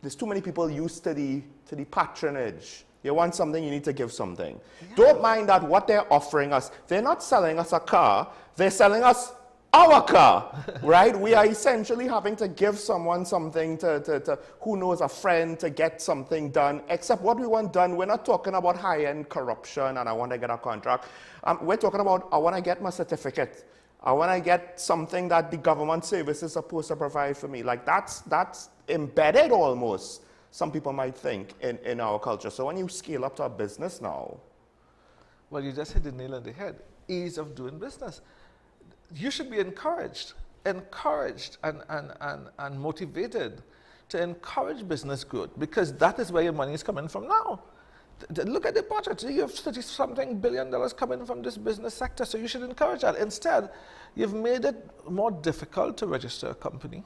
there's too many people used to the patronage. You want something, you need to give something. Yeah. Don't mind that what they're offering us, they're not selling us a car, they're selling us our car, right? We are essentially having to give someone something to who knows, a friend, to get something done, except what we want done, we're not talking about high-end corruption and I want to get a contract. We're talking about, I want to get my certificate. I want to get something that the government service is supposed to provide for me. Like that's embedded almost, some people might think, in our culture. So when you scale up to a business now. Well, you just hit the nail on the head. Ease of doing business. You should be encouraged and motivated to encourage business growth, because that is where your money is coming from now. Look at the budget. You have $30-something billion coming from this business sector, so you should encourage that. Instead, you've made it more difficult to register a company.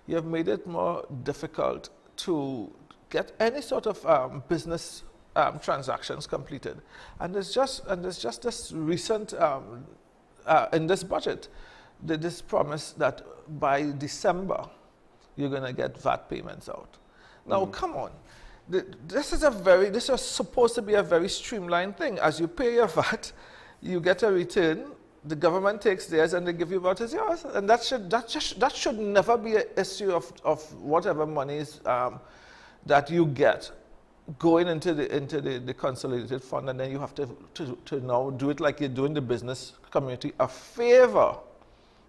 You have made it more difficult to get any sort of business transactions completed. And there's just this recent, in this budget, this promise that by December, you're going to get VAT payments out. Now, come on. This is supposed to be a very streamlined thing. As you pay your VAT, you get a return, the government takes theirs and they give you what is yours. And that should never be an issue of whatever monies that you get going into the consolidated fund, and then you have to now do it like you're doing the business community a favor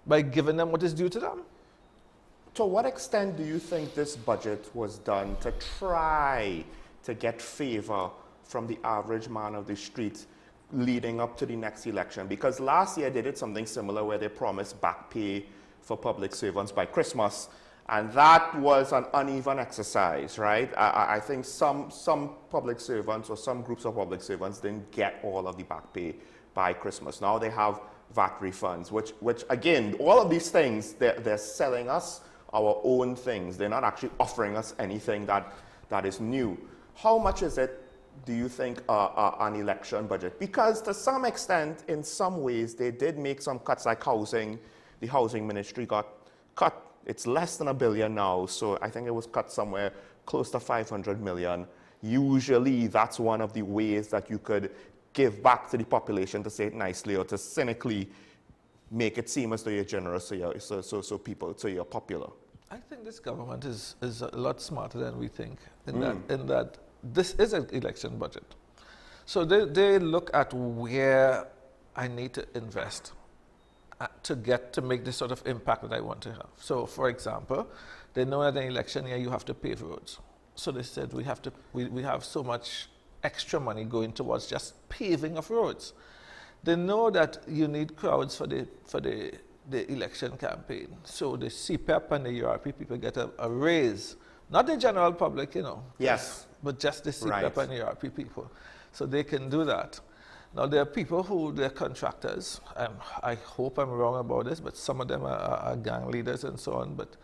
by giving them what is due to them. To what extent do you think this budget was done to try to get favor from the average man of the street leading up to the next election? Because last year they did something similar where they promised back pay for public servants by Christmas, and that was an uneven exercise, right? I think some public servants or some groups of public servants didn't get all of the back pay by Christmas. Now they have VAT refunds, which again, all of these things, they're selling us our own things. They're not actually offering us anything that is new. How much is it, do you think, an election budget? Because to some extent, in some ways, they did make some cuts, like housing. The housing ministry got cut. It's less than $1 billion now, so I think it was cut somewhere close to 500 million. Usually, that's one of the ways that you could give back to the population, to say it nicely, or to cynically make it seem as though you're generous, so you're popular. I think this government is a lot smarter than we think in that this is an election budget. So they look at where I need to invest to make the sort of impact that I want to have. So, for example, they know that in an election year you have to pave roads. So they said we have so much extra money going towards just paving of roads. They know that you need crowds for the election campaign. So the CPEP and the URP people get a raise. Not the general public, you know. Yes. But just the CPEP and the URP people. So they can do that. Now there are people they're contractors. I hope I'm wrong about this, but some of them are gang leaders and so on, but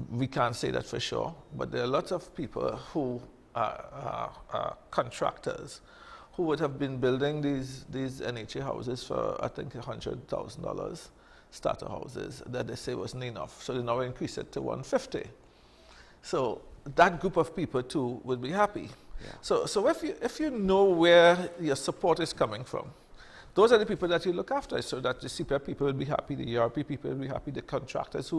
we can't say that for sure. But there are lots of people who are contractors who would have been building these NHA houses for, I think, $100,000 starter houses that they say wasn't enough. So they now increase it to $150,000. So that group of people too would be happy. Yeah. So if you know where your support is coming from, those are the people that you look after, so that the CPF people will be happy, the ERP people will be happy, the contractors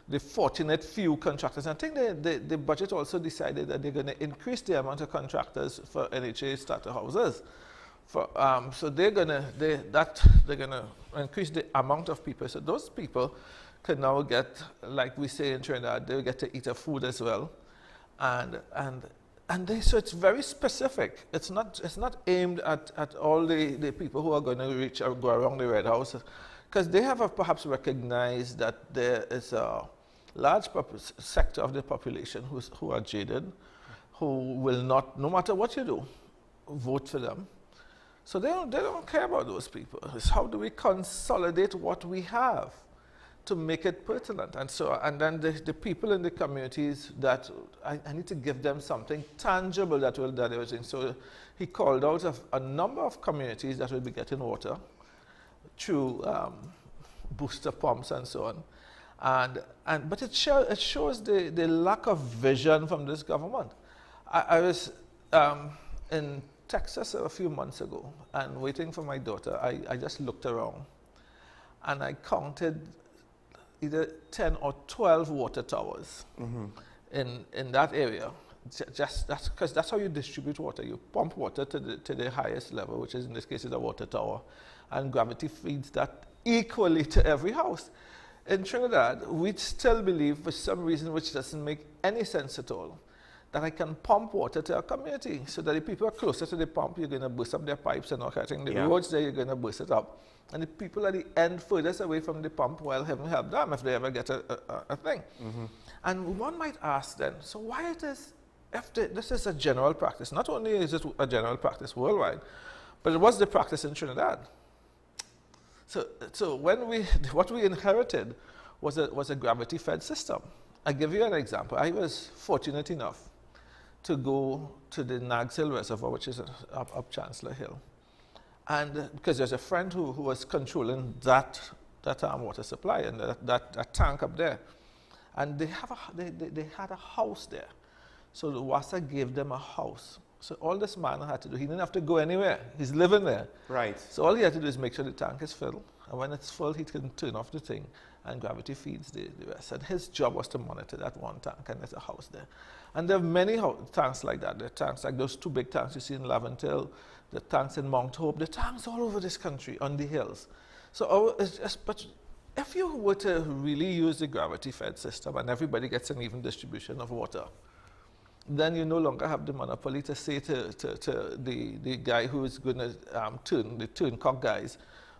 the fortunate few contractors. I think the budget also decided that they're going to increase the amount of contractors for NHA starter houses. So they're going to increase the amount of people. So those people can now get, like we say in Trinidad, they'll get to eat a food as well. So it's very specific. It's not aimed at all the people who are going to reach or go around the Red House, because they have perhaps recognized that there is a large sector of the population who are jaded, who will not, no matter what you do, vote for them. So they don't care about those people. It's how do we consolidate what we have to make it pertinent. And then the people in the communities that I need to give them something tangible that will do everything. So he called out a number of communities that will be getting water through booster pumps and so on. But it shows the lack of vision from this government. I was in Texas a few months ago and waiting for my daughter. I just looked around and I counted either 10 or 12 water towers in that area. Just because that's how you distribute water. You pump water to the highest level, which is in this case is a water tower, and gravity feeds that equally to every house. In Trinidad, we still believe, for some reason which doesn't make any sense at all, that I can pump water to a community so that if people are closer to the pump, you're going to burst up their pipes and all that thing. The roads there, you're going to burst it up. And the people at the end furthest away from the pump, well, heaven help them if they ever get a thing. And one might ask then, so why it is, if this is a general practice, not only is it a general practice worldwide, but it was the practice in Trinidad. So what we inherited was a gravity-fed system. I'll give you an example. I was fortunate enough to go to the Nags Hill Reservoir, which is up Chancellor Hill. And because there's a friend who was controlling that water supply and that tank up there. And they had a house there. So the WASA gave them a house. So all this man had to do, he didn't have to go anywhere. He's living there. Right. So all he had to do is make sure the tank is filled. And when it's full, he can turn off the thing and gravity feeds the rest. And his job was to monitor that one tank, and there's a house there. And there are many tanks like that. There are tanks like those two big tanks you see in Laventille, the tanks in Mount Hope, the tanks all over this country on the hills. So but if you were to really use the gravity-fed system and everybody gets an even distribution of water, then you no longer have the monopoly to say to the guy who is going to turn the turncock guys,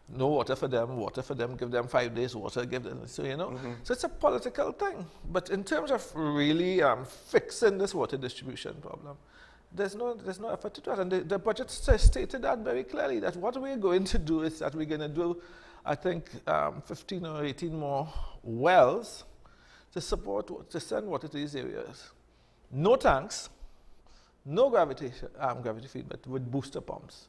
no water for them, give them 5 days water, give them, so you know. So it's a political thing. But in terms of really fixing this water distribution problem, there's no effort to do that. And the budget stated that very clearly, that what we're going to do is that we're going to do, I think, 15 or 18 more wells to send water to these areas. No tanks, no gravity feed, but with booster pumps.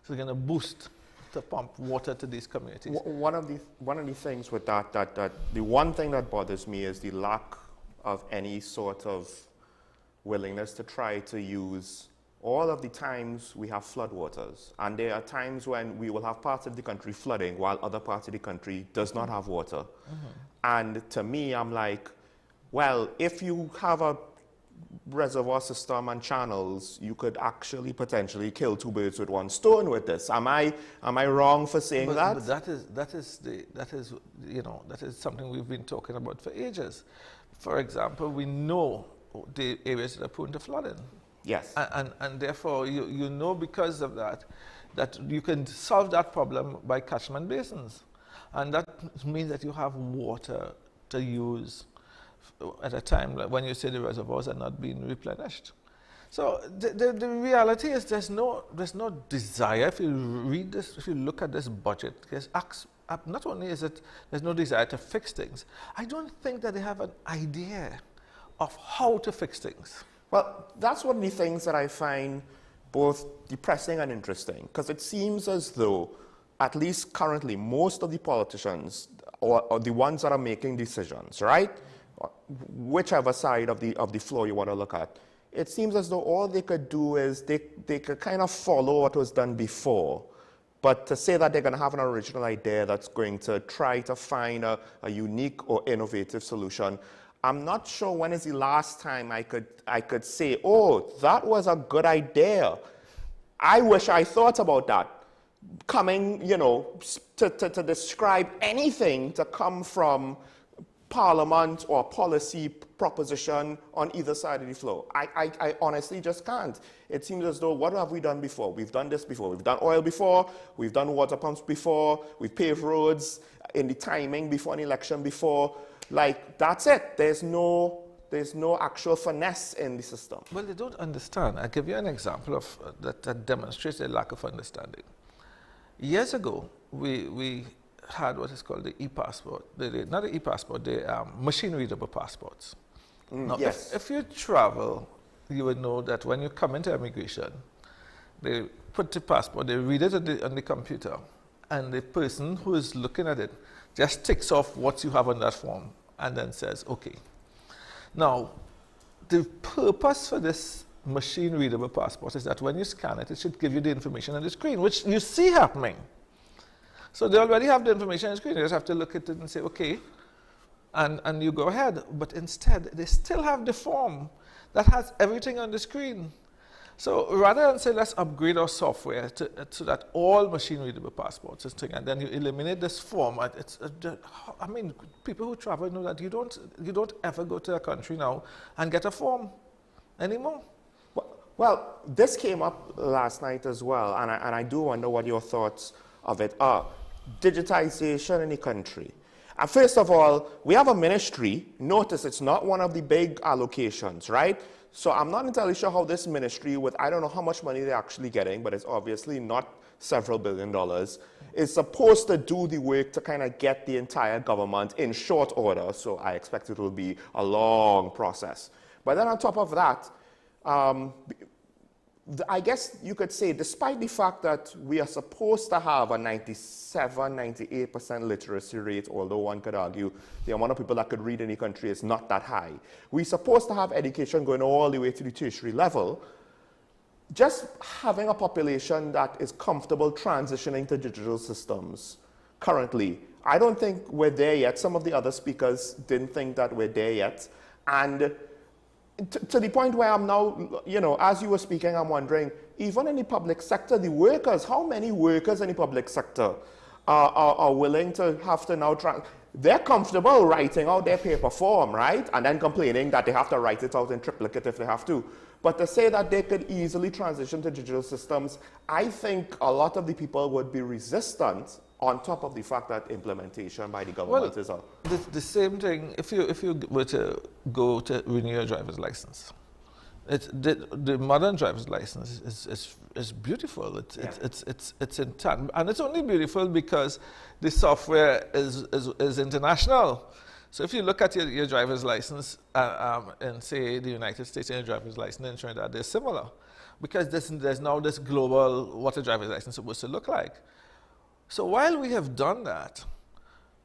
So we're going to boost to pump water to these communities. One of the things with that the one thing that bothers me is the lack of any sort of willingness to try to use all of the times we have floodwaters. And there are times when we will have parts of the country flooding while other parts of the country does not have water. And to me, I'm like, well, if you have a reservoir system and channels, you could actually potentially kill two birds with one stone with this. Am I wrong for saying that? But that is something we've been talking about for ages. For example, we know the areas that are prone to flooding. Yes. And therefore, you know because of that you can solve that problem by catchment basins. And that means that you have water to use at a time when you say the reservoirs are not being replenished. So the reality is there's no desire. If you read this, if you look at this budget, not only is it there's no desire to fix things, I don't think that they have an idea of how to fix things. Well, that's one of the things that I find both depressing and interesting, because it seems as though, at least currently, most of the politicians, or the ones that are making decisions, right, whichever side of the floor you want to look at, it seems as though all they could do is they could kind of follow what was done before. But to say that they're going to have an original idea that's going to try to find a unique or innovative solution, I'm not sure when is the last time I could say, oh, that was a good idea. I wish I thought about that. Coming, you know, to describe anything to come from Parliament or policy proposition on either side of the floor. I honestly just can't. It seems as though, what have we done before? We've done this before. We've done oil before. We've done water pumps before. We've paved roads in the timing before an election before. Like, that's it. There's no actual finesse in the system. Well, they don't understand. I'll give you an example of that demonstrates a lack of understanding. Years ago, we had what is called the e-passport. Not the e-passport, the machine-readable passports. Now, yes. If you travel, you would know that when you come into immigration, they put the passport, they read it on the computer, and the person who is looking at it just ticks off what you have on that form and then says, okay. Now, the purpose for this machine-readable passport is that when you scan it, it should give you the information on the screen, which you see happening. So they already have the information on the screen. You just have to look at it and say, okay, and you go ahead. But instead, they still have the form that has everything on the screen. So rather than say, let's upgrade our software so that all machine-readable passports is thing, and then you eliminate this form, I mean, people who travel know that you don't ever go to a country now and get a form anymore. Well, this came up last night as well, and I do wonder what your thoughts of it are. Digitization in the country. And first of all, we have a ministry. Notice it's not one of the big allocations, right? So I'm not entirely sure how this ministry, with I don't know how much money they're actually getting, but it's obviously not several $billion, is supposed to do the work to kind of get the entire government in short order. So I expect it will be a long process. But then on top of that, I guess you could say, despite the fact that we are supposed to have a 97, 98% literacy rate, although one could argue the amount of people that could read in the country is not that high, we're supposed to have education going all the way to the tertiary level. Just having a population that is comfortable transitioning to digital systems currently, I don't think we're there yet. Some of the other speakers didn't think that we're there yet. And to the point where I'm now, you know, as you were speaking, I'm wondering, even in the public sector, the workers, how many workers in the public sector are willing to have to now they're comfortable writing out their paper form, right? And then complaining that they have to write it out in triplicate if they have to. But to say that they could easily transition to digital systems, I think a lot of the people would be resistant, on top of the fact that implementation by the government is up. The same thing, if you were to go to renew your driver's license, the modern driver's license is beautiful. It's intact, and it's only beautiful because the software is international. So if you look at your driver's license in, say, the United States, and your driver's license in Trinidad, they're similar, because there's now this global what a driver's license is supposed to look like. So while we have done that,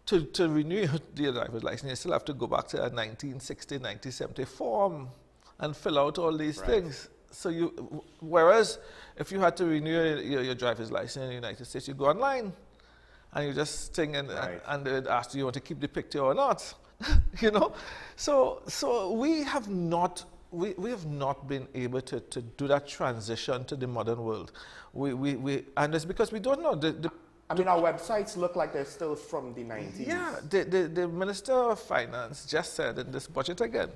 to renew your driver's license, you still have to go back to a 1960, 1970 form and fill out all these things. So whereas if you had to renew your driver's license in the United States, you go online and you just sting and they'd ask you want to keep the picture or not, you know. So we have not been able to do that transition to the modern world. And it's because we don't know I mean, our websites look like they're still from the 90s. Yeah, the Minister of Finance just said in this budget again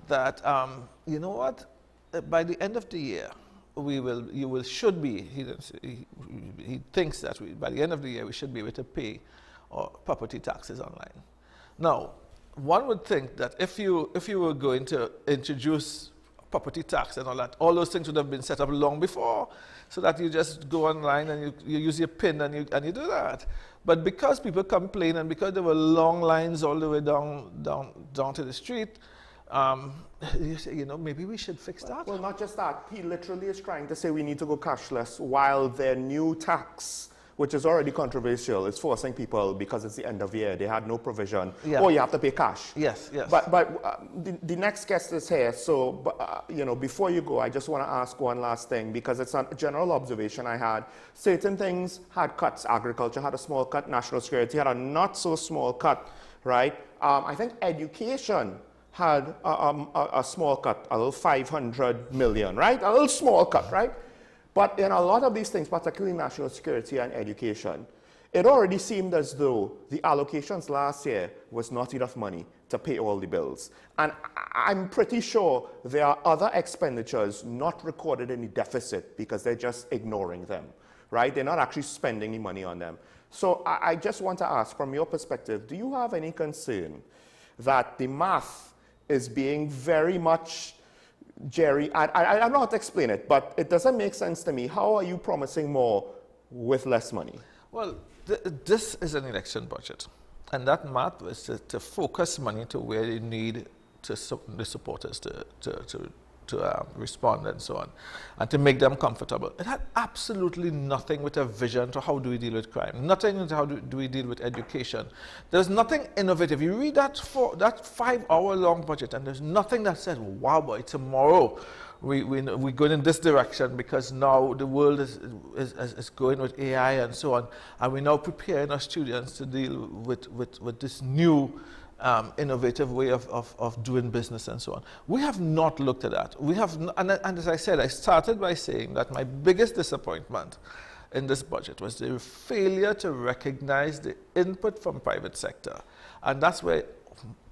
that, you know what, by the end of the year, he thinks that by the end of the year, we should be able to pay our property taxes online. Now, one would think that if you were going to introduce property tax and all those things would have been set up long before, so that you just go online and you use your PIN and you do that. But because people complain and because there were long lines all the way down to the street, you say, you know, maybe we should fix that. Well, not just that. He literally is trying to say we need to go cashless while their new tax, which is already controversial, is forcing people, because it's the end of year, they had no provision. Yeah. Oh, you have to pay cash. Yes, yes. But the next guest is here, so you know, before you go, I just want to ask one last thing, because it's a general observation I had. Certain things had cuts. Agriculture had a small cut. National security had a not so small cut, right? I think education had a small cut, a little 500 million, right? A little small cut, right? But in a lot of these things, particularly national security and education, it already seemed as though the allocations last year was not enough money to pay all the bills. And I'm pretty sure there are other expenditures not recorded in the deficit because they're just ignoring them, right? They're not actually spending the money on them. So I just want to ask, from your perspective, do you have any concern that the math is being very much Jerry, I don't know how to explain it, but it doesn't make sense to me. How are you promising more with less money? Well, this is an election budget, and that math was to focus money to where you need the supporters to to respond and so on, and to make them comfortable. It had absolutely nothing with a vision to how do we deal with crime, nothing with how do we deal with education. There's nothing innovative. You read that 5-hour-long budget, and there's nothing that says, wow, boy, tomorrow we're going in this direction because now the world is going with AI and so on, and we're now preparing our students to deal with this new innovative way of doing business and so on. We have not looked at that. We have, and as I said, I started by saying that my biggest disappointment in this budget was the failure to recognize the input from private sector, and that's where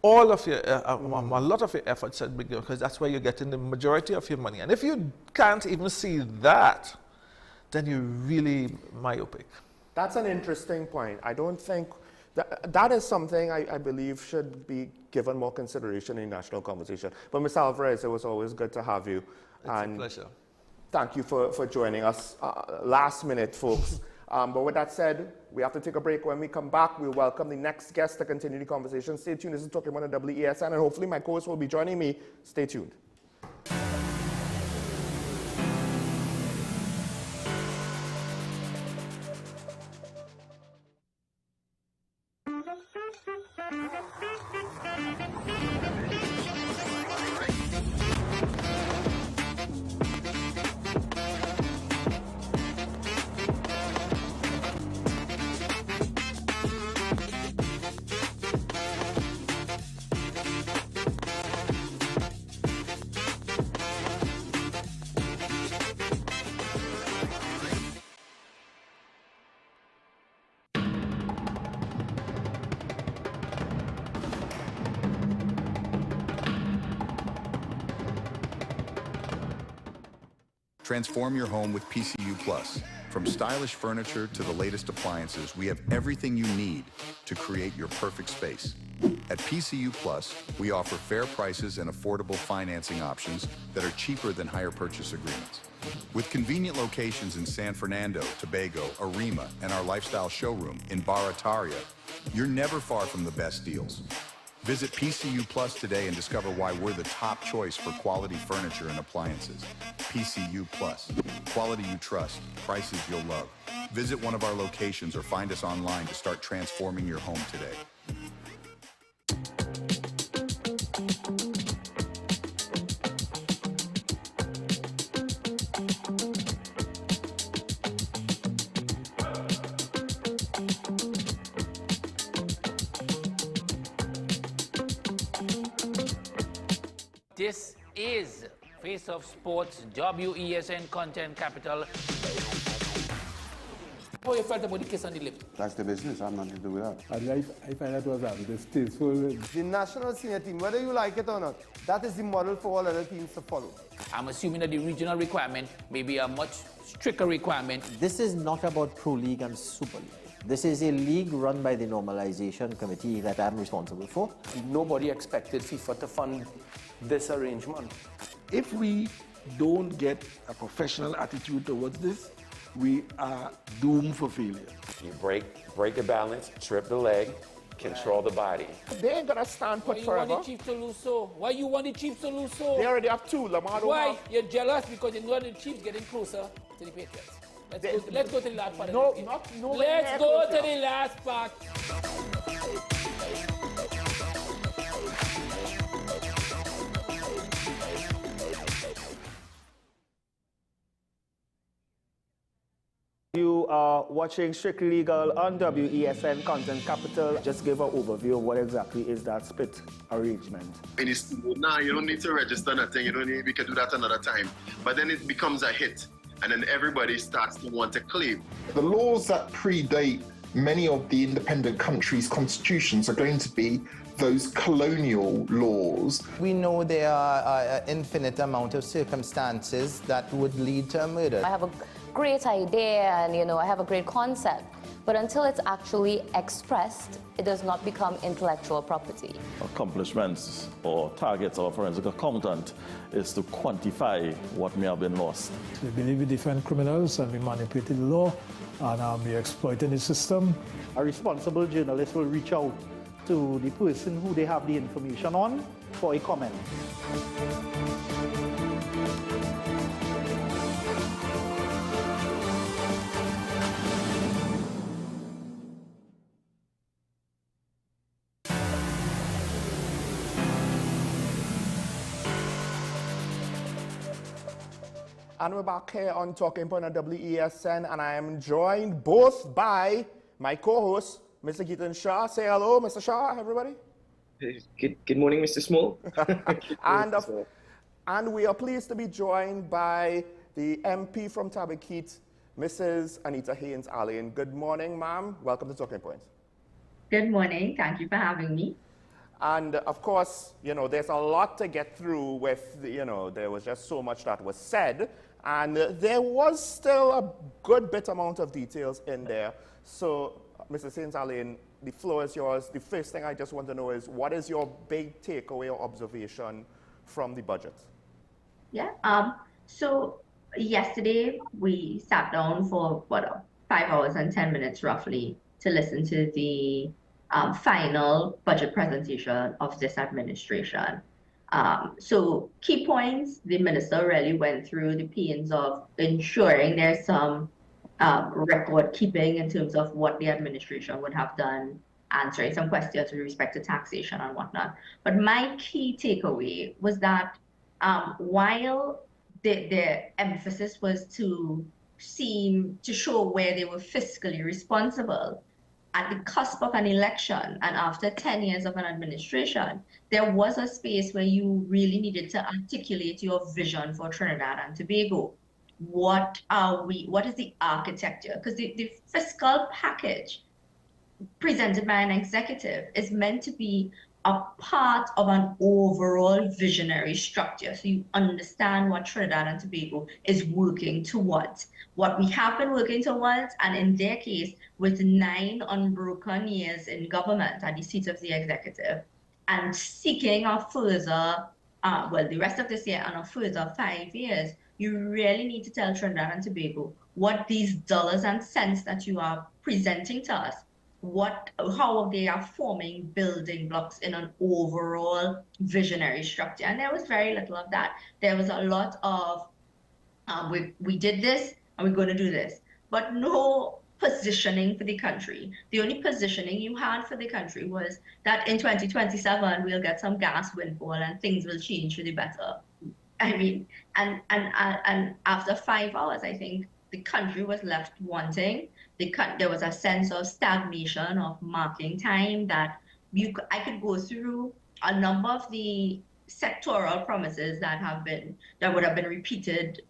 all of your, a lot of your efforts should begin, because that's where you're getting the majority of your money. And if you can't even see that, then you're really myopic. That's an interesting point. I don't think that is something I believe should be given more consideration in national conversation. But Mr. Alvarez, it was always good to have you. It's a pleasure. Thank you for joining us. Last minute, folks. But with that said, we have to take a break. When we come back, we'll welcome the next guest to continue the conversation. Stay tuned. This is Talking About the WESN, and hopefully my co-host will be joining me. Stay tuned. Transform your home with PCU Plus. From stylish furniture to the latest appliances, we have everything you need to create your perfect space. At PCU Plus, we offer fair prices and affordable financing options that are cheaper than hire purchase agreements. With convenient locations in San Fernando, Tobago, Arima, and our lifestyle showroom in Barataria, you're never far from the best deals. Visit PCU Plus today and discover why we're the top choice for quality furniture and appliances. PCU Plus. Quality you trust, prices you'll love. Visit one of our locations or find us online to start transforming your home today. This is Face of Sports, WESN Content Capital. How you felt about the kiss on the lip? That's the business. I'm nothing to do with that. I find that was distasteful. The national senior team, whether you like it or not, that is the model for all other teams to follow. I'm assuming that the regional requirement may be a much stricter requirement. This is not about Pro League and Super League. This is a league run by the Normalization Committee that I'm responsible for. Nobody expected FIFA to fund this arrangement. If we don't get a professional attitude towards this, we are doomed for failure. You break a balance, trip the leg, control the body. They ain't gonna stand put forever. Why you want the Chiefs to lose so? Why you want the Chiefs to lose so? They already have two. Lamar don't Why? have. You're jealous because you know the Chiefs getting closer to the Patriots. Let's go to the last part. No, of the not no. Let's go to the last part. You are watching Strictly Legal on WESN Content Capital. Just give an overview of what exactly is that split arrangement. Nah, you don't need to register nothing. You don't need, we can do that another time. But then it becomes a hit. And then everybody starts to want to claim. The laws that predate many of the independent countries' constitutions are going to be those colonial laws. We know there are an infinite amount of circumstances that would lead to a murder. I have a great idea and, I have a great concept, but until it's actually expressed, it does not become intellectual property. Accomplishments or targets of a forensic accountant is to quantify what may have been lost. We believe we defend criminals and we manipulated the law and we exploiting the system. A responsible journalist will reach out to the person who they have the information on for a comment. And we're back here on Talking Point on WESN, and I am joined both by my co-host, Mr. Keaton Shah. Say hello, Mr. Shah, everybody. Good morning, Mr. Small. And we are pleased to be joined by the MP from Tabaquite, Mrs. Anita Haynes-Alleyne. Good morning, ma'am. Welcome to Talking Point. Good morning. Thank you for having me. And of course, you know, there's a lot to get through with, you know, there was just so much that was said, and there was still a good bit amount of details in there. So, Mrs. Haynes-Alleyne, the floor is yours. The first thing I just want to know is, what is your big takeaway or observation from the budget? Yeah. So yesterday we sat down for 5 hours and 10 minutes roughly to listen to the final budget presentation of this administration. So key points, the minister really went through the pains of ensuring there's some record keeping in terms of what the administration would have done, answering some questions with respect to taxation and whatnot. But my key takeaway was that while the emphasis was to show where they were fiscally responsible, at the cusp of an election and after 10 years of an administration, there was a space where you really needed to articulate your vision for Trinidad and Tobago. What is the architecture? Because the fiscal package presented by an executive is meant to be a part of an overall visionary structure. So you understand what Trinidad and Tobago is working towards, what we have been working towards, and in their case, with 9 unbroken years in government at the seat of the executive, and seeking a further, the rest of this year and a further 5 years, you really need to tell Trinidad and Tobago what these dollars and cents that you are presenting to us, how they are forming building blocks in an overall visionary structure. And there was very little of that. There was a lot of, we did this and we're going to do this, but no positioning for the country. The only positioning you had for the country was that in 2027, we'll get some gas windfall and things will change for the better. I mean, and after 5 hours, I think the country was left wanting. There was a sense of stagnation, of marking time, that I could go through a number of the sectoral promises that would have been repeated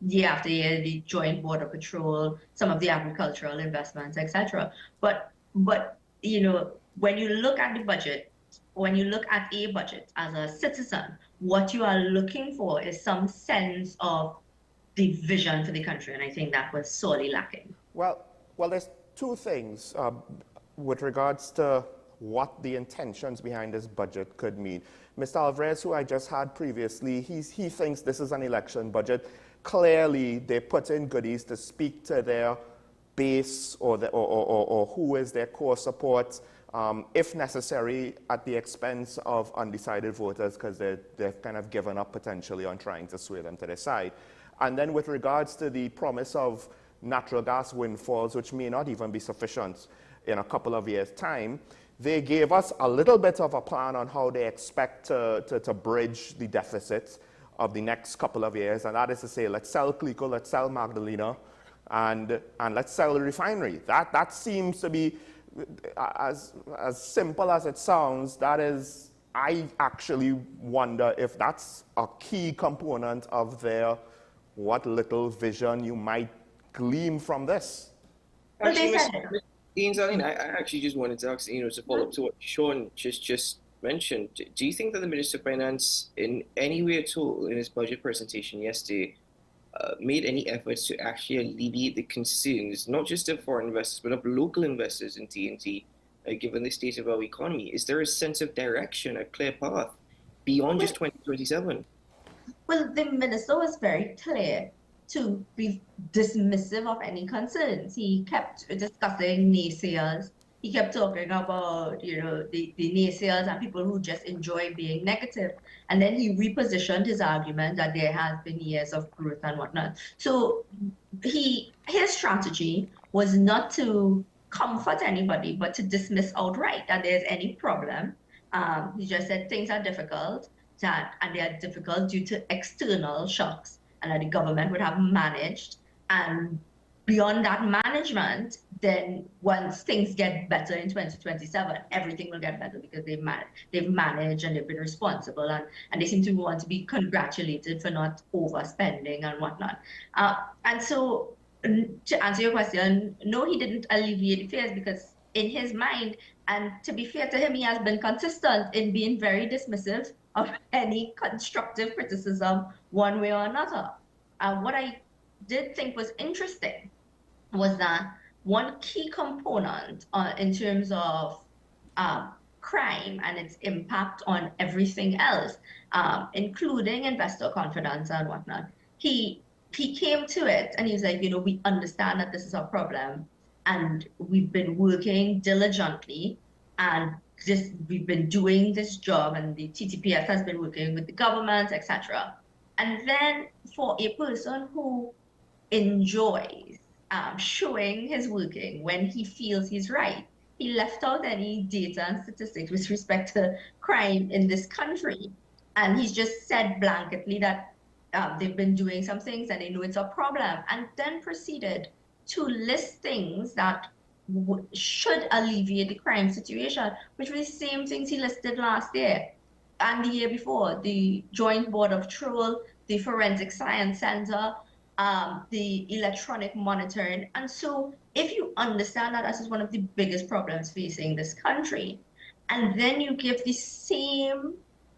year after year, the joint border patrol, some of the agricultural investments, etc. But you know, when you look at the budget, when you look at a budget as a citizen, what you are looking for is some sense of the vision for the country, and I think that was sorely lacking. Well, there's two things with regards to what the intentions behind this budget could mean. Mr. Alvarez, who I just had previously, he thinks this is an election budget. Clearly, they put in goodies to speak to their base or who is their core support, if necessary, at the expense of undecided voters, because they've kind of given up potentially on trying to sway them to their side. And then with regards to the promise of natural gas windfalls, which may not even be sufficient in a couple of years' time, they gave us a little bit of a plan on how they expect to bridge the deficit of the next couple of years, and that is to say, let's sell Clico, let's sell Magdalena, and let's sell the refinery. That seems to be, as simple as it sounds, that is, I actually wonder if that's a key component of what little vision you might glean from this. Actually, I actually just wanted to ask, to follow up to what Sean just mentioned. Do you think that the Minister of Finance, in any way at all, in his budget presentation yesterday, made any efforts to actually alleviate the concerns, not just of foreign investors, but of local investors in TNT, given the state of our economy? Is there a sense of direction, a clear path beyond just 2027? Well, the minister was very clear to be dismissive of any concerns. He kept discussing naysayers. He kept talking about, the naysayers and people who just enjoy being negative. And then he repositioned his argument that there has been years of growth and whatnot. So his strategy was not to comfort anybody, but to dismiss outright that there's any problem. He just said things are difficult, and they are difficult due to external shocks. and that the government would have managed. And beyond that management, then once things get better in 2027, everything will get better because they've managed and they've been responsible, and they seem to want to be congratulated for not overspending and whatnot. And so, to answer your question, no, he didn't alleviate fears, because in his mind, and to be fair to him, he has been consistent in being very dismissive of any constructive criticism one way or another. What I did think was interesting was that one key component in terms of crime and its impact on everything else, including investor confidence and whatnot, he came to it and he was like, we understand that this is a problem, and we've been working diligently, and we've been doing this job, and the TTPS has been working with the government, etc. And then for a person who enjoys showing his working when he feels he's right, he left out any data and statistics with respect to crime in this country. And he's just said blanketly that they've been doing some things and they know it's a problem, and then proceeded to list things that should alleviate the crime situation, which were the same things he listed last year and the year before: the Joint Board of Troll, the Forensic Science Center, the electronic monitoring. And so if you understand that this is one of the biggest problems facing this country, and then you give the same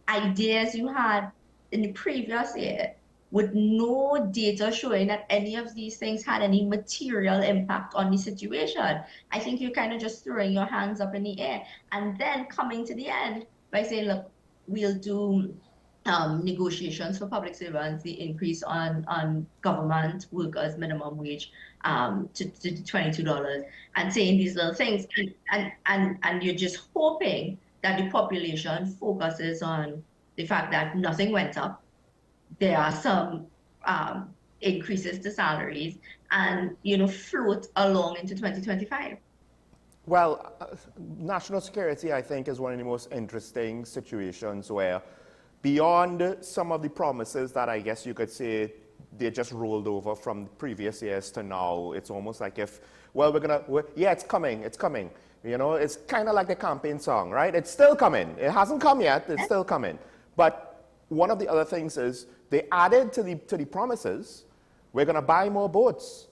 ideas you had in the previous year with no data showing that any of these things had any material impact on the situation, I think you're kind of just throwing your hands up in the air, and then coming to the end by saying, look, we'll do negotiations for public servants, the increase on government workers' minimum wage to $22, and saying these little things, and you're just hoping that the population focuses on the fact that nothing went up, there are some increases to salaries, and float along into 2025. Well, national security, I think, is one of the most interesting situations where, beyond some of the promises that I guess you could say they just rolled over from previous years to now, it's almost like if, well, it's coming. It's kind of like the campaign song, right? It's still coming. It hasn't come yet. It's still coming. But one of the other things is they added to the promises, we're going to buy more boats.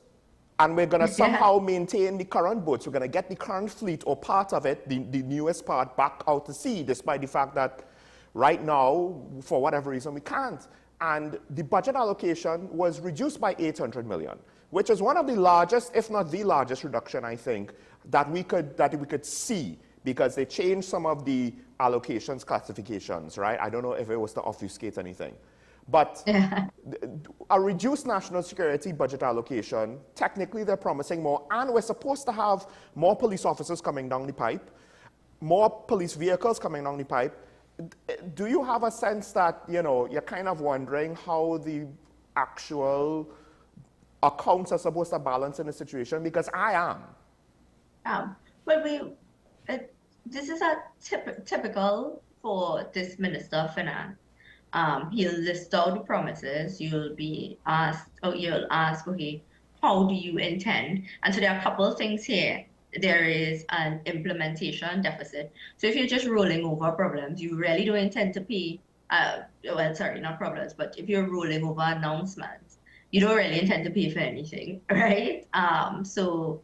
And we're going to somehow maintain the current boats. We're going to get the current fleet, or part of it, the newest part, back out to sea, despite the fact that right now, for whatever reason, we can't. And the budget allocation was reduced by $800 million, which is one of the largest, if not the largest reduction, I think, that we could see, because they changed some of the allocations classifications, right? I don't know if it was to obfuscate anything. But a reduced national security budget allocation, technically they're promising more, and we're supposed to have more police officers coming down the pipe, more police vehicles coming down the pipe. Do you have a sense that, you're kind of wondering how the actual accounts are supposed to balance in the situation? Because I am. Well, this is a typical for this Minister of Finance. He'll list out the promises. You'll ask, okay, how do you intend? And so there are a couple of things here. There is an implementation deficit. So if you're just rolling over problems, you really don't intend to pay, not problems, but if you're rolling over announcements, you don't really intend to pay for anything, right? So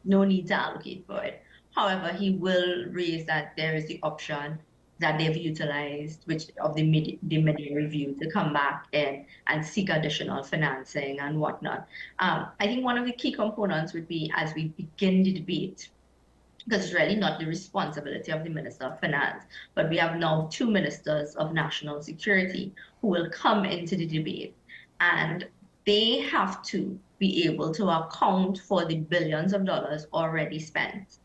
no need to allocate for it. However, he will raise that there is the option that they've utilized, which of the mid-year review, to come back in and seek additional financing and whatnot. I think one of the key components would be, as we begin the debate, because it's really not the responsibility of the Minister of Finance, but we have now two ministers of national security who will come into the debate, and they have to be able to account for the billions of dollars already spent,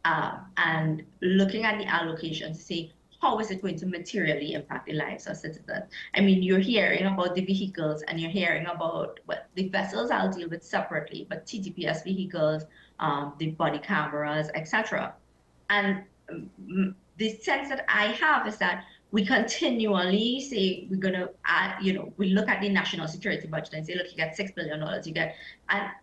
and looking at the allocation to see, how is it going to materially impact the lives of citizens? I mean, you're hearing about the vehicles, and you're hearing about, the vessels I'll deal with separately, but TTPS vehicles, the body cameras, etc. And the sense that I have is that we continually say we're going to add, we look at the national security budget and say, look, you get $6 billion,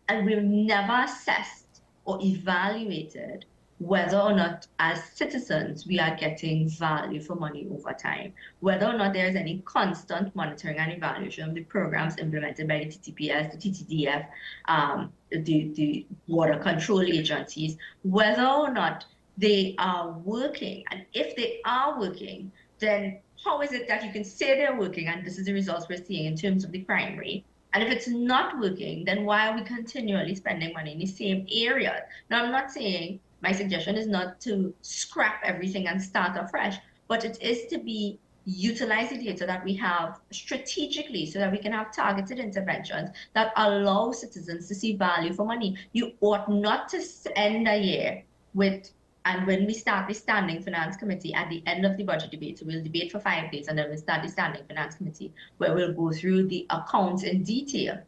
and we've never assessed or evaluated whether or not as citizens we are getting value for money over time, whether or not there's any constant monitoring and evaluation of the programs implemented by the TTPS, the TTDF, the water control agencies, whether or not they are working. And if they are working, then how is it that you can say they're working and this is the results we're seeing in terms of the crime rate? And if it's not working, then why are we continually spending money in the same area? Now, I'm not saying, my suggestion is not to scrap everything and start afresh, but it is to utilize the data that we have strategically so that we can have targeted interventions that allow citizens to see value for money. You ought not to end a year with, and when we start the Standing Finance Committee at the end of the budget debate, so we'll debate for 5 days and then we'll start the Standing Finance Committee where we'll go through the accounts in detail.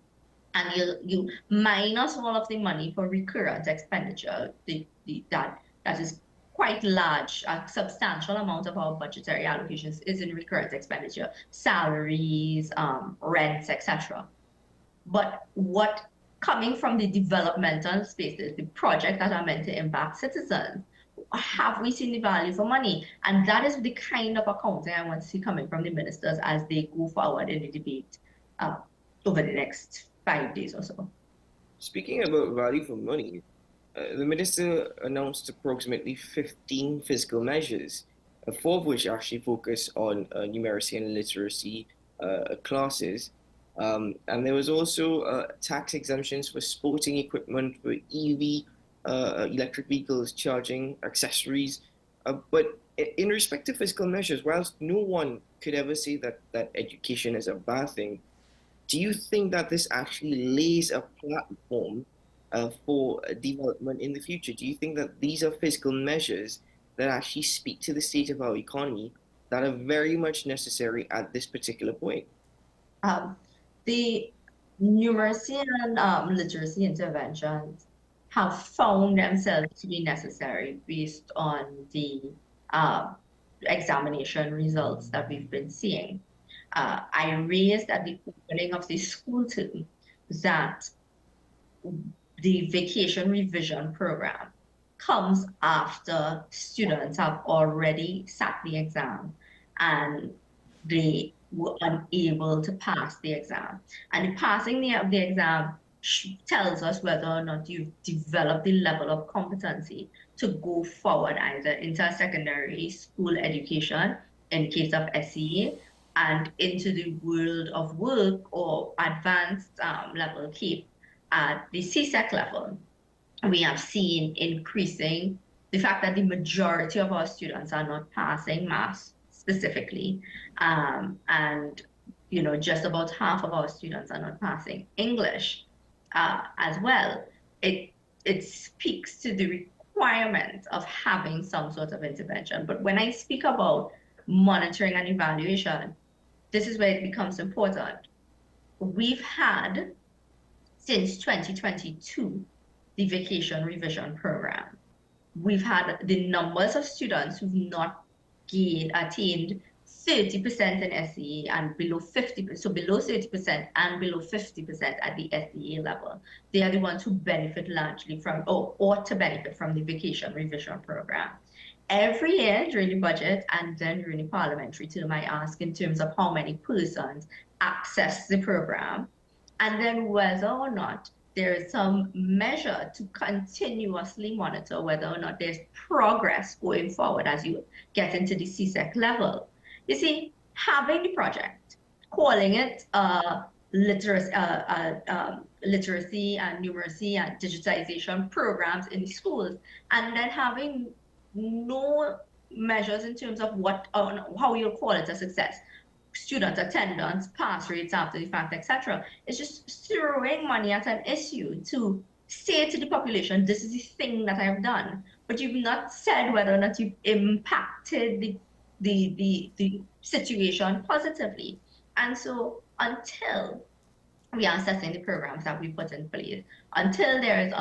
And you minus all of the money for recurrent expenditure, that is quite large. A substantial amount of our budgetary allocations is in recurrent expenditure, salaries, rents, etc. But what coming from the developmental spaces, the projects that are meant to impact citizens, have we seen the value for money? And that is the kind of accounting I want to see coming from the ministers as they go forward in the debate over the next 5 days or so. Speaking about value for money, the minister announced approximately 15 fiscal measures, 4 of which actually focus on numeracy and literacy classes. And there was also tax exemptions for sporting equipment, for EV, electric vehicles, charging, accessories. But in respect to fiscal measures, whilst no one could ever say that education is a bad thing, do you think that this actually lays a platform for development in the future? Do you think that these are fiscal measures that actually speak to the state of our economy that are very much necessary at this particular point? The numeracy and literacy interventions have found themselves to be necessary based on the examination results that we've been seeing. I raised at the opening of the school term that the vacation revision program comes after students have already sat the exam and they were unable to pass the exam. And passing the exam tells us whether or not you've developed the level of competency to go forward either into a secondary school education in case of SEA and into the world of work or advanced level CAPE at the CSEC level. We have seen increasing the fact that the majority of our students are not passing maths specifically, and just about half of our students are not passing English as well. It speaks to the requirement of having some sort of intervention. But when I speak about monitoring and evaluation, this is where it becomes important. We've had, since 2022, the vacation revision program. We've had the numbers of students who've not attained 30% in SEA and below 50%, so below 30% and below 50% at the SEA level. They are the ones who benefit largely from, or ought to benefit from, the vacation revision program. Every year during the budget and then during the parliamentary term, I ask in terms of how many persons access the program, and then whether or not there is some measure to continuously monitor whether or not there's progress going forward as you get into the CSEC level. You see, having the project, calling it literacy and numeracy and digitization programs in the schools, and then having no measures in terms of how you'll call it a success, student attendance, pass rates after the fact, etc. It's just throwing money at an issue to say to the population, this is the thing that I've done, but you've not said whether or not you've impacted the situation positively. And so until we are assessing the programs that we put in place, until there is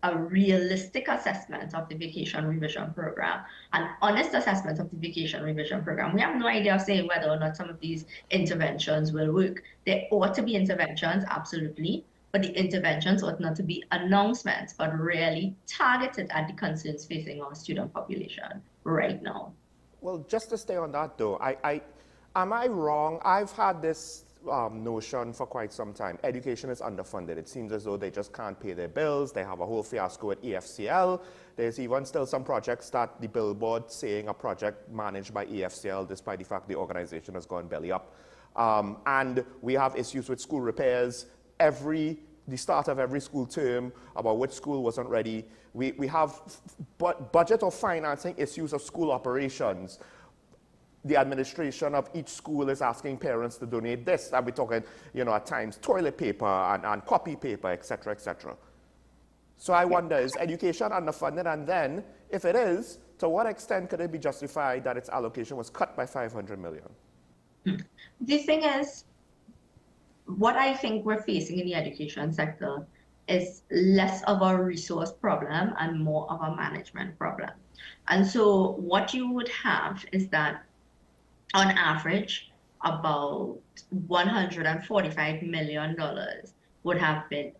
a realistic assessment of the vacation revision program, an honest assessment of the vacation revision program. We have no idea of saying whether or not some of these interventions will work. There ought to be interventions, absolutely, but the interventions ought not to be announcements, but really targeted at the concerns facing our student population right now. Well, just to stay on that though, am I wrong? I've had this notion for quite some time. Education is underfunded. It seems as though they just can't pay their bills. They have a whole fiasco at EFCL. There's even still some projects that the billboard saying a project managed by EFCL, despite the fact the organization has gone belly up. And we have issues with school repairs. The start of every school term about which school wasn't ready. We have budget or financing issues of school operations. The administration of each school is asking parents to donate this. And we're talking, at times toilet paper and copy paper, et cetera, et cetera. So I wonder, is education underfunded? And then, if it is, to what extent could it be justified that its allocation was cut by $500 million? The thing is, what I think we're facing in the education sector is less of a resource problem and more of a management problem. And so what you would have is that on average, about $145 million would have been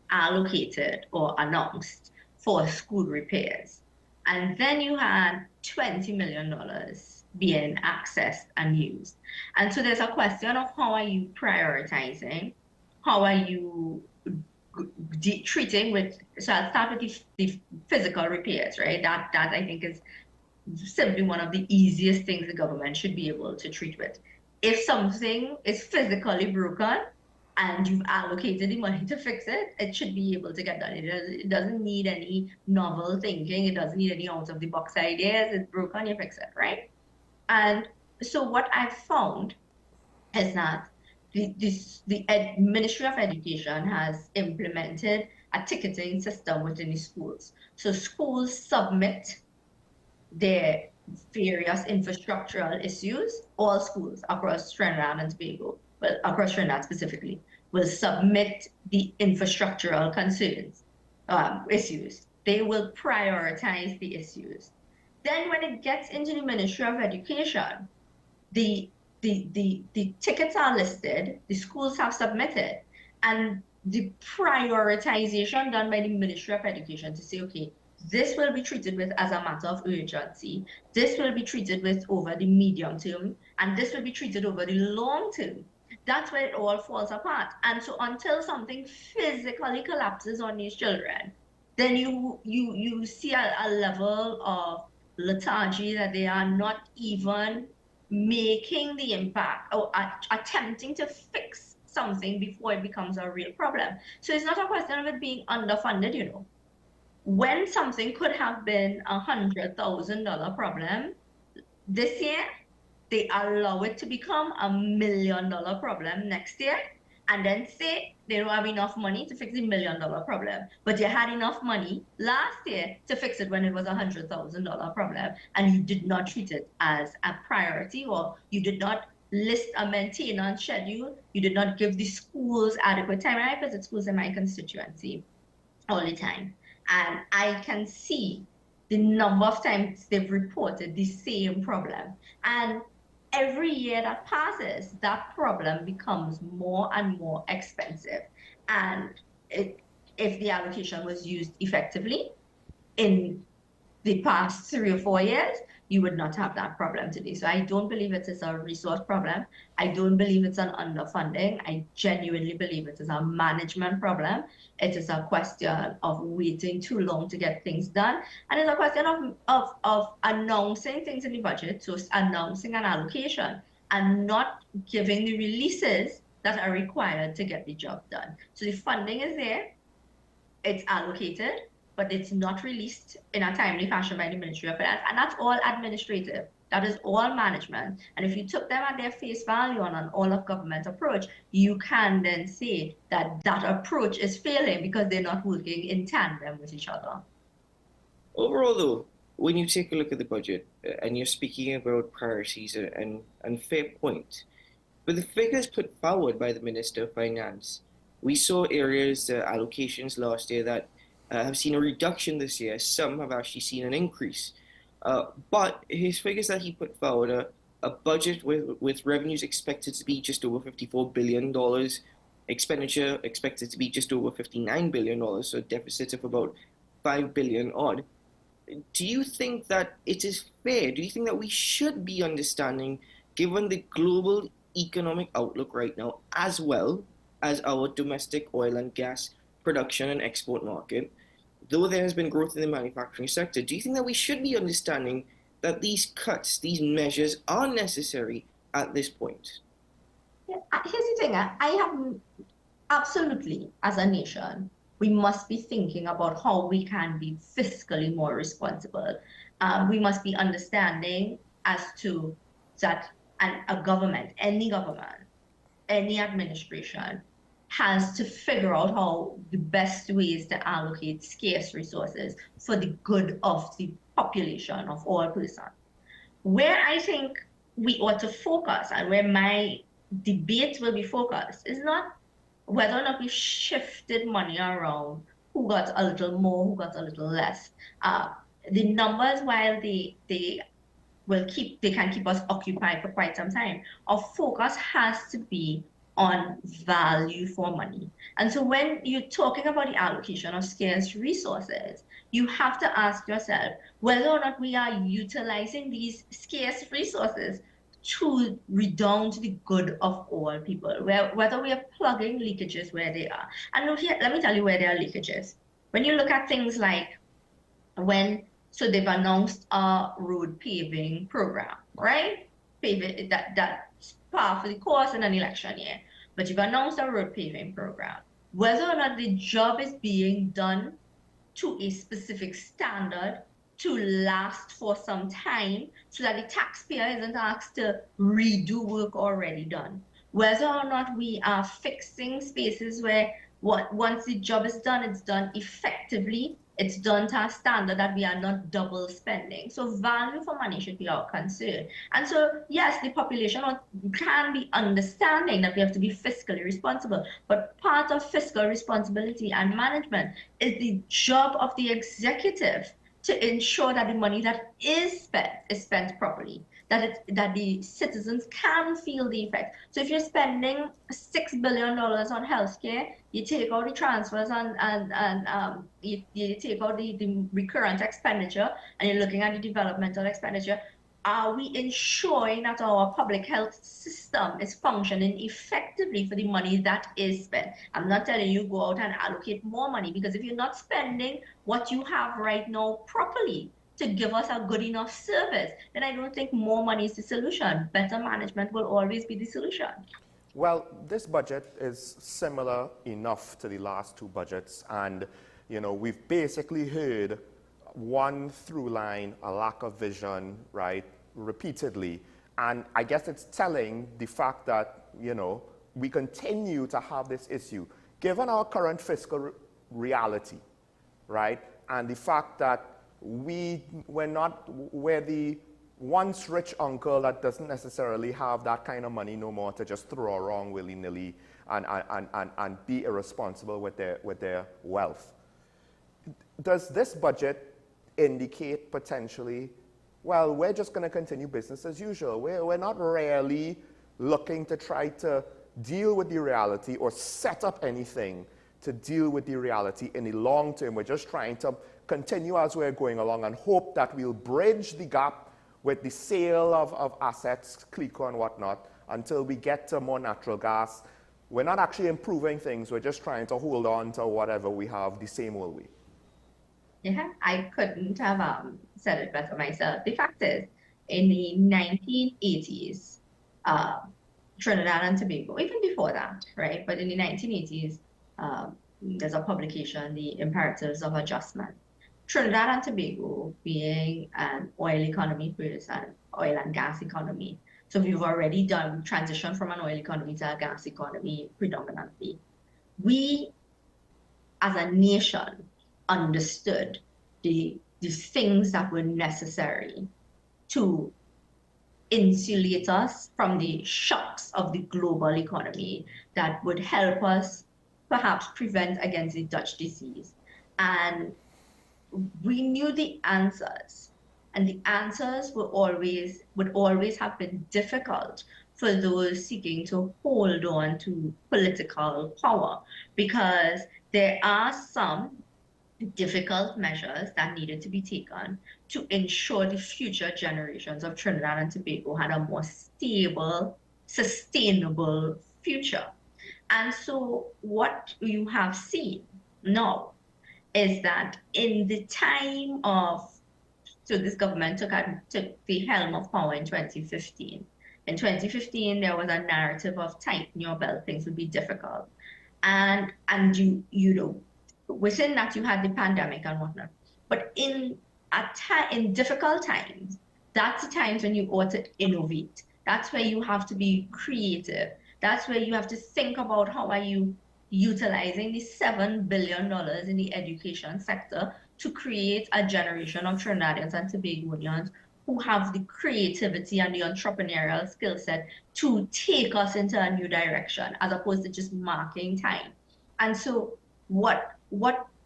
allocated or announced for school repairs. And then you had $20 million being accessed and used. And so there's a question of how are you prioritizing? How are you treating with, so I'll start with the physical repairs, right? That I think is simply one of the easiest things the government should be able to treat with. If something is physically broken and you've allocated the money to fix it, it should be able to get done. It doesn't need any novel thinking. It doesn't need any out-of-the-box ideas. It's broken, you fix it, right? And so what I've found is that the Ministry of Education has implemented a ticketing system within the schools. So schools submit their various infrastructural issues. All schools across Trinidad and Tobago, well, across Trinidad specifically, will submit the infrastructural concerns, issues. They will prioritize the issues. Then when it gets into the Ministry of Education, the tickets are listed, the schools have submitted, and the prioritization done by the Ministry of Education to say, okay, this will be treated with as a matter of urgency, this will be treated with over the medium term, and this will be treated over the long term. That's where it all falls apart. And so until something physically collapses on these children, then you see a level of lethargy that they are not even making the impact or attempting to fix something before it becomes a real problem. So it's not a question of it being underfunded, When something could have been $100,000 problem this year, they allow it to become $1 million problem next year, and then say they don't have enough money to fix the $1 million problem. But you had enough money last year to fix it when it was a $100,000 problem, and you did not treat it as a priority, or you did not list a maintenance schedule. You did not give the schools adequate time. And I visit schools in my constituency all the time, and I can see the number of times they've reported the same problem. And every year that passes, that problem becomes more and more expensive. And if the allocation was used effectively in the past 3 or 4 years, you would not have that problem today. So I don't believe it is a resource problem. I don't believe it's an underfunding. I genuinely believe it is a management problem. It is a question of waiting too long to get things done. And it's a question of announcing things in the budget, so announcing an allocation and not giving the releases that are required to get the job done. So the funding is there, it's allocated, but it's not released in a timely fashion by the Ministry of Finance. And that's all administrative. That is all management. And if you took them at their face value on an all-of-government approach, you can then say that that approach is failing because they're not working in tandem with each other. Overall, though, when you take a look at the budget, and you're speaking about priorities and fair point, but the figures put forward by the Minister of Finance, we saw areas, allocations last year that have seen a reduction this year. Some have actually seen an increase. But his figures that he put forward, a budget with revenues expected to be just over $54 billion, expenditure expected to be just over $59 billion, so a deficit of about $5 billion odd. Do you think that it is fair? Do you think that we should be understanding, given the global economic outlook right now, as well as our domestic oil and gas production and export market, though there has been growth in the manufacturing sector, do you think that we should be understanding that these cuts, these measures are necessary at this point? Yeah, here's the thing, I have absolutely, as a nation, we must be thinking about how we can be fiscally more responsible. We must be understanding as to that a government, any administration, has to figure out how the best ways to allocate scarce resources for the good of the population of all persons. Where I think we ought to focus and where my debate will be focused is not whether or not we shifted money around, who got a little more, who got a little less. The numbers, while they can keep us occupied for quite some time, our focus has to be on value for money. And so when you're talking about the allocation of scarce resources, you have to ask yourself whether or not we are utilizing these scarce resources to redound to the good of all people, whether we are plugging leakages where they are. And look here, let me tell you where there are leakages. When you look at things like so they've announced a road paving program, right? Paving, that's par for the course in an election year. But you've announced a road paving program. Whether or not the job is being done to a specific standard to last for some time so that the taxpayer isn't asked to redo work already done. Whether or not we are fixing spaces where once the job is done, it's done effectively, it's done to a standard that we are not double spending. So value for money should be our concern. And so, yes, the population can be understanding that we have to be fiscally responsible, but part of fiscal responsibility and management is the job of the executive to ensure that the money that is spent properly, that the citizens can feel the effect. So if you're spending $6 billion on healthcare, you take out the transfers and you take out the recurrent expenditure, and you're looking at the developmental expenditure. Are we ensuring that our public health system is functioning effectively for the money that is spent? I'm not telling you go out and allocate more money, because if you're not spending what you have right now properly to give us a good enough service, then I don't think more money is the solution. Better management will always be the solution. Well, this budget is similar enough to the last two budgets, and we've basically heard one through line, a lack of vision, right, repeatedly. And I guess it's telling the fact that, we continue to have this issue, given our current fiscal reality, right, and the fact that we're the once rich uncle that doesn't necessarily have that kind of money no more to just throw around willy-nilly and be irresponsible with their wealth. Does this budget indicate potentially, well, we're just going to continue business as usual? We're not really looking to try to deal with the reality or set up anything to deal with the reality in the long term. We're just trying to continue as we're going along and hope that we'll bridge the gap with the sale of assets, CLICO and whatnot, until we get to more natural gas. We're not actually improving things. We're just trying to hold on to whatever we have the same old way. Yeah, I couldn't have said it better myself. The fact is, in the 1980s, Trinidad and Tobago, even before that, right? But in the 1980s, there's a publication, The Imperatives of Adjustment. Trinidad and Tobago being an oil economy first, an oil and gas economy. So we've already done transition from an oil economy to a gas economy predominantly. We, as a nation, understood the things that were necessary to insulate us from the shocks of the global economy that would help us perhaps prevent against the Dutch disease. And we knew the answers, and the answers would always have been difficult for those seeking to hold on to political power, because there are some difficult measures that needed to be taken to ensure the future generations of Trinidad and Tobago had a more stable, sustainable future. And so what you have seen now is that in the time of, so this government took the helm of power in 2015. In 2015, there was a narrative of tighten your belt, things would be difficult. And you know, within that you had the pandemic and whatnot. But in difficult times, that's the times when you ought to innovate. That's where you have to be creative. That's where you have to think about how are you utilizing the $7 billion in the education sector to create a generation of Trinidadians and Tobagonians who have the creativity and the entrepreneurial skill set to take us into a new direction, as opposed to just marking time. And so what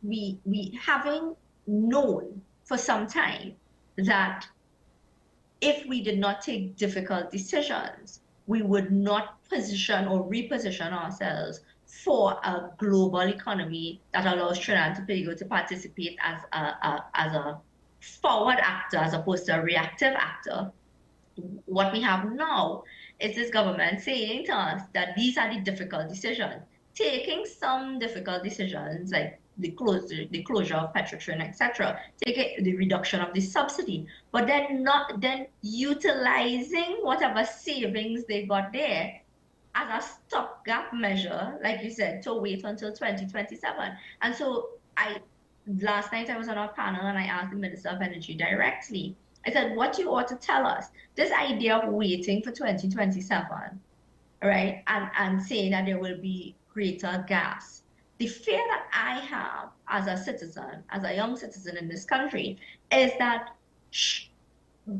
we having known for some time that if we did not take difficult decisions, we would not position or reposition ourselves for a global economy that allows Trinidad and Tobago to participate as a forward actor as opposed to a reactive actor. What we have now is this government saying to us that these are the difficult decisions, taking some difficult decisions like the closure of Petrotrin, etc., the reduction of the subsidy, but then utilizing whatever savings they got there as a stopgap measure, like you said, to wait until 2027. And so last night I was on our panel and I asked the Minister of Energy directly. I said, what you ought to tell us, this idea of waiting for 2027, right, and saying that there will be greater gas. The fear that I have as a citizen, as a young citizen in this country, is that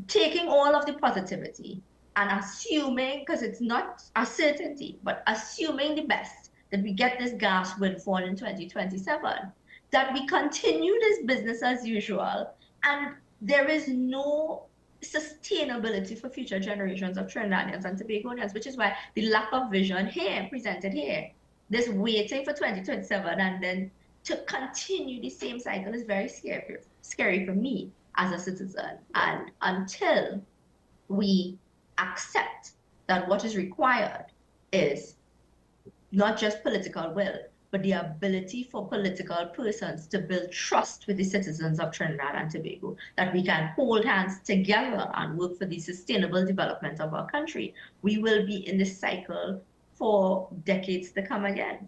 taking all of the positivity and assuming, because it's not a certainty, but assuming the best, that we get this gas windfall in 2027, that we continue this business as usual, and there is no sustainability for future generations of Trinidadians and Tobagonians, which is why the lack of vision here, presented here, this waiting for 2027 and then to continue the same cycle is very scary for me as a citizen. And until we accept that what is required is not just political will, but the ability for political persons to build trust with the citizens of Trinidad and Tobago, that we can hold hands together and work for the sustainable development of our country, we will be in this cycle for decades to come again.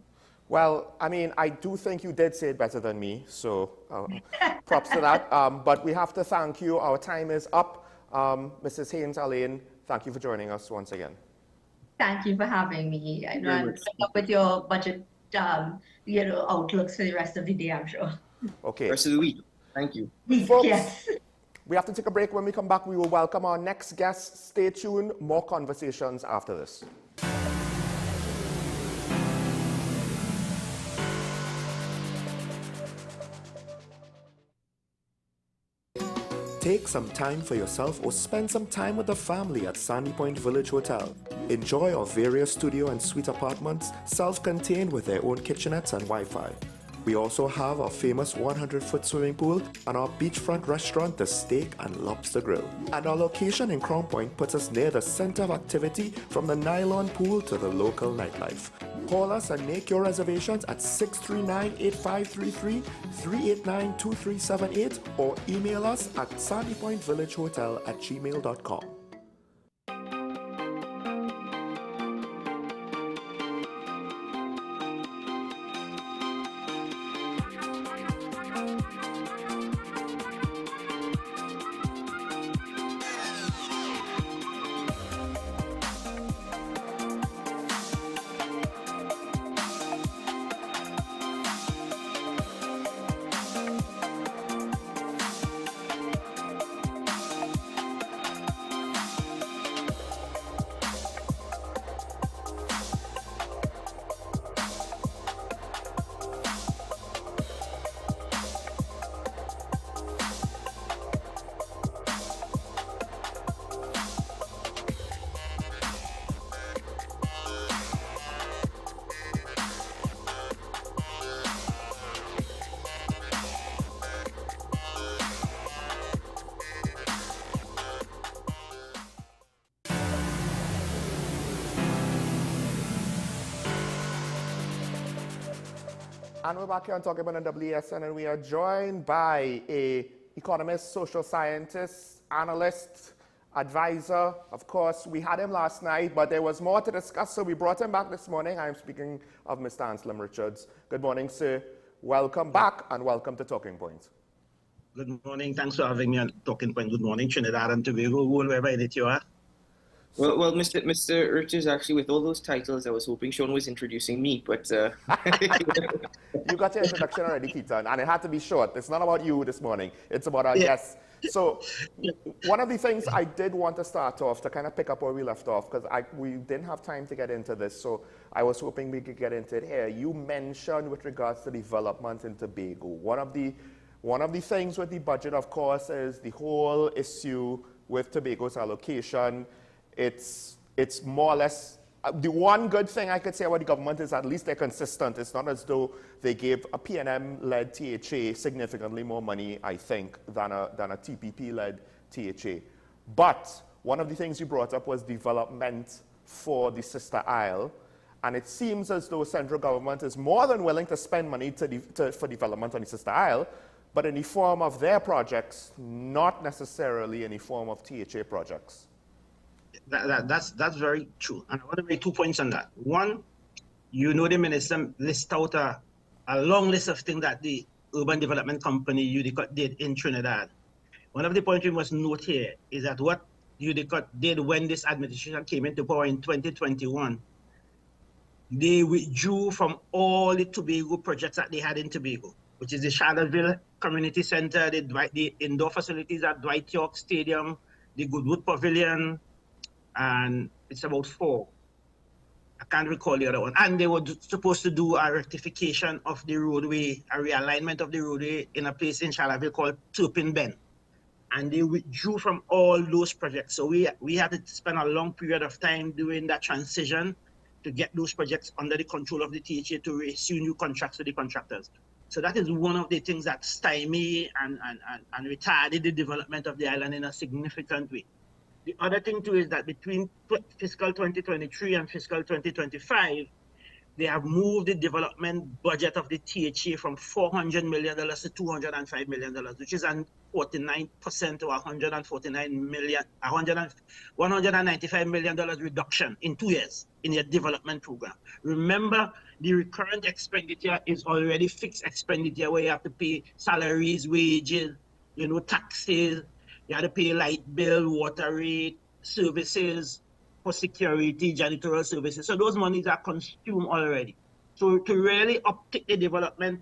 Well, I mean, I do think you did say it better than me, so props to that. But we have to thank you. Our time is up. Mrs. Haynes-Alleyne, thank you for joining us once again. Thank you for having me. I know I'm up with your budget outlooks for the rest of the day, I'm sure. Okay. Rest of the week. Thank you. Folks, yes. We have to take a break. When we come back, we will welcome our next guest. Stay tuned. More conversations after this. Take some time for yourself or spend some time with the family at Sandy Point Village Hotel. Enjoy our various studio and suite apartments, self-contained with their own kitchenettes and Wi-Fi. We also have our famous 100-foot swimming pool and our beachfront restaurant, The Steak and Lobster Grill. And our location in Crown Point puts us near the center of activity, from the nylon pool to the local nightlife. Call us and make your reservations at 639-8533, 389-2378, or email us at sandypointvillagehotel@gmail.com. And we're back here on Talking About WESN, and we are joined by a economist, social scientist, analyst, advisor. Of course, we had him last night, but there was more to discuss, so we brought him back this morning. I'm speaking of Mr. Anselm Richards. Good morning, sir. Welcome back, and welcome to Talking Point. Good morning. Thanks for having me on Talking Point. Good morning, Trinidad and Tobago, wherever it is you are. Well, Mr. Richards, actually, with all those titles, I was hoping Sean was introducing me, but... You got your introduction already, Keaton, and it had to be short. It's not about you this morning. It's about our guests. So one of the things I did want to start off, to kind of pick up where we left off, because we didn't have time to get into this, so I was hoping we could get into it here. You mentioned with regards to development in Tobago. One of the things with the budget, of course, is the whole issue with Tobago's allocation. It's more or less, the one good thing I could say about the government is at least they're consistent. It's not as though they gave a PNM-led THA significantly more money, I think, than a TPP-led THA. But one of the things you brought up was development for the sister isle. And it seems as though central government is more than willing to spend money for development on the sister isle, but in the form of their projects, not necessarily in the form of THA projects. That's very true. And I want to make 2 points on that. One, you know the minister list out a long list of things that the Urban Development Company, UDCOT, did in Trinidad. One of the points we must note here is that what UDCOT did when this administration came into power in 2021, they withdrew from all the Tobago projects that they had in Tobago, which is the Charlottesville Community Center, the indoor facilities at Dwight York Stadium, the Goodwood Pavilion, and it's about 4. I can't recall the other one. And they were supposed to do a rectification of the roadway, a realignment of the roadway in a place in Charlottesville called Turpin Bend. And they withdrew from all those projects. So we had to spend a long period of time doing that transition to get those projects under the control of the THA to issue new contracts to the contractors. So that is one of the things that stymied and retarded the development of the island in a significant way. The other thing too is that between fiscal 2023 and fiscal 2025, they have moved the development budget of the THA from $400 million to $205 million, which is a 49% or $195 million reduction in 2 years in their development program. Remember, the recurrent expenditure is already fixed expenditure where you have to pay salaries, wages, taxes. You have to pay light bill, water rate, services for security, janitorial services. So those monies are consumed already. So to really uptake the development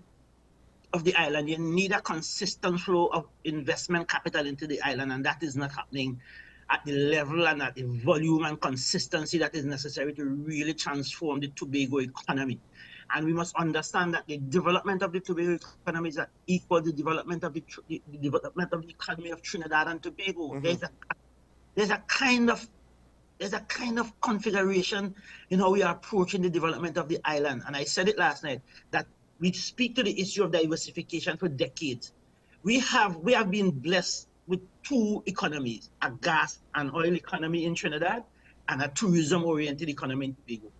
of the island, you need a consistent flow of investment capital into the island, and that is not happening at the level and at the volume and consistency that is necessary to really transform the Tobago economy. And we must understand that the development of the Tobago economy is equal to the development of the economy of Trinidad and Tobago. Mm-hmm. There's a kind of configuration in how we are approaching the development of the island. And I said it last night that we speak to the issue of diversification for decades. We have been blessed with 2 economies, a gas and oil economy in Trinidad and a tourism-oriented economy in Tobago.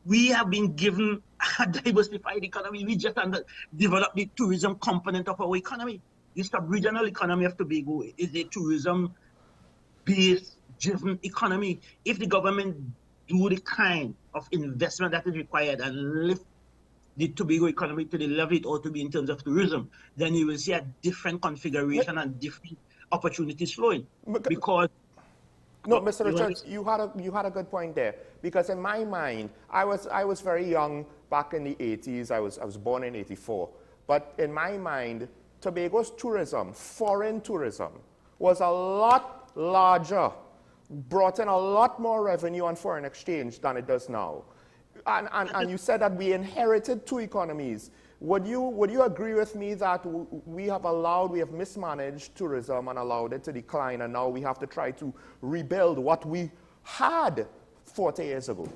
We have been given a diversified economy. We just developed the tourism component of our economy. The sub-regional economy of Tobago is a tourism-based driven economy. If the government do the kind of investment that is required and lift the Tobago economy to the level it ought to be in terms of tourism, then you will see a different configuration and different opportunities flowing. Because no, Mr. Richards, you had a good point there, because in my mind, I was very young back in the 80s. I was born in 84, but in my mind, Tobago's tourism, foreign tourism, was a lot larger, brought in a lot more revenue on foreign exchange than it does now. And you said that we inherited 2 economies. Would you agree with me that we have mismanaged tourism and allowed it to decline, and now we have to try to rebuild what we had 40 years ago?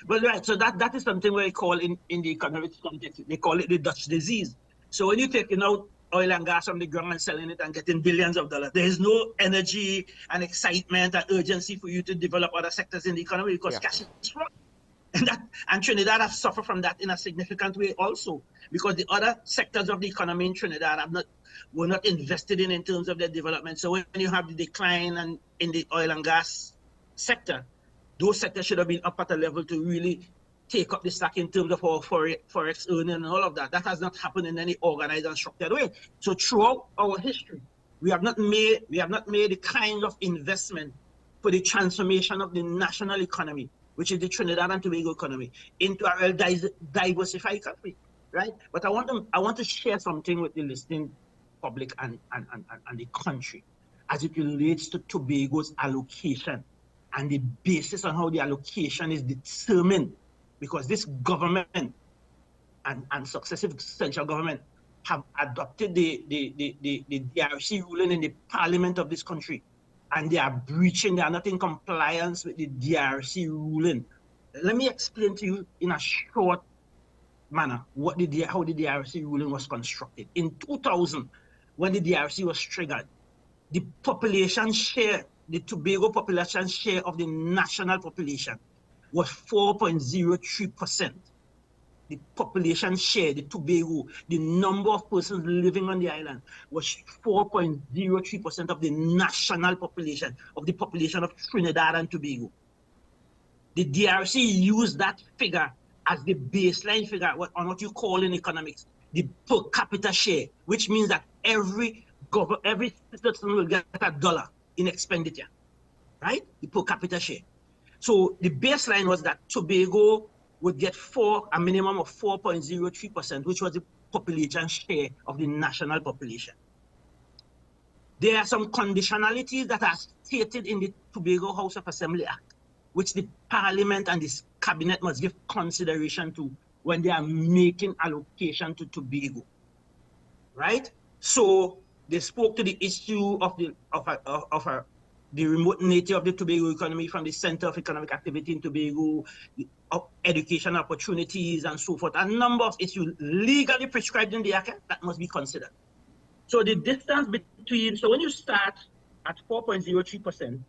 Well, right. So that is something we call in the economic context, they call it the Dutch disease. So when you're taking out oil and gas from the ground and selling it and getting billions of dollars, there is no energy and excitement and urgency for you to develop other sectors in the economy because cash is strong. And Trinidad has suffered from that in a significant way also, because the other sectors of the economy in Trinidad were not invested in terms of their development. So when you have the decline in the oil and gas sector, those sectors should have been up at a level to really take up the slack in terms of our forex earning and all of that. That has not happened in any organized and structured way. So throughout our history, we have not made the kind of investment for the transformation of the national economy, which is the Trinidad and Tobago economy, into a diversified country, right? But I want to share something with the listening public and the country as it relates to Tobago's allocation and the basis on how the allocation is determined, because this government and successive central government have adopted the DRC ruling in the parliament of this country, and they are not in compliance with the DRC ruling. Let me explain to you in a short manner how the DRC ruling was constructed. In 2000, when the DRC was triggered, the population share, the Tobago population share of the national population was 4.03%. The population share, the Tobago, the number of persons living on the island was 4.03% of the national population, of the population of Trinidad and Tobago. The DRC used that figure as the baseline figure on what you call in economics, the per capita share, which means that every citizen will get $1 in expenditure, right? The per capita share. So the baseline was that Tobago would get a minimum of 4.03%, which was the population share of the national population. There are some conditionalities that are stated in the Tobago House of Assembly Act, which the Parliament and the Cabinet must give consideration to when they are making allocation to Tobago, right? So they spoke to the issue of the remote nature of the Tobago economy from the center of economic activity in Tobago, of education opportunities and so forth, a number of issues legally prescribed in the Act that must be considered. So the distance between, so when you start at 4.03%,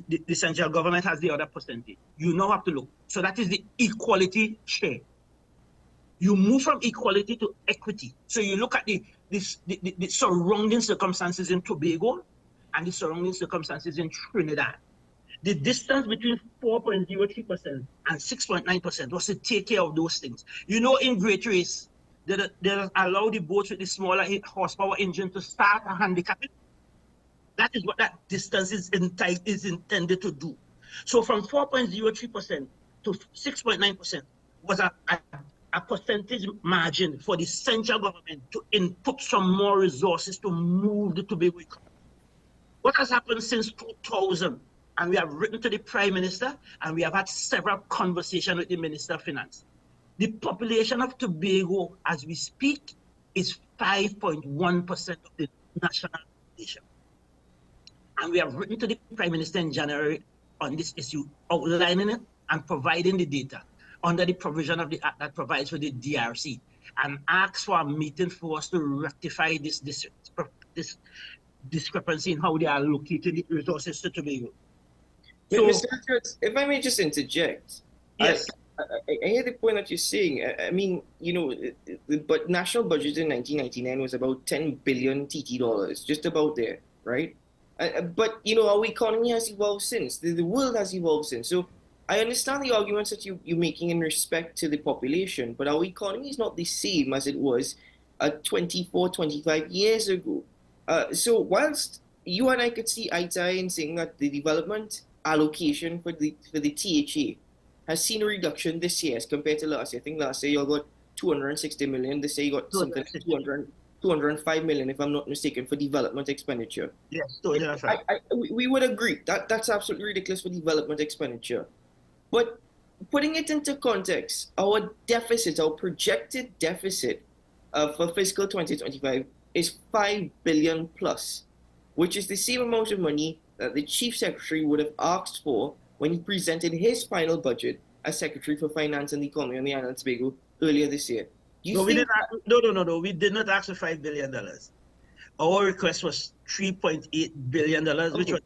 the central government has the other percentage. You now have to look. So that is the equality share. You move from equality to equity. So you look at the surrounding circumstances in Tobago and the surrounding circumstances in Trinidad. The distance between 4.03% and 6.9% was to take care of those things. You know, in Great Race, they allow the boats with the smaller horsepower engine to start a handicapping. That is what that distance is intended to do. So from 4.03% to 6.9% was a percentage margin for the central government to input some more resources to move the Tobago economy. What has happened since 2000? And we have written to the Prime Minister, and we have had several conversations with the Minister of Finance. The population of Tobago, as we speak, is 5.1% of the national population. And we have written to the Prime Minister in January on this issue, outlining it and providing the data under the provision of the Act that provides for the DRC, and asked for a meeting for us to rectify this discrepancy in how they are allocating the resources to Tobago. So, Mr. Richards, if I may just interject. Yes. I hear the point that you're saying. I mean, you know, the national budget in 1999 was about 10 billion TT dollars, just about there, right? But, you know, our economy has evolved since. The world has evolved since. So I understand the arguments that you're making in respect to the population, but our economy is not the same as it was 24, 25 years ago. So whilst you and I could see eye to eye in saying that the development allocation for the THA has seen a reduction this year as compared to last year. I think last year you got 260 million. This year you got something like 205 million, if I'm not mistaken, for development expenditure. Yes, that's right. We would agree that that's absolutely ridiculous for development expenditure. But putting it into context, our deficit, our projected deficit for fiscal 2025 is 5 billion plus, which is the same amount of money that the Chief Secretary would have asked for when he presented his final budget as Secretary for Finance and Economy on the island of Tobago earlier this year. No, we did not ask for $5 billion. Our request was $3.8 billion, which was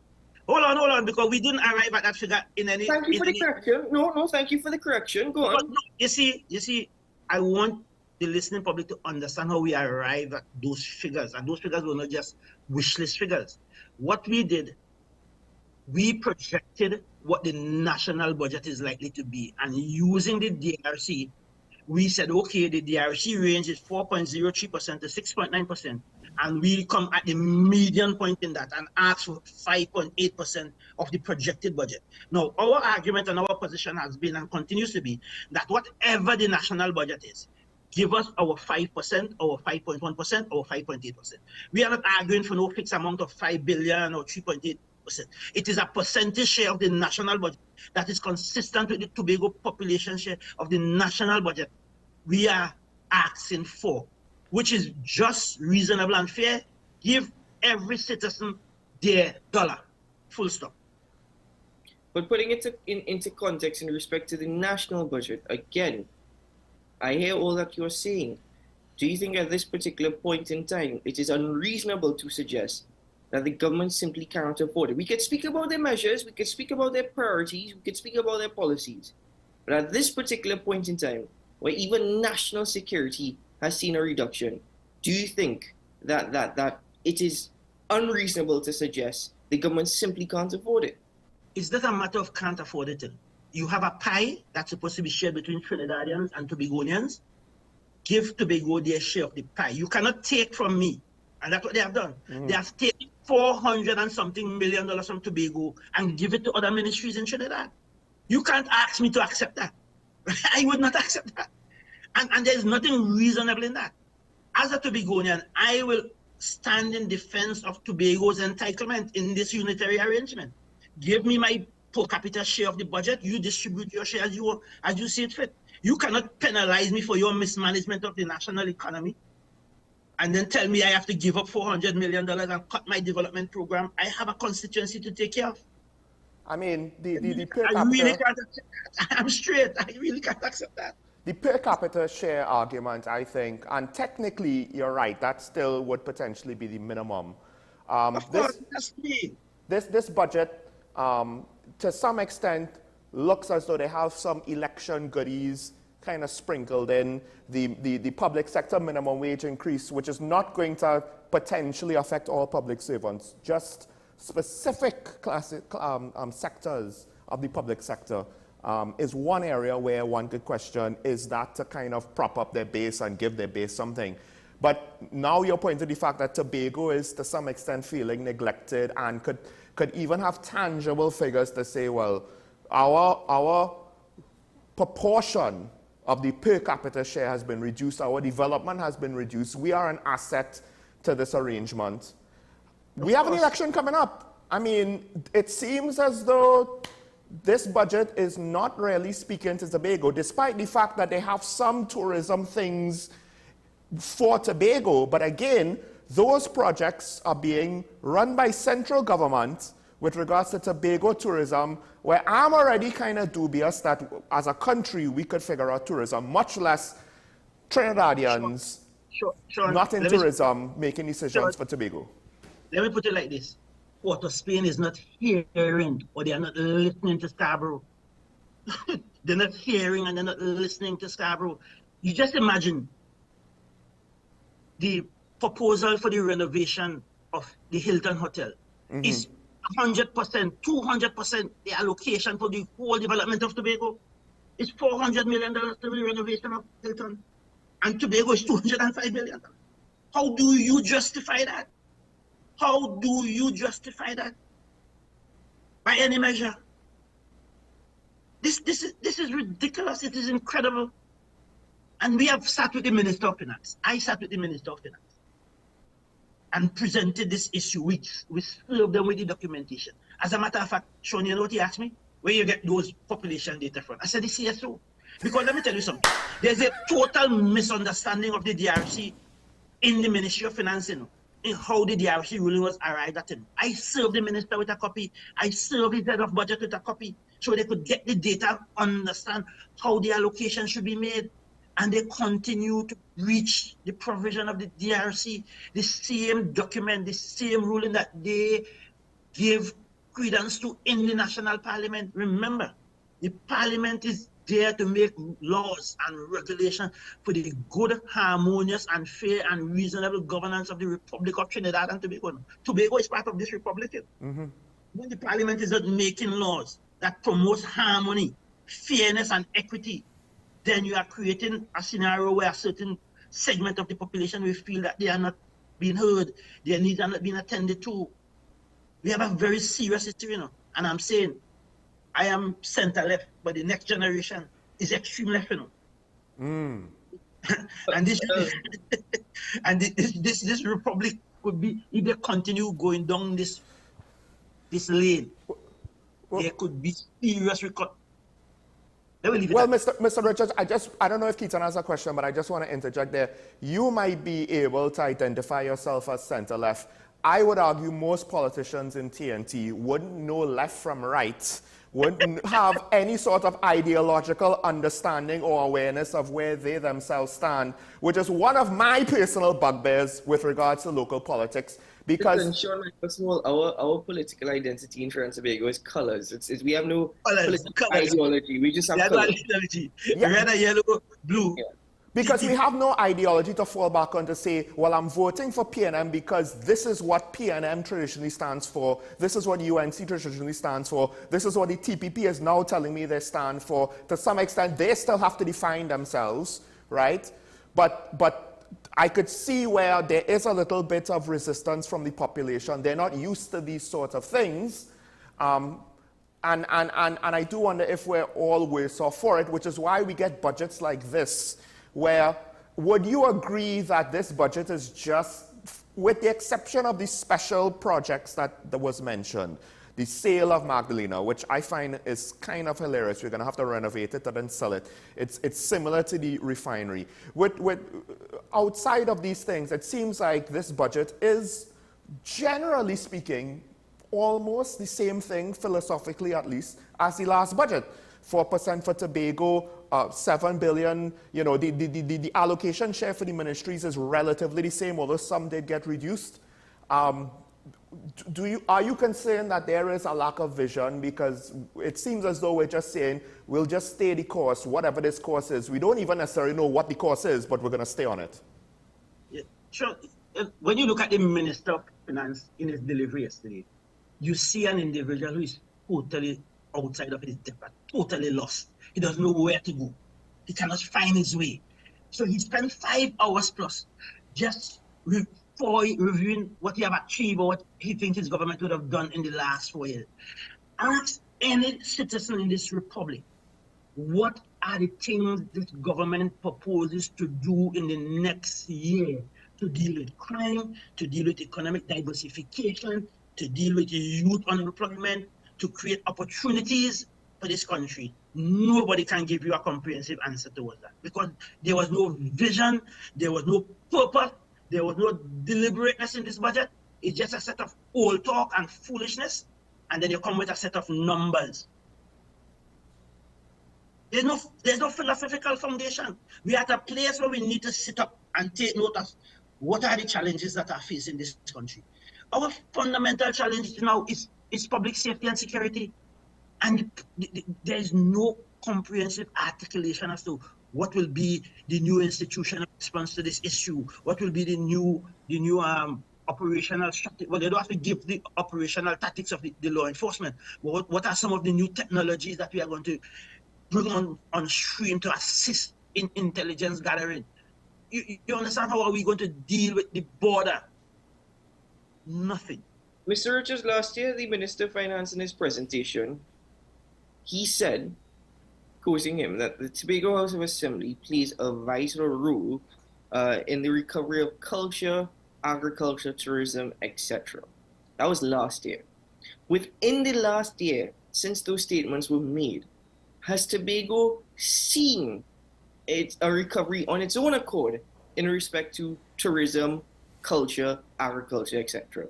Hold on, because we didn't arrive at that figure in any... Thank you for the correction. No, thank you for the correction. Go on. No, you see, I want the listening public to understand how we arrive at those figures. And those figures were not just wish list figures. What we did, we projected what the national budget is likely to be. And using the DRC, we said, okay, the DRC range is 4.03% to 6.9%. And we come at the median point in that and ask for 5.8% of the projected budget. Now, our argument and our position has been and continues to be that whatever the national budget is, give us our 5%, our 5.1%, or 5.8%. We are not arguing for no fixed amount of 5 billion or 3.8%. It is a percentage share of the national budget that is consistent with the Tobago population share of the national budget we are asking for, which is just, reasonable, and fair. Give every citizen their dollar, full stop. But putting it into context in respect to the national budget, again, I hear all that you're saying. Do you think at this particular point in time, it is unreasonable to suggest that the government simply cannot afford it? We could speak about their measures, we could speak about their priorities, we could speak about their policies. But at this particular point in time, where even national security has seen a reduction, do you think that it is unreasonable to suggest the government simply can't afford it? It's not a matter of can't afford it. You have a pie that's supposed to be shared between Trinidadians and Tobagonians. Give Tobago their share of the pie. You cannot take from me. And that's what they have done. They have taken $400 and something million from Tobago and give it to other ministries in Trinidad. You can't ask me to accept that. I would not accept that. And there's nothing reasonable in that. As a Tobagonian, I will stand in defense of Tobago's entitlement in this unitary arrangement. Give me my per capita share of the budget. You distribute your share as you see it fit. You cannot penalize me for your mismanagement of the national economy and then tell me I have to give up $400 million and cut my development program. I have a constituency to take care of. I mean, the per capita... I really can't accept that. I'm straight. I really can't accept that. The per capita share argument, I think, and technically you're right, that still would potentially be the minimum. Of course, that's me. This budget, to some extent, looks as though they have some election goodies kind of sprinkled in. The public sector minimum wage increase, which is not going to potentially affect all public servants, just specific sectors of the public sector, is one area where one could question, is that to kind of prop up their base and give their base something? But now you're pointing to the fact that Tobago is to some extent feeling neglected and could even have tangible figures to say, well, our proportion of the per capita share has been reduced, our development has been reduced, we are an asset to this arrangement. We have an election coming up. I mean, it seems as though this budget is not really speaking to Tobago, despite the fact that they have some tourism things for Tobago. But again, those projects are being run by central government with regards to Tobago tourism, where I'm already kind of dubious that as a country we could figure out tourism, much less Trinidadians not in tourism making decisions for Tobago. Let me put it like this. Port of Spain is not hearing or they are not listening to Scarborough. They're not hearing and they're not listening to Scarborough. You just imagine the proposal for the renovation of the Hilton Hotel is 100%, 200% the allocation for the whole development of Tobago. It's $400 million to the renovation of Hilton. And Tobago is $205 million. How do you justify that? How do you justify that? By any measure. This is ridiculous. It is incredible. And we have sat with the Minister of Finance. I sat with the Minister of Finance and presented this issue. We served them with the documentation. As a matter of fact, Sean, you know what he asked me? Where you get those population data from? I said the CSO. Because let me tell you something. There's a total misunderstanding of the DRC in the Ministry of Finance, in how the DRC ruling was arrived at him. I served the minister with a copy. I served the head of budget with a copy so they could get the data, understand how the allocation should be made. And they continue to breach the provision of the DRC, the same document, the same ruling that they give credence to in the national parliament. Remember, the parliament is there to make laws and regulations for the good, harmonious, and fair and reasonable governance of the Republic of Trinidad and Tobago. Tobago is part of this republic. When the parliament is not making laws that promotes harmony, fairness, and equity, then you are creating a scenario where a certain segment of the population will feel that they are not being heard, their needs are not being attended to. We have a very serious issue, and I'm saying I am center left, but the next generation is extreme left, and this and this republic could be, if they continue going down this lane, there could be serious record. Well, Mr. Richards, I don't know if Keaton has a question, but I just want to interject there. You might be able to identify yourself as center-left. I would argue most politicians in TNT wouldn't know left from right, wouldn't have any sort of ideological understanding or awareness of where they themselves stand, which is one of my personal bugbears with regards to local politics. Because Sean, first of all, our political identity in Trinidad and Tobago is colors. We have no political ideology. We just have colors. Red, yellow, blue. Yeah. Because we have no ideology to fall back on to say, well, I'm voting for PNM because this is what PNM traditionally stands for. This is what UNC traditionally stands for. This is what the TPP is now telling me they stand for. To some extent, they still have to define themselves, right? But I could see where there is a little bit of resistance from the population. They're not used to these sorts of things. And I do wonder if we're all worse off for it, which is why we get budgets like this, where would you agree that this budget is just, with the exception of the special projects that was mentioned, the sale of Magdalena, which I find is kind of hilarious. We're going to have to renovate it and then sell it. It's similar to the refinery. Outside of these things, it seems like this budget is, generally speaking, almost the same thing, philosophically at least, as the last budget. 4% for Tobago, 7 billion, the allocation share for the ministries is relatively the same, although some did get reduced. Are you concerned that there is a lack of vision? Because it seems as though we're just saying, we'll just stay the course, whatever this course is. We don't even necessarily know what the course is, but we're going to stay on it. Yeah, sure. When you look at the Minister of Finance in his delivery yesterday, you see an individual who is totally outside of his depth, totally lost. He doesn't know where to go. He cannot find his way. So he spent 5 hours plus just reviewing what he have achieved or what he thinks his government would have done in the last 4 years. Ask any citizen in this republic, what are the things this government proposes to do in the next year to deal with crime, to deal with economic diversification, to deal with youth unemployment, to create opportunities for this country? Nobody can give you a comprehensive answer towards that, because there was no vision, there was no purpose, there was no deliberateness in this budget. It's just a set of old talk and foolishness, and then you come with a set of numbers. There's no philosophical foundation. We are at a place where we need to sit up and take note of what are the challenges that are facing this country. Our fundamental challenge now is public safety and security, and there is no comprehensive articulation as to what will be the new institutional response to this issue, what will be the new operational strategy. Well, they don't have to give the operational tactics of the law enforcement, but what are some of the new technologies that we are going to bring on stream to assist in intelligence gathering? You understand, how are we going to deal with the border? Nothing. Mr. Richards, last year, the Minister of Finance in his presentation, he said, quoting him, that the Tobago House of Assembly plays a vital role in the recovery of culture, agriculture, tourism, etc. That was last year. Within the last year, since those statements were made, has Tobago seen a recovery on its own accord in respect to tourism, culture, agriculture, etc.?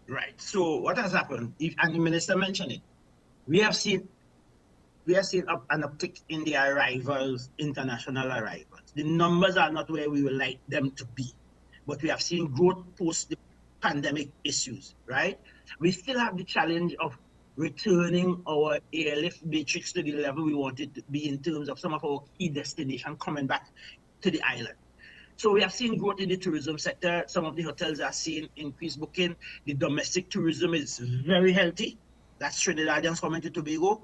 Right. So what has happened? And the minister mentioned it. We have seen an uptick in the arrivals, international arrivals. The numbers are not where we would like them to be, but we have seen growth post the pandemic issues, right? We still have the challenge of returning our airlift matrix to the level we want it to be in terms of some of our key destinations coming back to the island. So we have seen growth in the tourism sector. Some of the hotels are seeing increased booking. The domestic tourism is very healthy. That's Trinidadians coming to Tobago.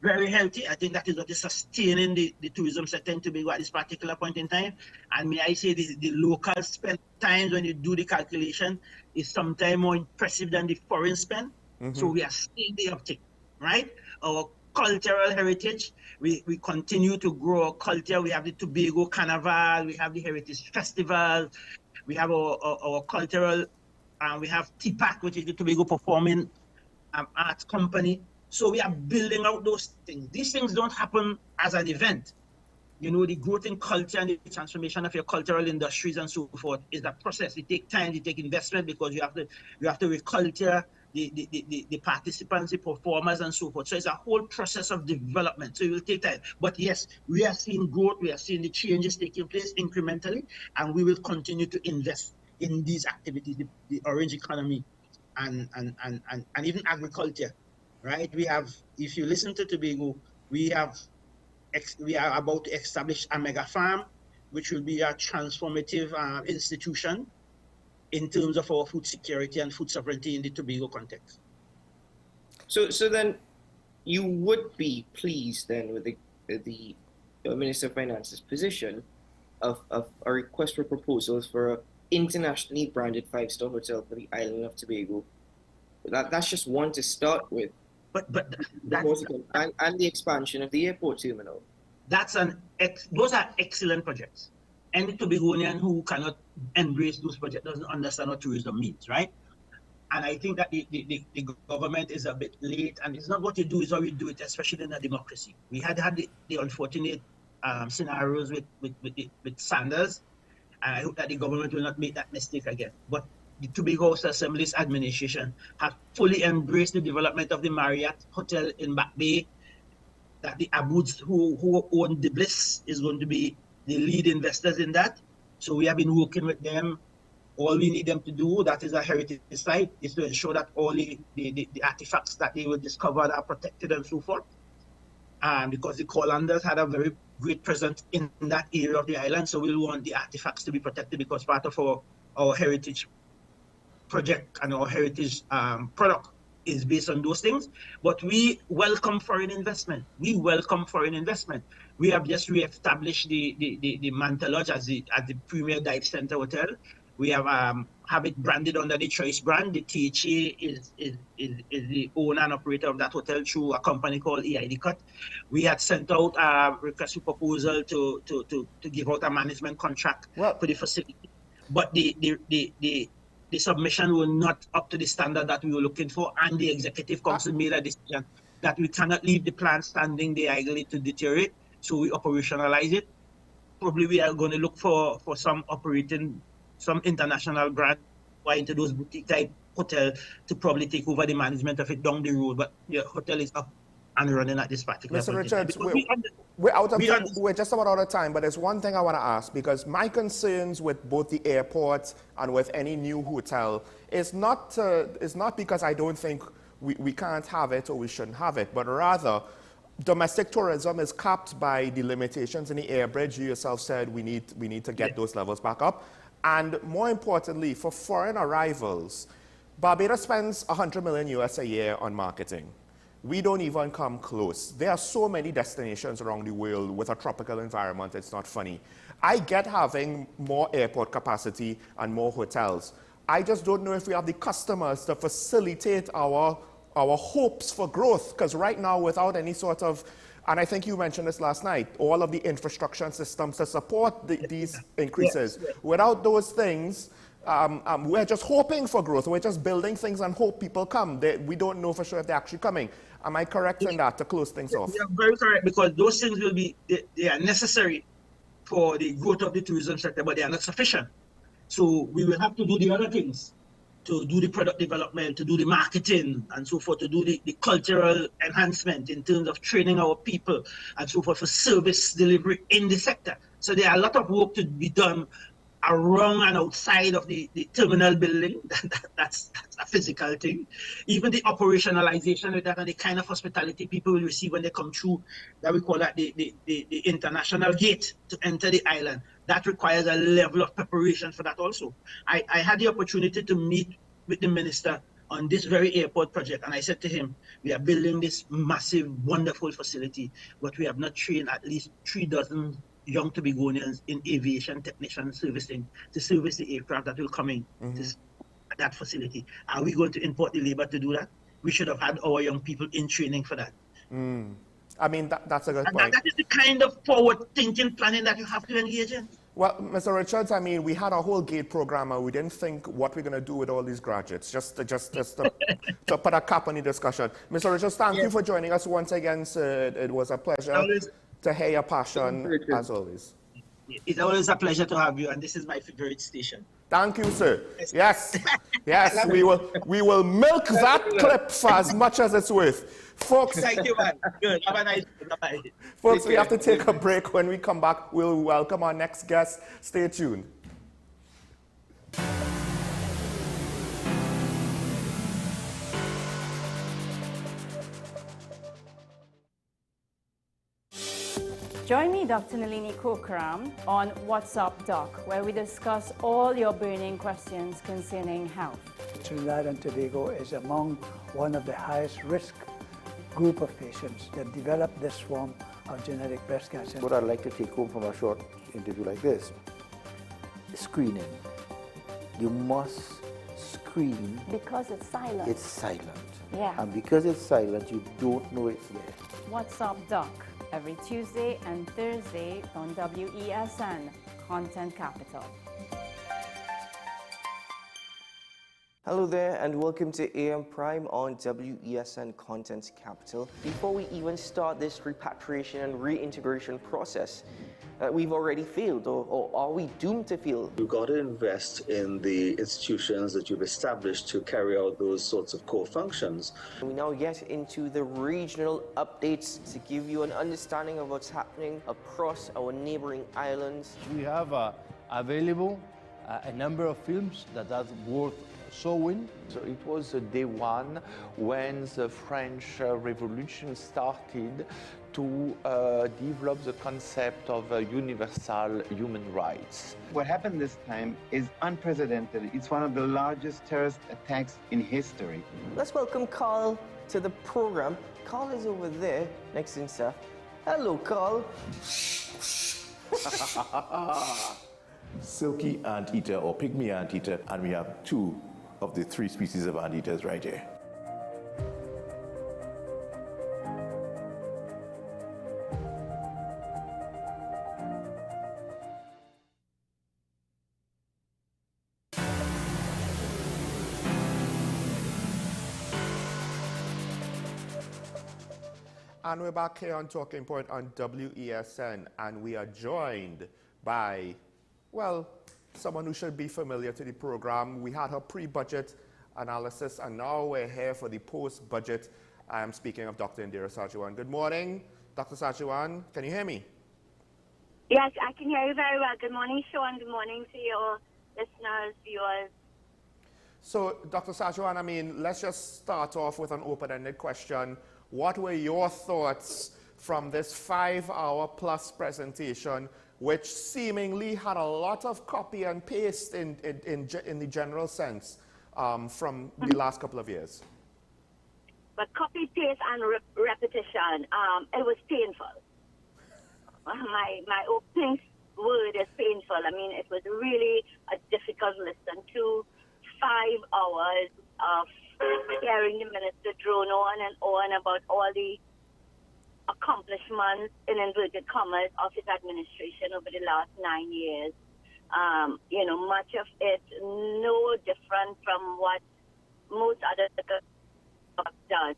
Very healthy. I think that is what is sustaining the tourism sector in Tobago at this particular point in time. And may I say the local spend times when you do the calculation is sometimes more impressive than the foreign spend. So we are seeing the uptick, right? Our cultural heritage, we continue to grow our culture. We have the Tobago Carnival, we have the Heritage Festival, we have our cultural, we have TPAC, which is the Tobago Performing Arts Company. So we are building out those things. These things don't happen as an event. You know, the growth in culture and the transformation of your cultural industries and so forth is a process. It takes time, it takes investment, because you have to reculture the participants, the performers, and so forth. So it's a whole process of development. So it will take time. But yes, we are seeing growth, we are seeing the changes taking place incrementally, and we will continue to invest in these activities, the orange economy and even agriculture, right? We have, if you listen to Tobago, we are about to establish a mega farm, which will be a transformative institution in terms of our food security and food sovereignty in the Tobago context. So then you would be pleased then with the Minister of Finance's position of a request for proposals for an internationally branded 5-star hotel for the island of Tobago. That's just one to start with. But and the expansion of the airport terminal. Those are excellent projects. Any Tobagonian who cannot embrace those projects doesn't understand what tourism means, right? And I think that the government is a bit late, and it's not what you do, it's how you do it, especially in a democracy. We had the unfortunate scenarios with Sanders, and I hope that the government will not make that mistake again. But the Tobago House Assembly's administration have fully embraced the development of the Marriott Hotel in Back Bay, that the Aboods who own the Bliss is going to be the lead investors in that. So we have been working with them. All we need them to do, that is a heritage site, is to ensure that all the artifacts that they will discover are protected and so forth. Because the Colanders had a very great presence in that area of the island, so we want the artifacts to be protected, because part of our heritage project and our heritage product is based on those things. But we welcome foreign investment. We welcome foreign investment. We have just re-established the Manta Lodge as the premier dive center hotel. We have it branded under the Choice brand. The THA is the owner and operator of that hotel through a company called EID Cut. We had sent out a request for proposal to give out a management contract for the facility. But the submission was not up to the standard that we were looking for, and the executive council made a decision that we cannot leave the plant standing there idly to deteriorate, so we operationalize it. Probably we are going to look for some international grant into those boutique type hotel to probably take over the management of it down the road, but the hotel is up and running at this particular Mr. point. Richards, we're out of time. We're just about out of time, but there's one thing I want to ask, because my concerns with both the airport and with any new hotel is not because I don't think we can't have it or we shouldn't have it, but rather domestic tourism is capped by the limitations in the air bridge. You yourself said we need to get those levels back up. And more importantly, for foreign arrivals, Barbados spends $100 million US a year on marketing. We don't even come close. There are so many destinations around the world with a tropical environment, it's not funny. I get having more airport capacity and more hotels. I just don't know if we have the customers to facilitate our hopes for growth, because right now, without any sort of, and I think you mentioned this last night, all of the infrastructure and systems to support these increases. Yes. Without those things, we're just hoping for growth. We're just building things and hope people come. We don't know for sure if they're actually coming. Am I correct in that, to close things off? You're very correct, because those things will be, they are necessary for the growth of the tourism sector, but they are not sufficient. So we will have to do the other things, to do the product development, to do the marketing and so forth, to do the cultural enhancement in terms of training our people and so forth for service delivery in the sector. So there are a lot of work to be done around and outside of the terminal building. That's a physical thing. Even the operationalization of that and the kind of hospitality people will receive when they come through, that we call that the international gate to enter the island. That requires a level of preparation for that also. I had the opportunity to meet with the minister on this very airport project, and I said to him, we are building this massive, wonderful facility, but we have not trained at least 3 dozen young Tobagonians in aviation technician servicing to service the aircraft that will come in to that facility. Are we going to import the labor to do that? We should have had our young people in training for that. I mean, that's a good point. That is the kind of forward-thinking planning that you have to engage in. Well, Mr. Richards, I mean, we had a whole GATE program and we didn't think what we're going to do with all these graduates, just to put a cap on the discussion. Mr. Richards, thank you for joining us once again, sir. It was a pleasure to hear your passion, as always. It's always a pleasure to have you, and this is my favorite station. Thank you, sir. Yes, yes, we will milk that clip for as much as it's worth. Folks, thank you, man. Good. Have a nice day. Bye. Folks, we have to take a break. When we come back, we'll welcome our next guest. Stay tuned. Join me, Dr. Nalini Kokram, on What's Up Doc, where we discuss all your burning questions concerning health. Trinidad and Tobago is among one of the highest risk group of patients that develop this form of genetic breast cancer. What I'd like to take home from a short interview like this, screening. You must screen. Because it's silent. It's silent. Yeah. And because it's silent, you don't know it's there. What's Up Doc, every Tuesday and Thursday on WESN, Content Capital. Hello there and welcome to AM Prime on WESN Content Capital. Before we even start this repatriation and reintegration process, we've already failed, or are we doomed to fail? You've got to invest in the institutions that you've established to carry out those sorts of core functions. We now get into the regional updates to give you an understanding of what's happening across our neighboring islands. We have available a number of films that are worth showing. So it was day one when the French Revolution started to develop the concept of universal human rights. What happened this time is unprecedented. It's one of the largest terrorist attacks in history. Let's welcome Carl to the program. Carl is over there, next to himself. Hello, Carl. Silky anteater or pygmy anteater, and we have 2 of the 3 species of anteaters right here. And we're back here on Talking Point on WESN, and we are joined by, well, someone who should be familiar to the program. We had her pre-budget analysis, and now we're here for the post-budget. I am speaking of Dr. Indira Sajiwan. Good morning, Dr. Sajiwan. Can you hear me? Yes, I can hear you very well. Good morning, Sean. Good morning to your listeners, viewers. So, Dr. Sajiwan, I mean, let's just start off with an open-ended question. What were your thoughts from this 5-hour-plus presentation, which seemingly had a lot of copy and paste in the general sense from the last couple of years? But copy, paste, and repetition, it was painful. My opening word is painful. I mean, it was really a difficult listen to. 5 hours of hearing the minister drone on and on about all the accomplishments, in inverted commas, of his administration over the last 9 years. You know, much of it no different from what most other have done.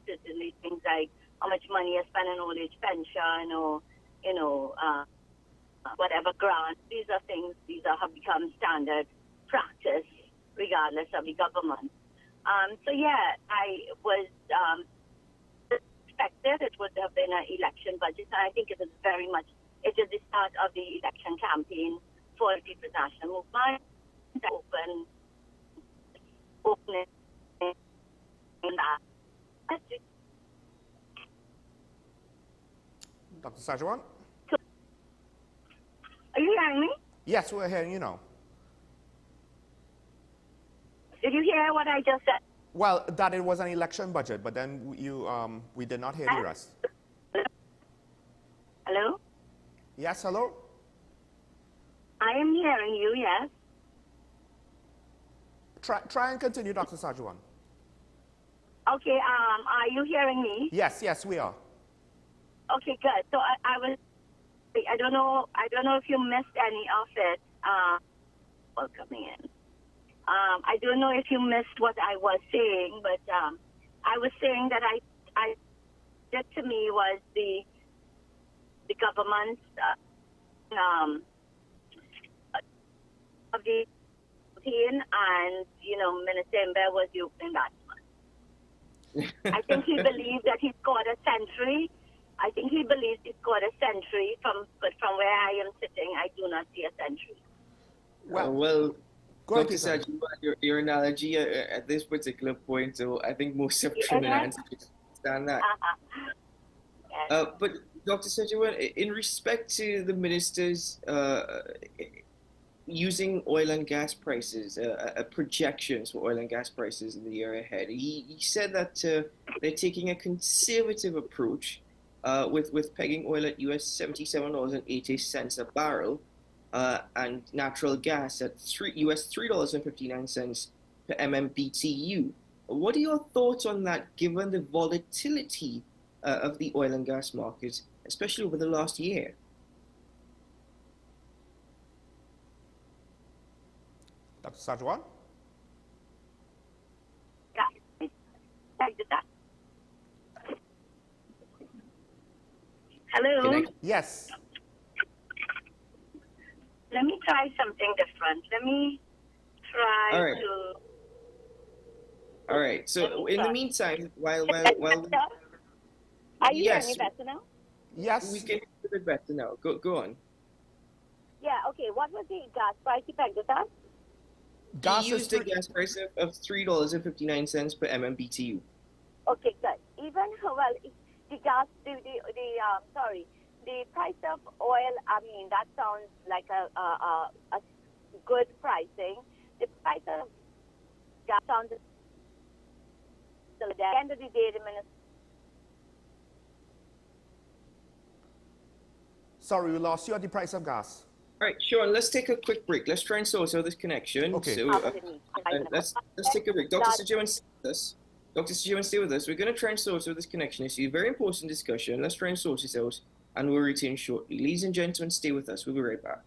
Certainly things like how much money is spent on old age pension or, you know, whatever grants. These have become standard practice regardless of the government. So yeah, I was expected it would have been an election budget, and I think it is very much, it is the start of the election campaign for for the People's National Movement, opening that. Dr. Sajuan? Are you hearing me? Yes, we're hearing you now. Did you hear what I just said? Well, that it was an election budget, but then we did not hear the rest. Hello? Yes, hello? I am hearing you, yes. Try and continue, Dr. Sajuan. Okay, are you hearing me? Yes, yes, we are. Okay, good. So I don't know if you missed any of it. Coming in. I don't know if you missed what I was saying, but I was saying that that to me was the government's of the routine, and Minister Mbe was the opening batsman. I think he believes that he scored a century. I think he believes he scored a century, but from where I am sitting, I do not see a century. Well, Go Dr. Sajuan, your analogy at this particular point, so I think most of Trinidad understand that. But Dr. Sajuan, in respect to the ministers using oil and gas prices, projections for oil and gas prices in the year ahead, he said that they're taking a conservative approach with pegging oil at US $77.80 a barrel and natural gas at US $3.59 per MMBTU. What are your thoughts on that, given the volatility of the oil and gas market, especially over the last year? Dr. Sajuan? Hello? Yes. Let me try something different. Let me try All right. to... All right. So in the meantime, while Are you yes, hearing me better now? Yes. We can hear a bit better now. Go on. Yeah, okay. What was the gas price you pegged it at? He used a gas price of $3.59 per MMBTU. Okay, good. Even, well, the gas, the price of oil, I mean, that sounds like a good pricing. The price of gas sounds, at the end of the day, the minister... Sorry, we lost you at the price of gas. All right, Sean, let's take a quick break. Let's try and sort out this connection. Okay. So, let's take a break. Dr. Sajuan, stay with us. Dr. Sajuan, stay with us. We're going to try and sort out this connection issue. Very important discussion. Let's try and sort this out, and we'll return shortly. Ladies and gentlemen, stay with us. We'll be right back.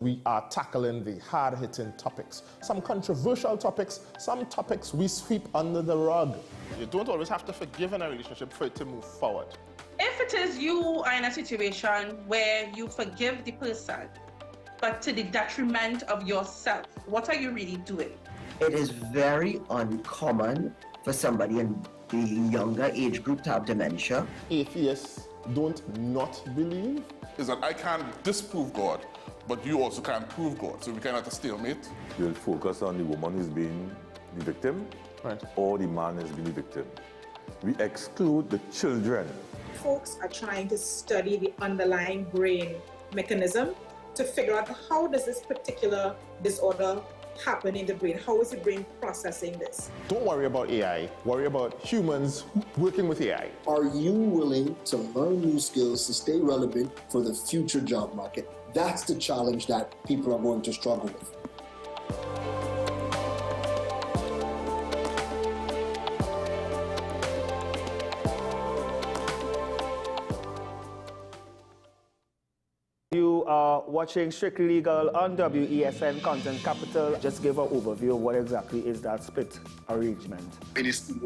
We are tackling the hard-hitting topics, some controversial topics, some topics we sweep under the rug. You don't always have to forgive in a relationship for it to move forward. If it is you are in a situation where you forgive the person, but to the detriment of yourself, what are you really doing? It is very uncommon for somebody in the younger age group to have dementia. Atheists don't not believe. Is that I can't disprove God, but you also can't prove God, so we cannot a stalemate. You'll focus on the woman who's being the victim, right, or the man who's being the victim. We exclude the children. Folks are trying to study the underlying brain mechanism to figure out how does this particular disorder happen in the brain? How is the brain processing this? Don't worry about AI, worry about humans working with AI. Are you willing to learn new skills to stay relevant for the future job market? That's the challenge that people are going to struggle with. You are watching Strictly Legal on WESN Content Capital. Just give an overview of what exactly is that split arrangement.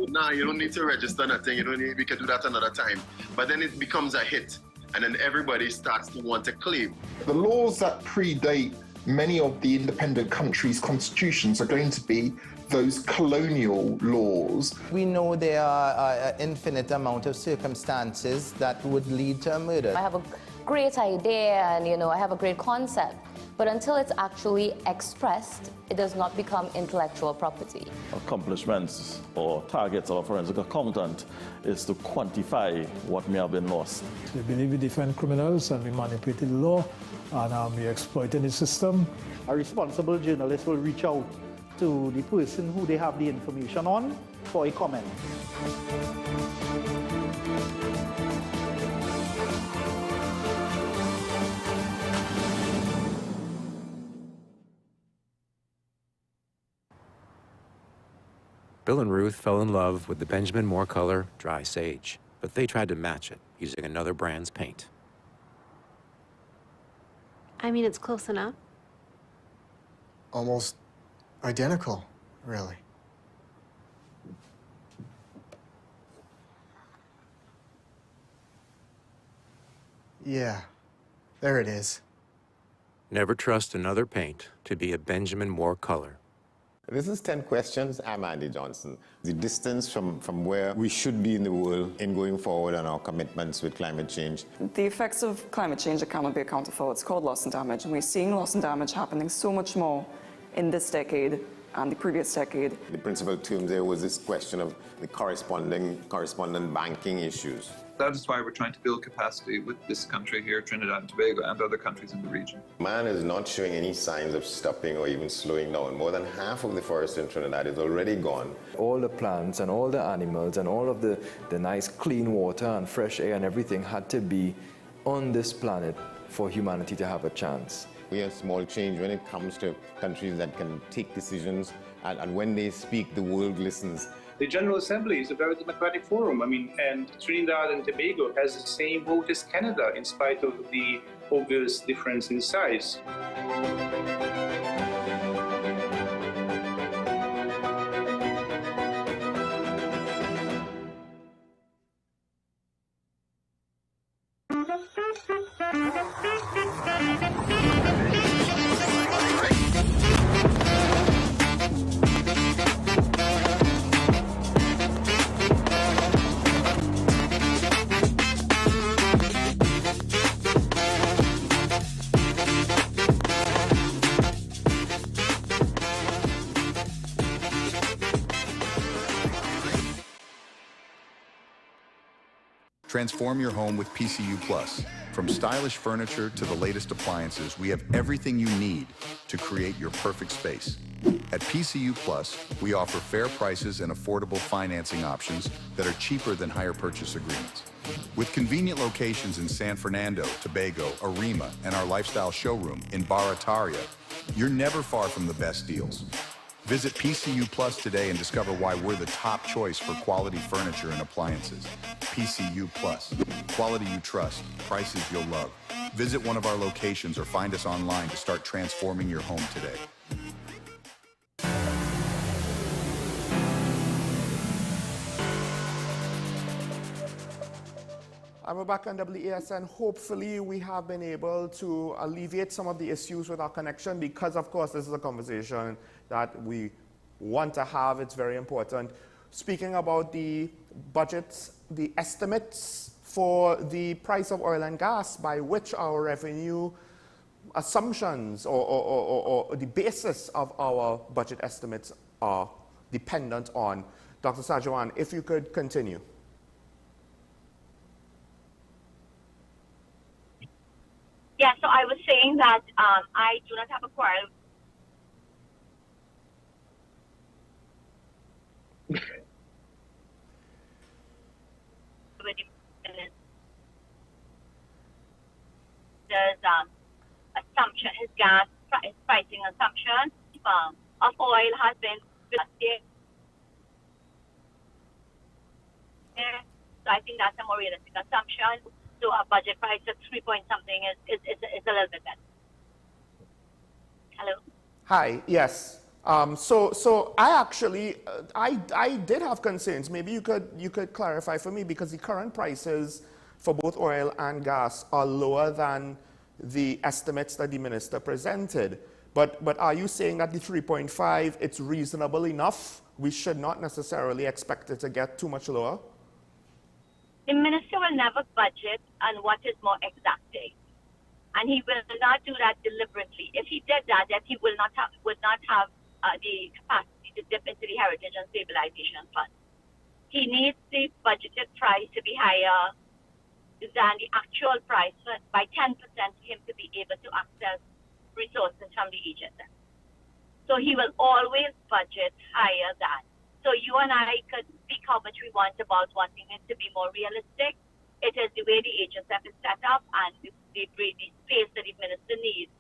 Nah, you don't need to register nothing. You don't need, we can do that another time. But then it becomes a hit, and then everybody starts to want to claim. The laws that predate many of the independent countries' constitutions are going to be those colonial laws. We know there are an infinite amount of circumstances that would lead to a murder. I have a great idea and I have a great concept, but until it's actually expressed, it does not become intellectual property. Accomplishments or targets of a forensic accountant is to quantify what may have been lost. We believe we defend criminals and we manipulated the law and we exploiting the system. A responsible journalist will reach out to the person who they have the information on for a comment. Bill and Ruth fell in love with the Benjamin Moore color Dry Sage, but they tried to match it using another brand's paint. I mean, it's close enough. Almost identical, really. Yeah, there it is. Never trust another paint to be a Benjamin Moore color. This is 10 questions. I'm Andy Johnson. The distance from where we should be in the world in going forward on our commitments with climate change. The effects of climate change that cannot be accounted for. It's called loss and damage, and we're seeing loss and damage happening so much more in this decade and the previous decade. The principal term there was this question of the correspondent banking issues. That is why we're trying to build capacity with this country here, Trinidad and Tobago, and other countries in the region. Man is not showing any signs of stopping or even slowing down. More than half of the forest in Trinidad is already gone. All the plants and all the animals and all of the nice clean water and fresh air and everything had to be on this planet for humanity to have a chance. We have small change when it comes to countries that can take decisions, and when they speak, the world listens. The General Assembly is a very democratic forum. And Trinidad and Tobago has the same vote as Canada, in spite of the obvious difference in size. Transform your home with PCU Plus. From stylish furniture to the latest appliances, we have everything you need to create your perfect space. At PCU Plus, we offer fair prices and affordable financing options that are cheaper than hire purchase agreements. With convenient locations in San Fernando, Tobago, Arima, and our lifestyle showroom in Barataria, you're never far from the best deals. Visit PCU Plus today and discover why we're the top choice for quality furniture and appliances. PCU Plus. Quality you trust. Prices you'll love. Visit one of our locations or find us online to start transforming your home today. We're back on WESN. Hopefully we have been able to alleviate some of the issues with our connection because, of course, this is a conversation that we want to have. It's very important. Speaking about the budgets, the estimates for the price of oil and gas by which our revenue assumptions or the basis of our budget estimates are dependent on. Dr. Sajawan, if you could continue. Yeah, so I was saying that I do not have a quarrel with there's assumption, his gas pricing assumption of oil has been so I think that's a more realistic assumption. So our budget price of 3 point something is a little bit better. Hello? Hi, yes. So I actually, I did have concerns. Maybe you could clarify for me, because the current prices for both oil and gas are lower than the estimates that the minister presented. But are you saying that the 3.5, it's reasonable enough? We should not necessarily expect it to get too much lower? The minister will never budget on what is more exacting, and he will not do that deliberately. If he did that, then he would not have the capacity to dip into the Heritage and Stabilization Fund. He needs the budgeted price to be higher than the actual price by 10% for him to be able to access resources from the agency. So he will always budget higher than. So you and I could speak how much we want about wanting it to be more realistic. It is the way the agency is set up and the space that the minister needs,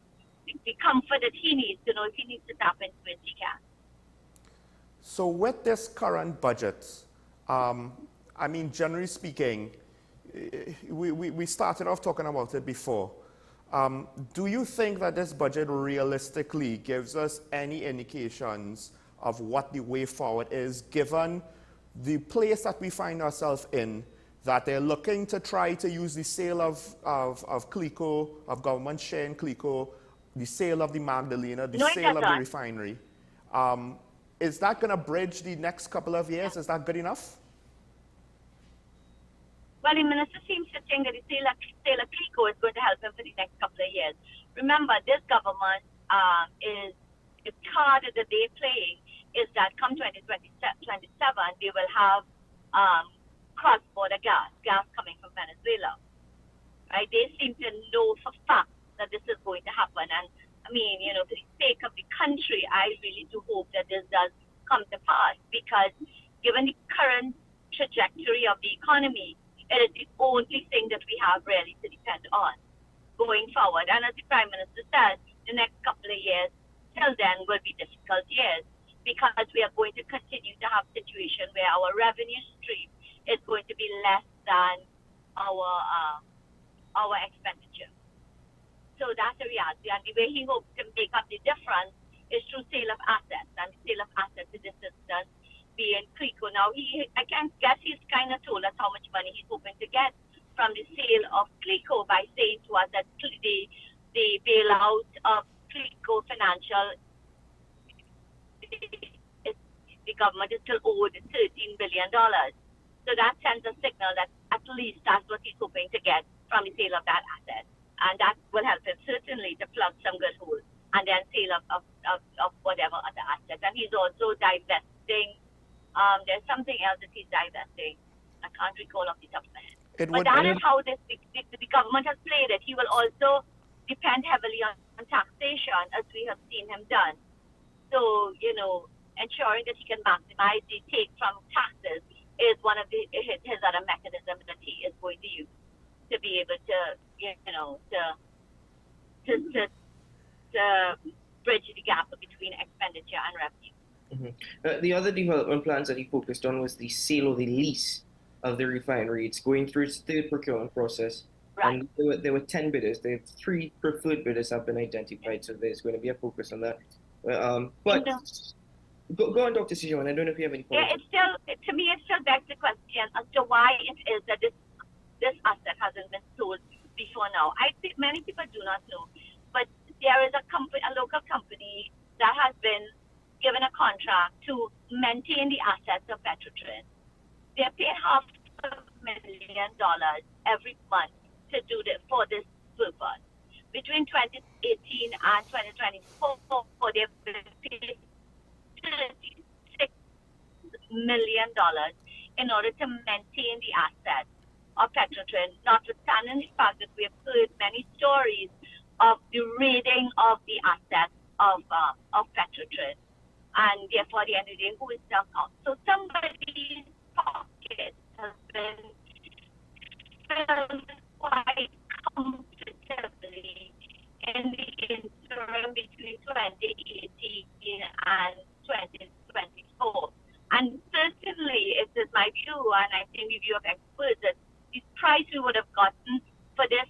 the comfort that he needs to know if he needs to tap into it, he can. So with this current budget, I mean, generally speaking, we started off talking about it before. Do you think that this budget realistically gives us any indications of what the way forward is, given the place that we find ourselves in, that they're looking to try to use the sale of CLICO, of government share in CLICO, the sale of the Magdalena, the sale of the refinery. Is that going to bridge the next couple of years? Is that good enough? Well, the minister seems to think that the sale of CLICO is going to help him for the next couple of years. Remember, this government the card that they're playing is that come 2027, they will have cross-border gas coming from Venezuela. Right? They seem to know for fact that this is going to happen. And I mean, you know, for the sake of the country, I really do hope that this does come to pass, because given the current trajectory of the economy, it is the only thing that we have really to depend on going forward. And as the Prime Minister said, the next couple of years till then will be difficult years, because we are going to continue to have a situation where our revenue stream is going to be less than our expenditure. So that's the reality. And the way he hopes to make up the difference is through sale of assets, and the sale of assets in this instance being CLICO. Now, I can guess he's kind of told us how much money he's hoping to get from the sale of CLICO by saying to us that the bailout of CLICO Financial, the government is still owed $13 billion. So that sends a signal that at least that's what he's hoping to get from the sale of that asset. And that will help him certainly to plug some good holes, and then sale of whatever other assets. And he's also divesting. There's something else that he's divesting. I can't recall off the top of my head. But that is how the government has played it. He will also depend heavily on taxation, as we have seen him done. So, you know, ensuring that he can maximize the take from taxes is one of his other mechanisms that he is going to use to be able to, you know, to bridge the gap between expenditure and revenue. Mm-hmm. The other development plans that he focused on was the sale or the lease of the refinery. It's going through its third procurement process. Right. And there were 10 bidders. There 3 preferred bidders have been identified, so there's going to be a focus on that. But go on, Dr. Sijoan. I don't know if you have any comments. Yeah, it's still, to me, it still begs the question as to why it is that this asset hasn't been sold before now. I think many people do not know, but there is a local company that has been given a contract to maintain the assets of Petrotrin. They're paid $500,000 every month to do this for this purpose. Between 2018 and 2024, they've been paid $36 million in order to maintain the assets of Petrotrin, notwithstanding the fact that we have heard many stories of the raiding of the assets of Petrotrin, and therefore, at the end of the day, who is stuck out? So somebody's pocket has been filled quite comfortably in the interim between 2018 and 2024. And certainly, it is my view, and I think the view of experts, that the price we would have gotten for this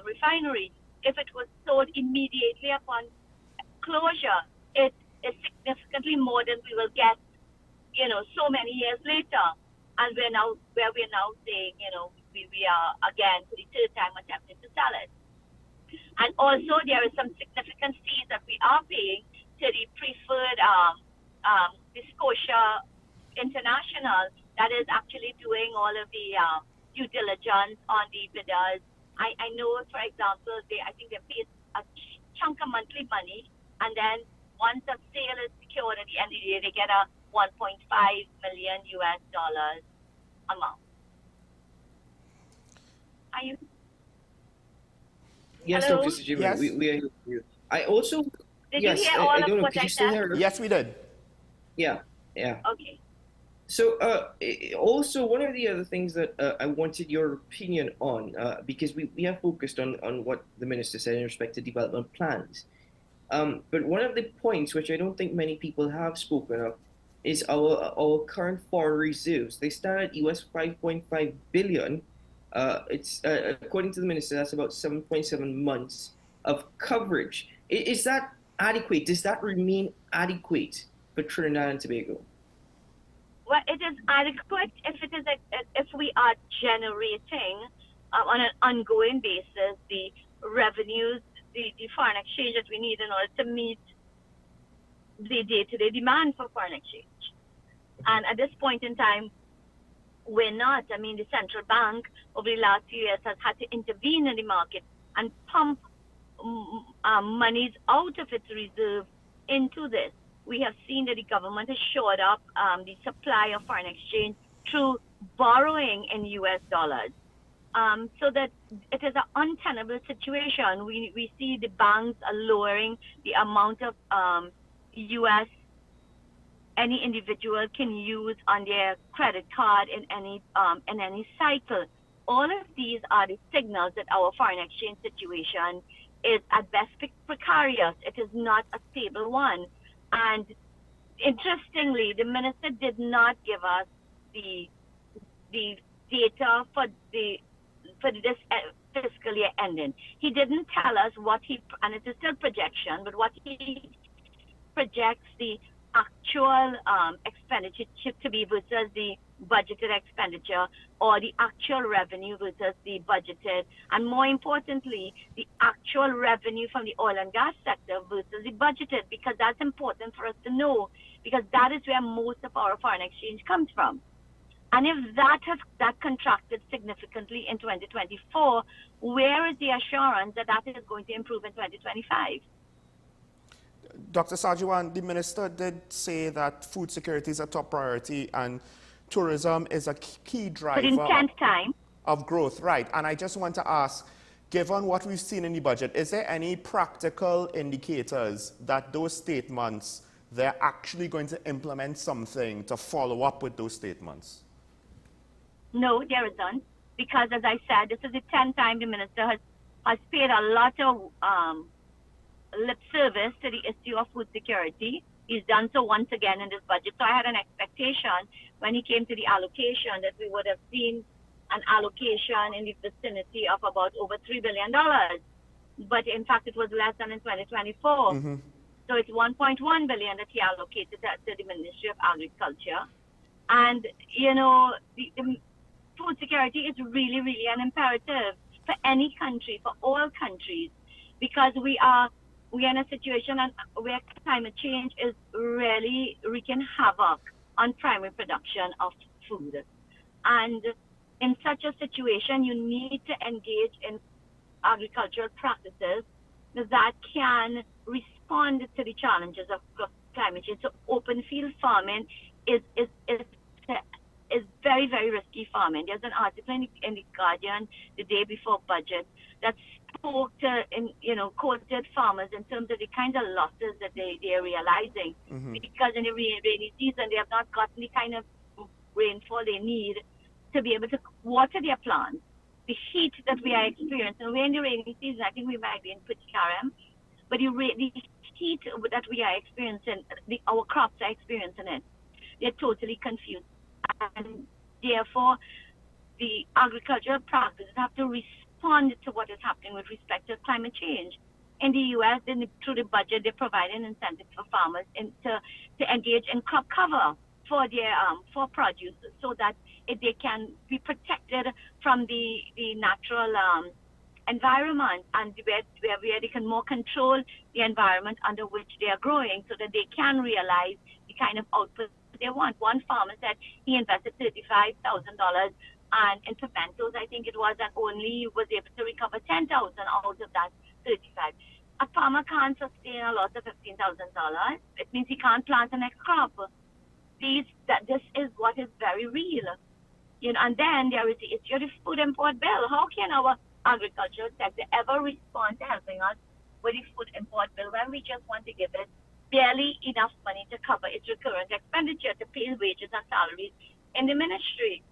refinery, if it was sold immediately upon closure, it is significantly more than we will get, so many years later. And we're now saying, we are again for the third time attempting to sell it. And also there is some significant fees that we are paying to the preferred the Scotia International that is actually doing all of the due diligence on the bidders. I know, for example, I think they pay a chunk of monthly money, and then once the sale is secured at the end of the year, they get a $1.5 million amount. Are you? Yes, Hello? Dr. Sijoan, Yes. we are here for you. I also. Did yes, you hear all I of don't know. what Could I you still said? hear us? Yes, we did. Yeah. Okay. So also one of the other things that I wanted your opinion on, because we have focused on what the minister said in respect to development plans. But one of the points which I don't think many people have spoken of is our current foreign reserves. They stand at US 5.5 billion. It's according to the minister, that's about 7.7 months of coverage. Is that adequate? Does that remain adequate for Trinidad and Tobago? Well, it is adequate if we are generating on an ongoing basis the revenues, the foreign exchange that we need in order to meet the day-to-day demand for foreign exchange. And at this point in time, we're not. I mean, the central bank over the last few years has had to intervene in the market and pump monies out of its reserve into this. We have seen that the government has shored up the supply of foreign exchange through borrowing in US dollars. So that it is an untenable situation. We see the banks are lowering the amount of US any individual can use on their credit card in any cycle. All of these are the signals that our foreign exchange situation is at best precarious. It is not a stable one. And interestingly, the minister did not give us the data for this fiscal year ending. He didn't tell us and it is still projection, but what he projects the actual expenditure to be versus the budgeted expenditure, or the actual revenue versus the budgeted, and more importantly, the actual revenue from the oil and gas sector versus the budgeted, because that's important for us to know, because that is where most of our foreign exchange comes from. And if that contracted significantly in 2024, where is the assurance that is going to improve in 2025? Dr. Sajuan, the minister did say that food security is a top priority and tourism is a key driver of growth, right? And I just want to ask, given what we've seen in the budget, is there any practical indicators that those statements, they're actually going to implement something to follow up with those statements? No, there isn't, because as I said, this is the 10th time the minister has paid a lot of lip service to the issue of food security. He's done so once again in this budget. So I had an expectation when he came to the allocation that we would have seen an allocation in the vicinity of about over $3 billion. But in fact, it was less than in 2024. So it's 1.1 billion that he allocated to the Ministry of Agriculture. And, you know, the food security is really, really an imperative for any country, for all countries, because we are in a situation where climate change is really wreaking havoc on primary production of food. And in such a situation, you need to engage in agricultural practices that can respond to the challenges of climate change. So open field farming is very, very risky farming. There's an article in the Guardian the day before budget that spoke to, quoted farmers in terms of the kind of losses that they are realizing because in the rainy season they have not gotten the kind of rainfall they need to be able to water their plants. The heat that we are experiencing, we're in the rainy season, I think we might be in Pitcairn, but the heat that we are experiencing, our crops are experiencing it. They're totally confused. And therefore, the agricultural practices have to respond to what is happening with respect to climate change. In the U.S., through the budget, they provide an incentive for farmers to engage in crop cover for their for produce, so that they can be protected from the natural environment, and where they can more control the environment under which they are growing, so that they can realize the kind of output they want. One farmer said he invested $35,000 and in pimentos, I think it was, and only was able to recover $10,000 out of that 35. A farmer can't sustain a loss of $15,000. It means he can't plant the next crop. This is what is very real. And then there is the issue of the food import bill. How can our agricultural sector ever respond to helping us with the food import bill when we just want to give it barely enough money to cover its recurrent expenditure, to pay wages and salaries in the ministry?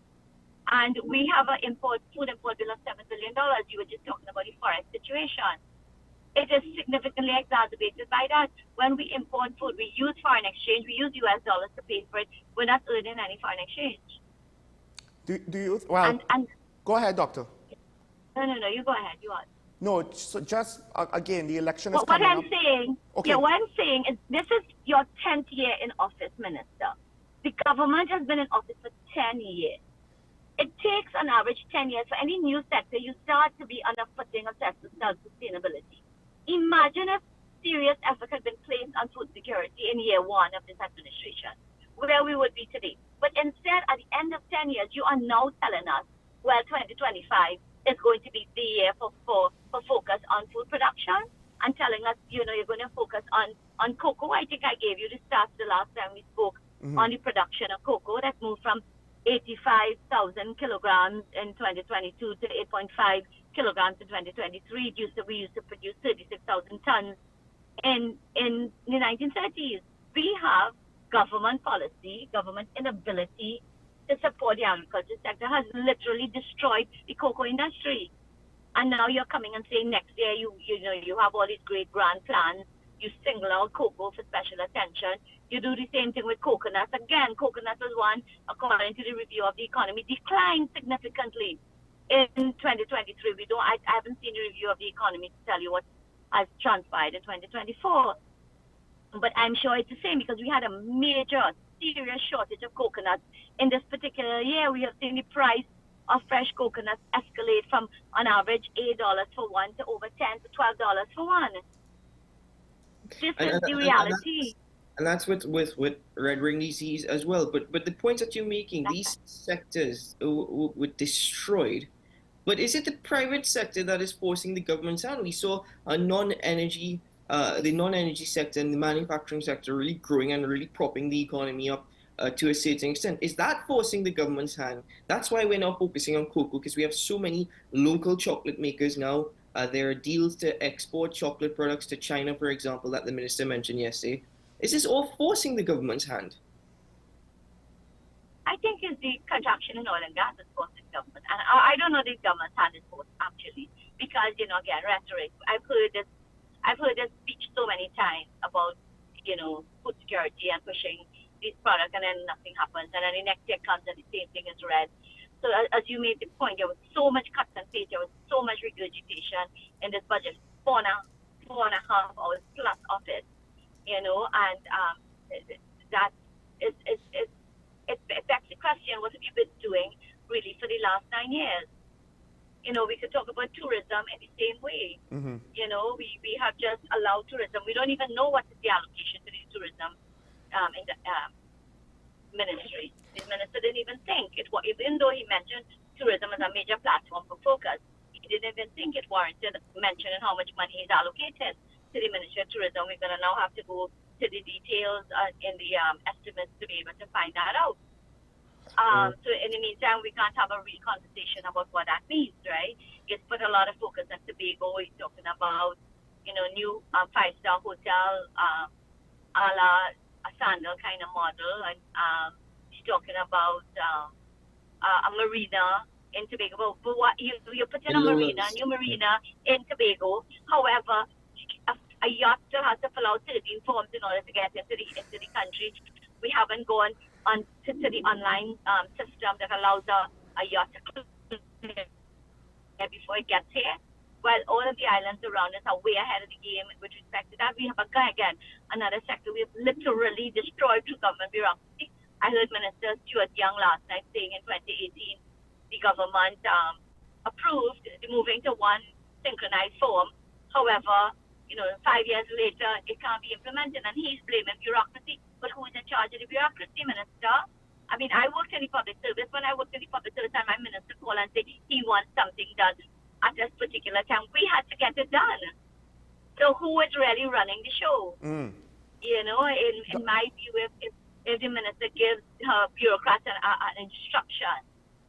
And we have an food import bill of $7 billion. You were just talking about the forest situation. It is significantly exacerbated by that. When we import food, we use foreign exchange, we use US dollars to pay for it. We're not earning any foreign exchange. Do you, well, go ahead, doctor. No, you go ahead, you are. No, so just, again, the election is What coming I'm up. saying, Okay. what I'm saying is this is your 10th year in office, Minister. The government has been in office for 10 years. It takes on average 10 years for any new sector you start to be on a footing of self-sustainability. Imagine if serious effort had been placed on food security in year one of this administration, where we would be today. But instead, at the end of 10 years, you are now telling us, well, 2025 is going to be the year for focus on food production, and telling us, you're going to focus on cocoa. I think I gave you the stats the last time we spoke on the production of cocoa that moved from 85,000 kilograms in 2022 to 8.5 kilograms in 2023. We used to produce 36,000 tons in the 1930s. We have government policy, government inability to support the agriculture sector has literally destroyed the cocoa industry. And now you're coming and saying next year you have all these great grand plans. You single out cocoa for special attention. You do the same thing with coconuts. Again, coconut was one, according to the review of the economy, declined significantly in 2023. I haven't seen the review of the economy to tell you what has transpired in 2024. But I'm sure it's the same, because we had a major, serious shortage of coconuts in this particular year. We have seen the price of fresh coconuts escalate from, on average, $8 for one to over $10 to $12 for one. This is the reality. And that's with red ring disease as well. But the points that you're making, these sectors were destroyed. But is it the private sector that is forcing the government's hand? We saw a the non-energy sector and the manufacturing sector really growing and really propping the economy up to a certain extent. Is that forcing the government's hand? That's why we're now focusing on cocoa, because we have so many local chocolate makers now. There are deals to export chocolate products to China, for example, that the minister mentioned yesterday. Is this all forcing the government's hand? I think it's the contraction in oil and gas that's forcing government. And I don't know the government's hand is forced, actually, because, again, rhetoric. I've heard this speech so many times about, food security and pushing these products, and then nothing happens. And then the next year comes and the same thing is read. So as you made the point, there was so much cut and paste, there was so much regurgitation in this budget, 4.5 hours plus of it, you know, and that is it begs the question, what have you been doing really for the last 9 years? You know, we could talk about tourism in the same way. You know, we have just allowed tourism. We don't even know what is the allocation to the tourism in the ministry. The minister didn't even think it was, even though he mentioned tourism as a major platform for focus, he didn't even think it warranted mentioning how much money he's allocated to the Ministry of Tourism. We're going to now have to go to the details in the estimates to be able to find that out. So in the meantime, we can't have a real conversation about what that means, right? It's put a lot of focus on Tobago. He's talking about, you know, new 5-star hotel, a la a Sandal kind of model, and he's talking about a marina in Tobago. But what you put in a new marina in Tobago. However, a yacht still has to fill out 13 forms in order to get into the country. We haven't gone on to the online system that allows a yacht to clear before it gets here. Well, all of the islands around us are way ahead of the game with respect to that. We have another sector we have literally destroyed through government bureaucracy. I heard Minister Stuart Young last night saying in 2018 the government approved the moving to one synchronized form. However, you know, 5 years later, it can't be implemented, and he's blaming bureaucracy. But who is in charge of the bureaucracy, Minister? I mean, I worked in the public service. When I worked in the public service, my minister called and said he wants something done at this particular time. We had to get it done. So who is really running the show? You know, in my view, if the minister gives her bureaucrats an instruction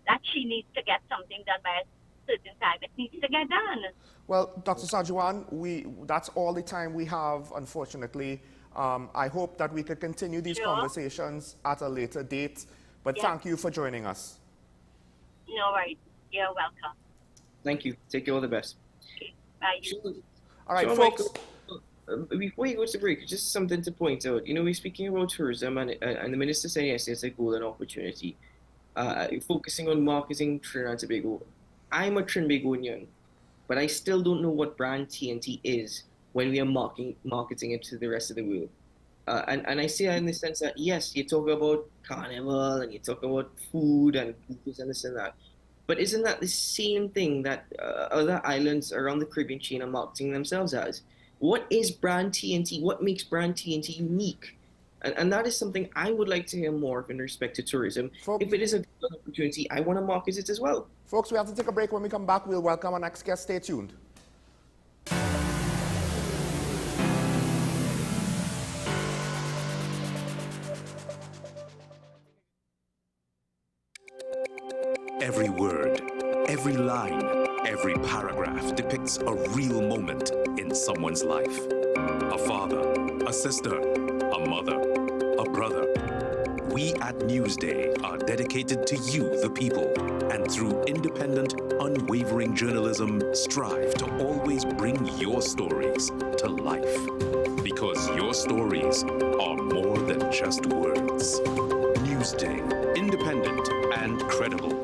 that she needs to get something done by a certain time, it needs to get done. Well, Dr. Sajuan, that's all the time we have, unfortunately. I hope that we could continue these conversations at a later date, but thank you for joining us. No worries. You're welcome. Thank you. Take care. All the best. Okay. Bye. All right, folks. Before you go to break, just something to point out. You know, we're speaking about tourism, and the minister said yesterday it's a golden opportunity. Focusing on marketing Trinidad and Tobago. I'm a Trinbagonian, but I still don't know what brand TNT is when we are marketing it to the rest of the world. And I say that in the sense that, yes, you talk about carnival and you talk about food and this and that, but isn't that the same thing that other islands around the Caribbean chain are marketing themselves as? What is brand TNT? What makes brand TNT unique? And that is something I would like to hear more of in respect to tourism. If it is a good opportunity, I want to market it as well. Folks, we have to take a break. When we come back, we'll welcome our next guest. Stay tuned. Every word, every line, every paragraph depicts a real moment in someone's life. A father, a sister, a mother, a brother. We at Newsday are dedicated to you, the people, and through independent, unwavering journalism, strive to always bring your stories to life. Because your stories are more than just words. Newsday, independent and credible.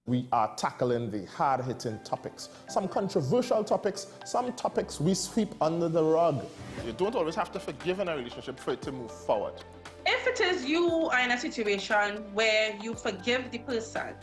We are tackling the hard-hitting topics, some controversial topics, some topics we sweep under the rug. You don't always have to forgive in a relationship for it to move forward. If it is you are in a situation where you forgive the person,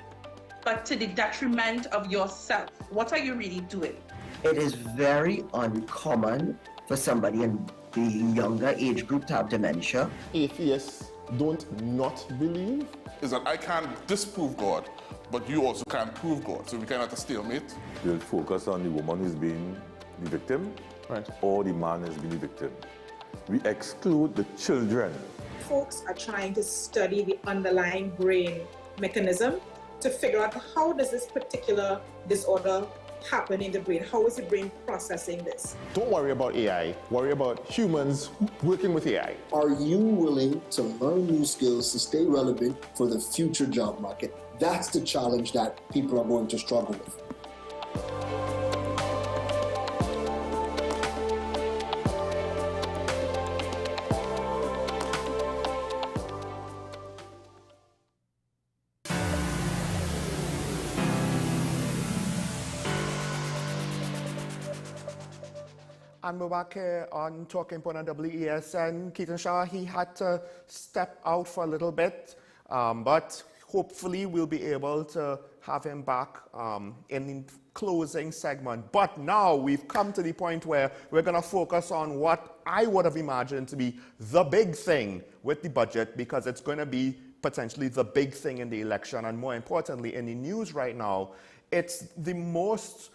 but to the detriment of yourself, what are you really doing? It is very uncommon for somebody in the younger age group to have dementia. Atheists don't not believe. Is that I can't disprove God, but you also can't prove God, so we cannot a stalemate. We'll focus on the woman who's being the victim, or the man who's being the victim. We exclude the children. Folks are trying to study the underlying brain mechanism to figure out how does this particular disorder happen in the brain? How is the brain processing this? Don't worry about AI, worry about humans working with AI. Are you willing to learn new skills to stay relevant for the future job market? That's the challenge that people are going to struggle with. And we're back here on Talking Point on WESN. Keaton Shah, he had to step out for a little bit, but hopefully we'll be able to have him back in the closing segment. But now we've come to the point where we're going to focus on what I would have imagined to be the big thing with the budget, because it's going to be potentially the big thing in the election. And more importantly, in the news right now, it's the most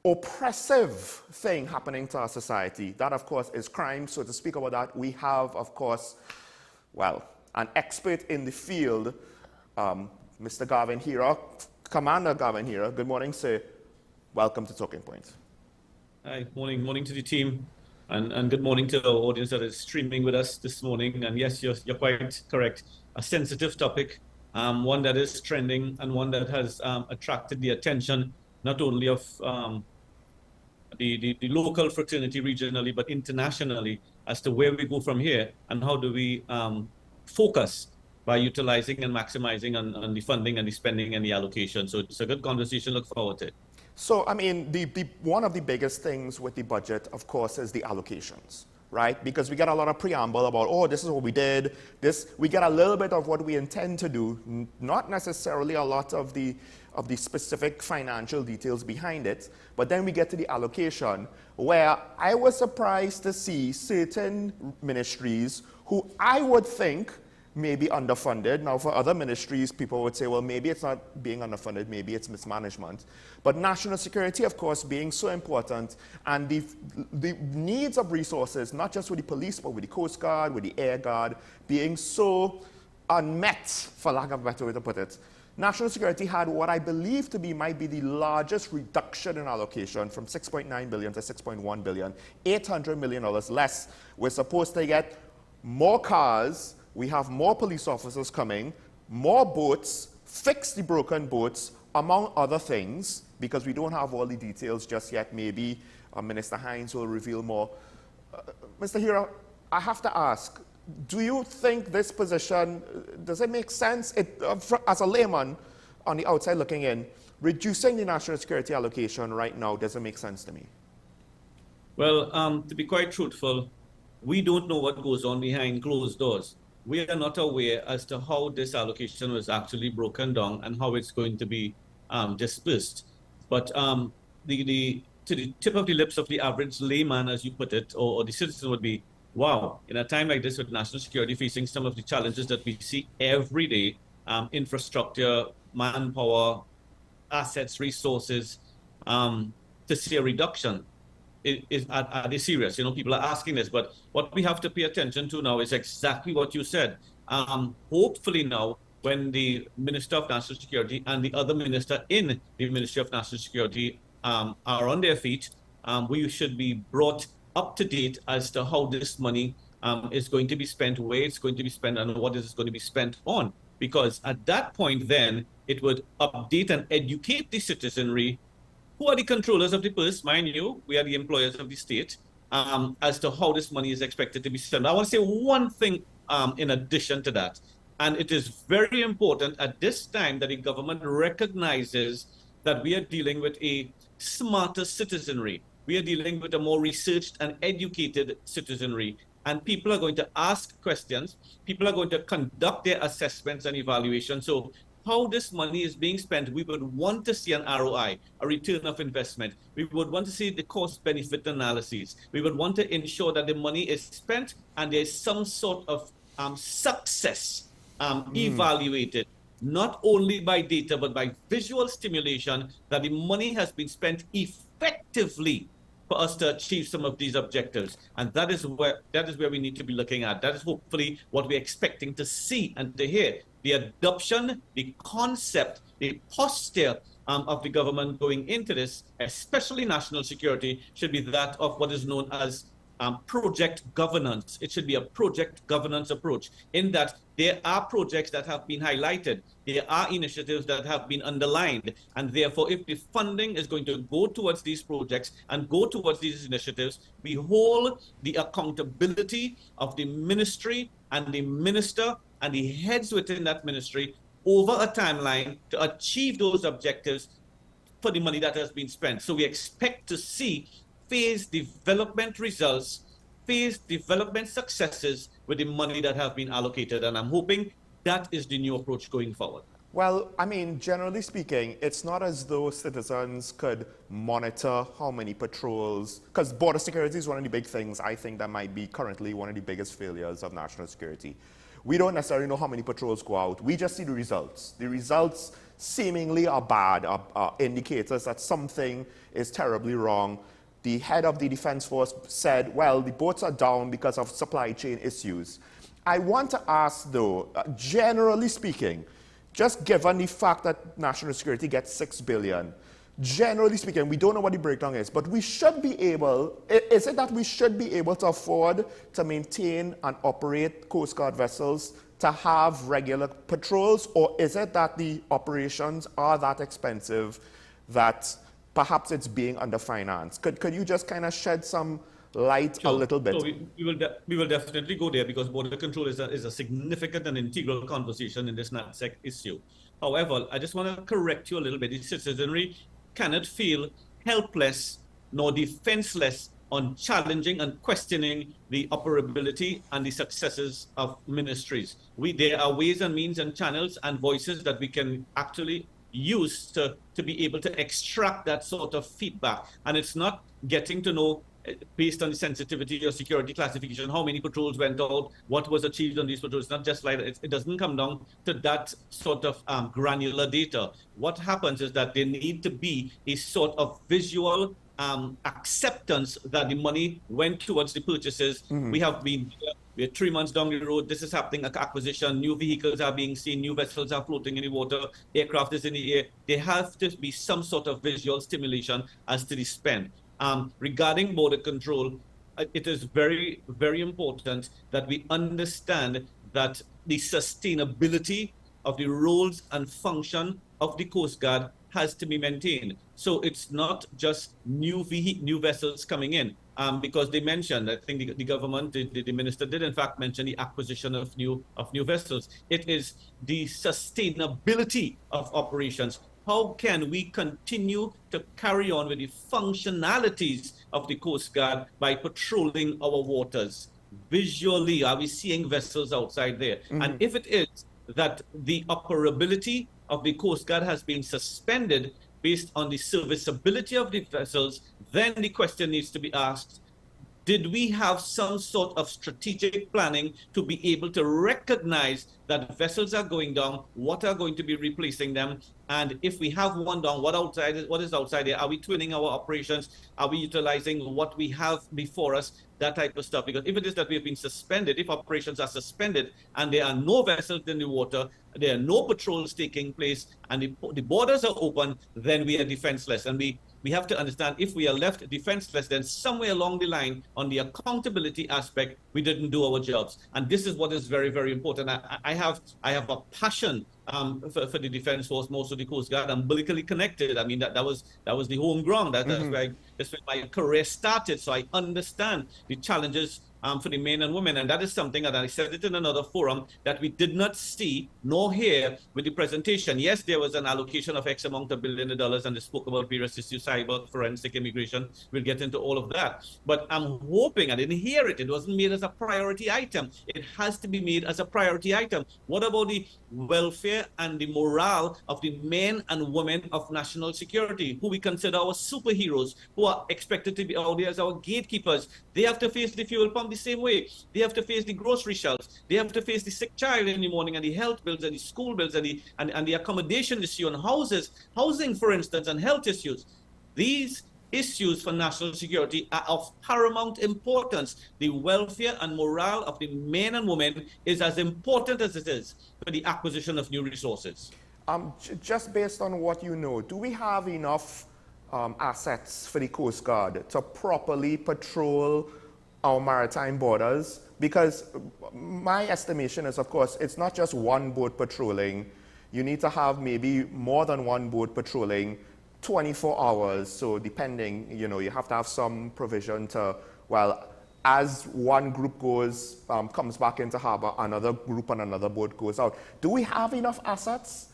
oppressive thing happening to our society. That, of course, is crime. So to speak about that, we have, of course, well, an expert in the field, Mr. Garvin Hira, Commander Garvin Hira. Good morning, sir. Welcome to Talking Point. Hi, morning to the team, and good morning to our audience that is streaming with us this morning. And yes, you're quite correct. A sensitive topic, one that is trending, and one that has attracted the attention not only of the local fraternity regionally, but internationally, as to where we go from here and how do we focus by utilizing and maximizing on the funding and the spending and the allocation. So it's a good conversation. Look forward to it. So, I mean, one of the biggest things with the budget, of course, is the allocations, right? Because we get a lot of preamble about, oh, this is what we did. We get a little bit of what we intend to do, not necessarily a lot of the specific financial details behind it. But then we get to the allocation, where I was surprised to see certain ministries who I would think may be underfunded. Now, for other ministries, people would say, well, maybe it's not being underfunded, maybe it's mismanagement. But national security, of course, being so important, and the needs of resources, not just with the police, but with the Coast Guard, with the Air Guard, being so unmet, for lack of a better way to put it. National security had what I believe to be might be the largest reduction in allocation, from $6.9 billion to $6.1 billion, $800 million less. We're supposed to get more cars. We have more police officers coming, more boats, fix the broken boats, among other things, because we don't have all the details just yet. Maybe Minister Hines will reveal more. Mr. Hira, I have to ask, do you think this position, does it make sense? As a layman on the outside looking in, reducing the national security allocation right now doesn't make sense to me. Well, to be quite truthful, we don't know what goes on behind closed doors. We are not aware as to how this allocation was actually broken down and how it's going to be dispersed. But to the tip of the lips of the average layman, as you put it, or the citizen would be, wow, in a time like this with national security facing some of the challenges that we see every day, infrastructure, manpower, assets, resources, to see a reduction. Are they serious? You know, people are asking this, but what we have to pay attention to now is exactly what you said. Hopefully now, when the Minister of National Security and the other minister in the Ministry of National Security are on their feet, we should be brought up to date as to how this money is going to be spent, where it's going to be spent, and what is going to be spent on. Because at that point, then, it would update and educate the citizenry. Who are the controllers of the purse? Mind you, we are the employers of the state, as to how this money is expected to be spent. I want to say one thing in addition to that, and it is very important at this time that the government recognizes that we are dealing with a smarter citizenry. We are dealing with a more researched and educated citizenry, and people are going to ask questions. People are going to conduct their assessments and evaluations. So how this money is being spent, we would want to see an ROI, a return of investment. We would want to see the cost-benefit analysis. We would want to ensure that the money is spent and there's some sort of success evaluated, not only by data, but by visual stimulation, that the money has been spent effectively for us to achieve some of these objectives. And that is where we need to be looking at. That is hopefully what we're expecting to see and to hear. The adoption, the concept, the posture of the government going into this, especially national security, should be that of what is known as project governance. It should be a project governance approach, in that there are projects that have been highlighted, there are initiatives that have been underlined, and therefore if the funding is going to go towards these projects and go towards these initiatives, we hold the accountability of the ministry and the minister and the heads within that ministry over a timeline to achieve those objectives for the money that has been spent. So we expect to see phased development results, phased development successes with the money that have been allocated. And I'm hoping that is the new approach going forward. Well, I mean, generally speaking, it's not as though citizens could monitor how many patrols, because border security is one of the big things I think that might be currently one of the biggest failures of national security. We don't necessarily know how many patrols go out. We just see the results. The results seemingly are bad, are indicators that something is terribly wrong. The head of the Defense Force said, well, the boats are down because of supply chain issues. I want to ask, though, generally speaking, just given the fact that national security gets $6 billion, generally speaking, we don't know what the breakdown is, but we should be able, is it that we should be able to afford to maintain and operate Coast Guard vessels to have regular patrols, or is it that the operations are that expensive that perhaps it's being underfinanced? Could you just kind of shed some light a little bit? So we will definitely go there, because border control is a significant and integral conversation in this NatSec issue. However, I just want to correct you a little bit. The citizenry cannot feel helpless nor defenseless on challenging and questioning the operability and the successes of ministries. There are ways and means and channels and voices that we can actually use to be able to extract that sort of feedback. And it's not getting to know, based on the sensitivity or security classification, how many patrols went out, what was achieved on these patrols. It's not just like that. It doesn't come down to that sort of granular data. What happens is that there need to be a sort of visual acceptance that the money went towards the purchases. We're 3 months down the road. This is happening, acquisition, new vehicles are being seen, new vessels are floating in the water, aircraft is in the air. There has to be some sort of visual stimulation as to the spend. Regarding border control, it is very, very important that we understand that the sustainability of the roles and function of the Coast Guard has to be maintained. So it's not just new vessels coming in, because they mentioned, I think the government, the minister did in fact mention the acquisition of new vessels. It is the sustainability of operations. How can we continue to carry on with the functionalities of the Coast Guard by patrolling our waters? Visually, are we seeing vessels outside there? And if it is that the operability of the Coast Guard has been suspended based on the serviceability of the vessels, then the question needs to be asked, did we have some sort of strategic planning to be able to recognize that vessels are going down, what are going to be replacing them? And if we have one down, what is outside there? Are we twinning our operations? Are we utilizing what we have before us? That type of stuff. Because if it is that we have been suspended, if operations are suspended and there are no vessels in the water, there are no patrols taking place, and the borders are open, then we are defenseless. And we have to understand, if we are left defenseless, then somewhere along the line on the accountability aspect, we didn't do our jobs. And this is what is very, very important. I have a passion for the Defense Force, most of the Coast Guard. I'm umbilically connected. I mean, that was the home ground. That's where my career started. So I understand the challenges for the men and women. And that is something that I said it in another forum that we did not see nor hear with the presentation. Yes, there was an allocation of X amount of $1 billion, and they spoke about various issues, cyber, forensic, immigration. We'll get into all of that. But I'm hoping, I didn't hear it. It wasn't made as a priority item. It has to be made as a priority item. What about the welfare and the morale of the men and women of national security, who we consider our superheroes, who are expected to be out there as our gatekeepers? They have to face the fuel pump the same way. They have to face the grocery shelves. They have to face the sick child in the morning, and the health bills, and the school bills, and the accommodation issue, and housing, for instance, and health issues. These issues for national security are of paramount importance. The welfare and morale of the men and women is as important as it is for the acquisition of new resources. Just based on what you know, do we have enough assets for the Coast Guard to properly patrol our maritime borders? Because my estimation is, of course, it's not just one boat patrolling. You need to have maybe more than one boat patrolling 24 hours. So depending, you know, you have to have some provision to, well, as one group goes, comes back into harbor, another group and another boat goes out. Do we have enough assets?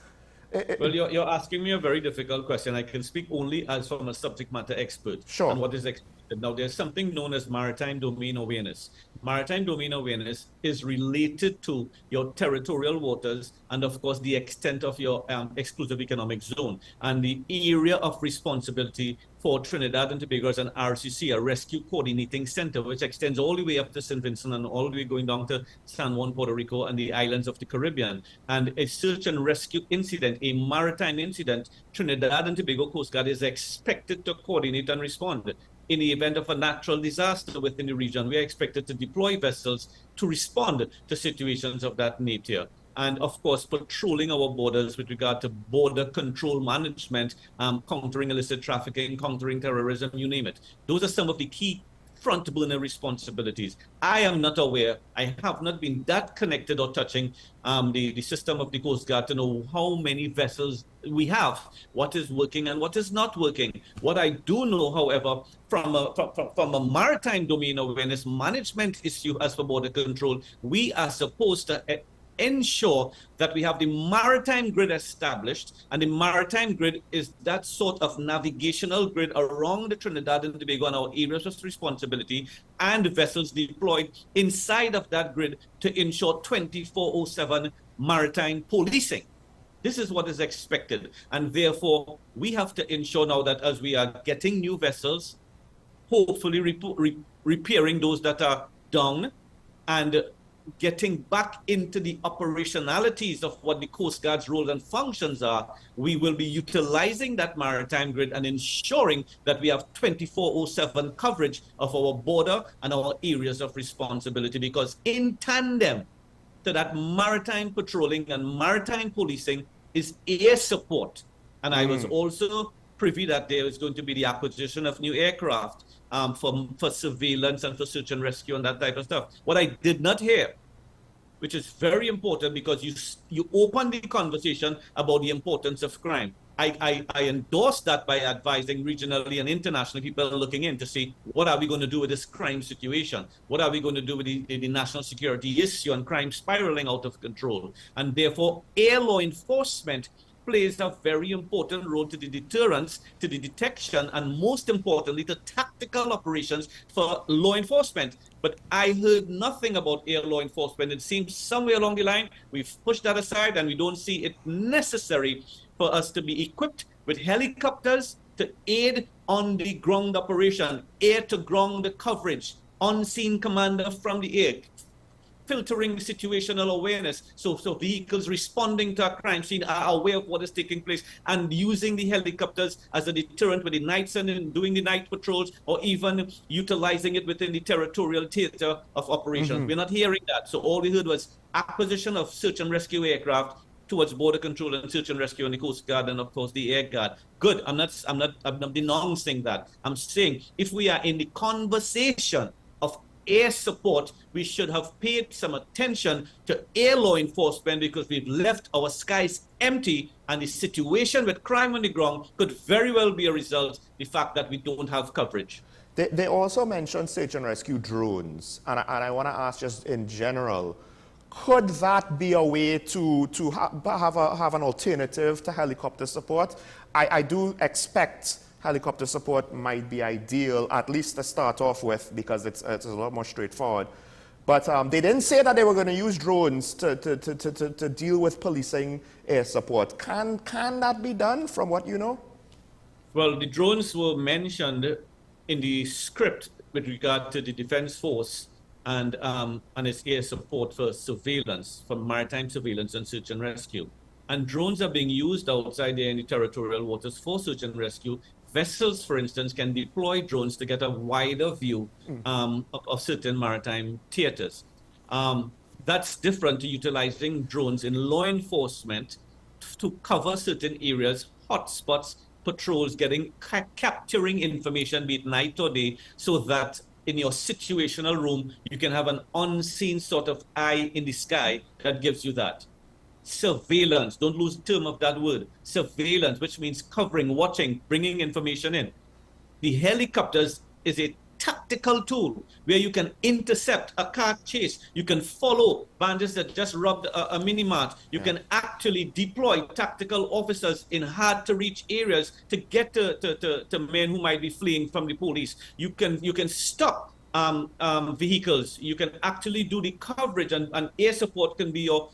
Well, you're asking me a very difficult question. I can speak only as from a subject matter expert. Sure. And what is expected. Now, there's something known as maritime domain awareness. Maritime domain awareness is related to your territorial waters and, of course, the extent of your exclusive economic zone and the area of responsibility for Trinidad and Tobago as an RCC, a rescue coordinating center, which extends all the way up to St. Vincent and all the way going down to San Juan, Puerto Rico, and the islands of the Caribbean. And a search and rescue incident, a maritime incident, Trinidad and Tobago Coast Guard is expected to coordinate and respond. In the event of a natural disaster within the region, we are expected to deploy vessels to respond to situations of that nature. And of course, patrolling our borders with regard to border control management, countering illicit trafficking, countering terrorism, you name it. Those are some of the key front burner responsibilities. I am not aware, I have not been that connected or touching the system of the Coast Guard to know how many vessels we have, what is working and what is not working. What I do know, however, from a maritime domain awareness management issue as for border control, we are supposed to ensure that we have the maritime grid established, and the maritime grid is that sort of navigational grid around the Trinidad and Tobago and our areas of responsibility, and vessels deployed inside of that grid to ensure 24/7 maritime policing. This is what is expected, and therefore we have to ensure now that as we are getting new vessels, hopefully repairing those that are down and getting back into the operationalities of what the Coast Guard's role and functions are, we will be utilizing that maritime grid and ensuring that we have 24/7 coverage of our border and our areas of responsibility, because in tandem to that maritime patrolling and maritime policing is air support. And I was also privy that there is going to be the acquisition of new aircraft for surveillance and for search and rescue and that type of stuff. What I did not hear, which is very important, because you open the conversation about the importance of crime. I endorse that by advising regionally and internationally people looking in to see what are we going to do with this crime situation? What are we going to do with the national security issue and crime spiraling out of control? And therefore, air law enforcement plays a very important role to the deterrence, to the detection, and most importantly, the tactical operations for law enforcement. But I heard nothing about air law enforcement. It seems somewhere along the line, we've pushed that aside and we don't see it necessary for us to be equipped with helicopters to aid on the ground operation, air-to-ground coverage, unseen commander from the air, filtering situational awareness, so vehicles responding to a crime scene are aware of what is taking place, and using the helicopters as a deterrent with the nights and doing the night patrols, or even utilizing it within the territorial theater of operations. We're not hearing that. So all we heard was acquisition of search and rescue aircraft towards border control and search and rescue on the Coast Guard and of course the Air Guard. Good. I'm not denouncing that. I'm saying if we are in the conversation of air support, we should have paid some attention to air law enforcement, because we've left our skies empty, and the situation with crime on the ground could very well be a result of the fact that we don't have coverage. They also mentioned search and rescue drones, and I want to ask just in general, could that be a way to have an alternative to helicopter support? I do expect helicopter support might be ideal, at least to start off with, because it's a lot more straightforward. But they didn't say that they were going to use drones to deal with policing air support. Can that be done from what you know? Well, the drones were mentioned in the script with regard to the Defense Force and its air support for surveillance, for maritime surveillance and search and rescue. and drones are being used outside there in the territorial waters for search and rescue. Vessels, for instance, can deploy drones to get a wider view of certain maritime theaters. That's different to utilizing drones in law enforcement to cover certain areas, hotspots, patrols, capturing information, be it night or day, so that in your situational room, you can have an unseen sort of eye in the sky that gives you that. Surveillance, don't lose the term of that word. Surveillance, which means covering, watching, bringing information in. The helicopters is a tactical tool where you can intercept a car chase. You can follow bandits that just robbed a mini-mart. You can actually deploy tactical officers in hard-to-reach areas to get to men who might be fleeing from the police. You can stop vehicles. You can actually do the coverage, and air support can be your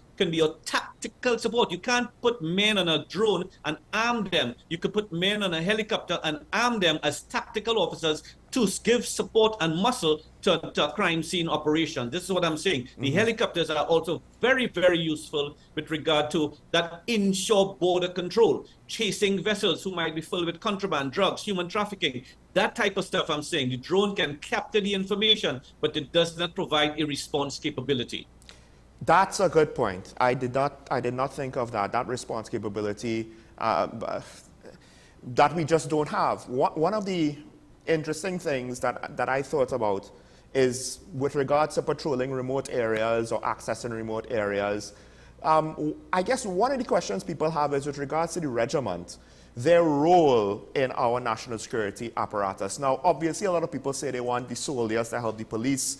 tactical support. You can't put men on a drone and arm them. You could put men on a helicopter and arm them as tactical officers to give support and muscle to a crime scene operation. This is what I'm saying. The helicopters are also very, very useful with regard to that inshore border control, chasing vessels who might be filled with contraband, drugs, human trafficking, that type of stuff. I'm saying the drone can capture the information, but it does not provide a response capability. That's a good point. I did not think of that response capability that we just don't have. One of the interesting things that I thought about is with regards to patrolling remote areas or accessing remote areas. I guess one of the questions people have is with regards to the regiment, their role in our national security apparatus. Now, obviously, a lot of people say they want the soldiers to help the police.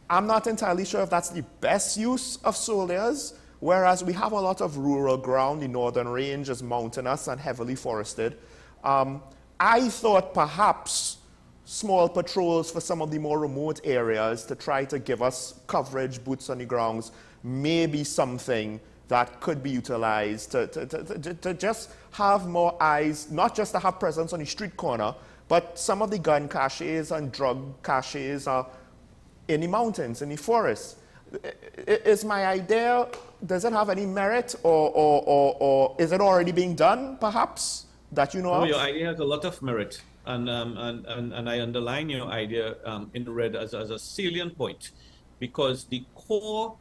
I'm not entirely sure if that's the best use of soldiers, whereas we have a lot of rural ground. The northern range is mountainous and heavily forested. I thought perhaps small patrols for some of the more remote areas to try to give us coverage, boots on the grounds, may be something that could be utilized to just have more eyes, not just to have presence on the street corner, but some of the gun caches and drug caches are in the mountains, in the forests. Is my idea, does it have any merit, or is it already being done, perhaps, that you know of? Your idea has a lot of merit, and I underline your idea in red as a salient point, because the core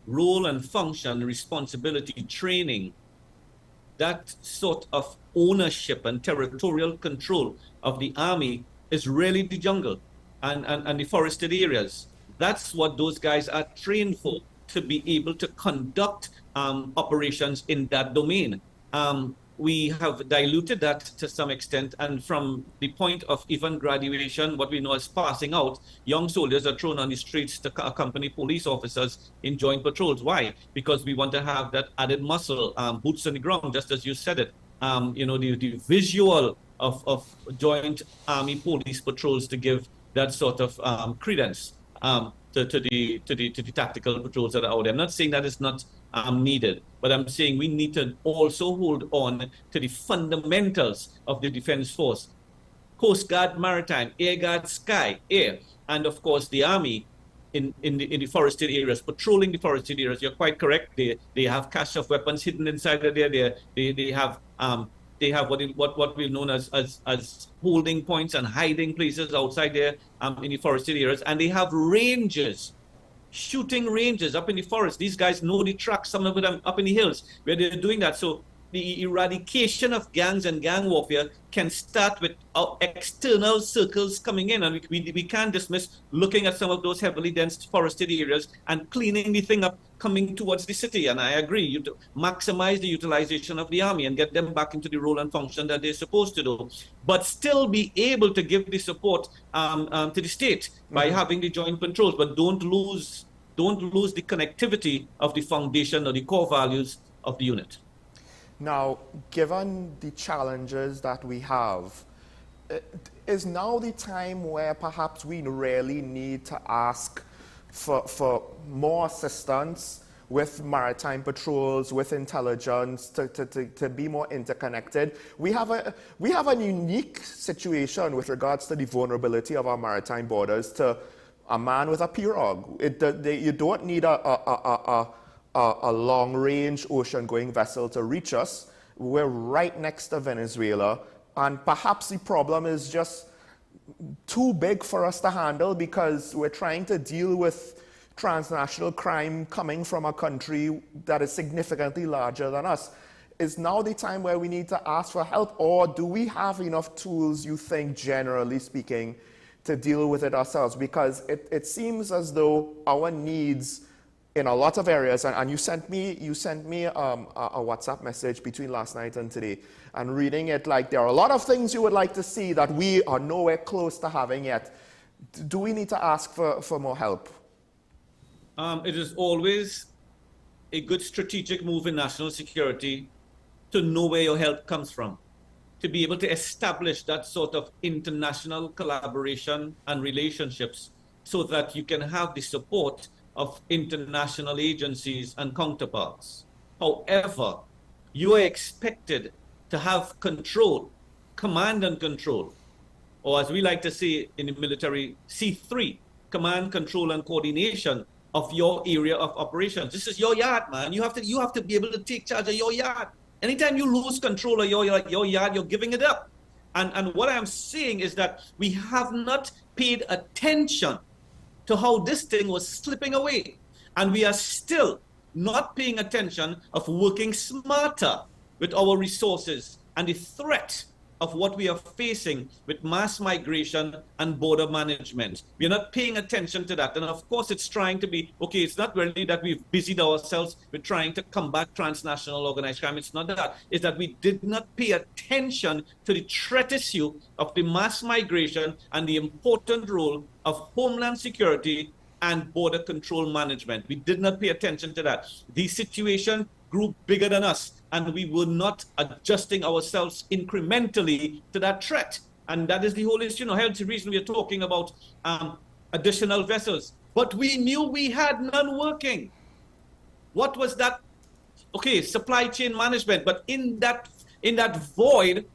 role and function, responsibility, training, that sort of ownership and territorial control of the army is really the jungle and the forested areas. That's what those guys are trained for, to be able to conduct operations in that domain. We have diluted that to some extent, and from the point of even graduation, what we know as passing out, young soldiers are thrown on the streets to accompany police officers in joint patrols. Why? Because we want to have that added muscle, boots on the ground, just as you said it. The visual of joint army police patrols to give that sort of credence to the tactical patrols that are out there. I'm not saying that is not needed, but I'm saying we need to also hold on to the fundamentals of the defense force. Coast Guard, Maritime, Air Guard, Sky, Air, and of course the Army in the forested areas, patrolling the forested areas. You're quite correct. They have cache of weapons hidden inside of there. They have what we've known as holding points and hiding places outside there in the forested areas. And they have ranges, shooting ranges up in the forest. These guys know the tracks, some of them up in the hills where they're doing that. So the eradication of gangs and gang warfare can start with external circles coming in. And we can't dismiss looking at some of those heavily dense forested areas and cleaning the thing up coming towards the city. And I agree, you to maximize the utilization of the army and get them back into the role and function that they're supposed to do, but still be able to give the support to the state by having the joint patrols, but don't lose the connectivity of the foundation or the core values of the unit. Now, given the challenges that we have, is now the time where perhaps we really need to ask for more assistance with maritime patrols, with intelligence, to be more interconnected? We have a unique situation with regards to the vulnerability of our maritime borders to a man with a pirogue. You don't need a a long-range ocean-going vessel to reach us. We're right next to Venezuela, and perhaps the problem is just too big for us to handle because we're trying to deal with transnational crime coming from a country that is significantly larger than us. Is now the time where we need to ask for help, or do we have enough tools, you think, generally speaking, to deal with it ourselves? Because it seems as though our needs in a lot of areas, and you sent me a WhatsApp message between last night and today, and reading it, like there are a lot of things you would like to see that we are nowhere close to having yet. Do we need to ask for more help? It is always a good strategic move in national security to know where your help comes from, to be able to establish that sort of international collaboration and relationships so that you can have the support of international agencies and counterparts. However, you are expected to have control, command and control, or as we like to say in the military, C3, command, control, and coordination of your area of operations. This is your yard, man. You have to be able to take charge of your yard. Anytime you lose control of your yard, you're giving it up. And what I'm saying is that we have not paid attention to how this thing was slipping away. And we are still not paying attention of working smarter with our resources and the threat of what we are facing with mass migration and border management. We are not paying attention to that. And of course, it's trying to be, okay, it's not really that we've busied ourselves with trying to combat transnational organized crime. It's not that. It's that we did not pay attention to the threat issue of the mass migration and the important role of homeland security and border control management. We did not pay attention to that. The situation grew bigger than us, and we were not adjusting ourselves incrementally to that threat. And that is the whole issue. Hence the reason we are talking about additional vessels. But we knew we had none working. What was that? Okay, supply chain management. But in that void,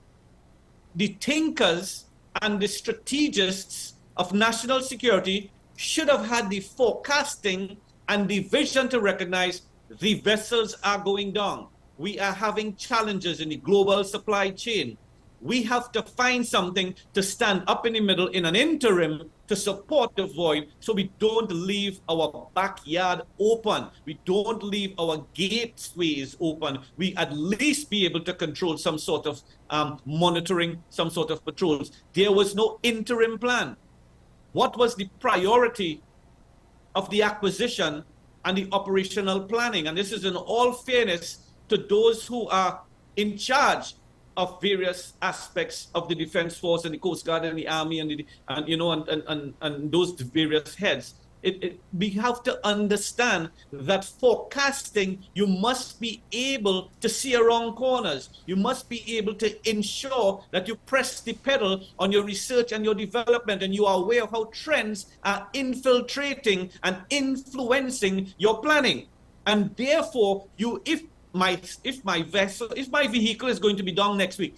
the thinkers and the strategists of national security should have had the forecasting and the vision to recognize the vessels are going down. We are having challenges in the global supply chain. We have to find something to stand up in the middle in an interim to support the void so we don't leave our backyard open. We don't leave our gateways open. We at least be able to control some sort of monitoring, some sort of patrols. There was no interim plan. What was the priority of the acquisition and the operational planning? And this is in all fairness to those who are in charge of various aspects of the Defense Force and the Coast Guard and the Army and those various heads. We have to understand that forecasting, you must be able to see around corners. You must be able to ensure that you press the pedal on your research and your development, and you are aware of how trends are infiltrating and influencing your planning. And therefore, if my vehicle is going to be down next week,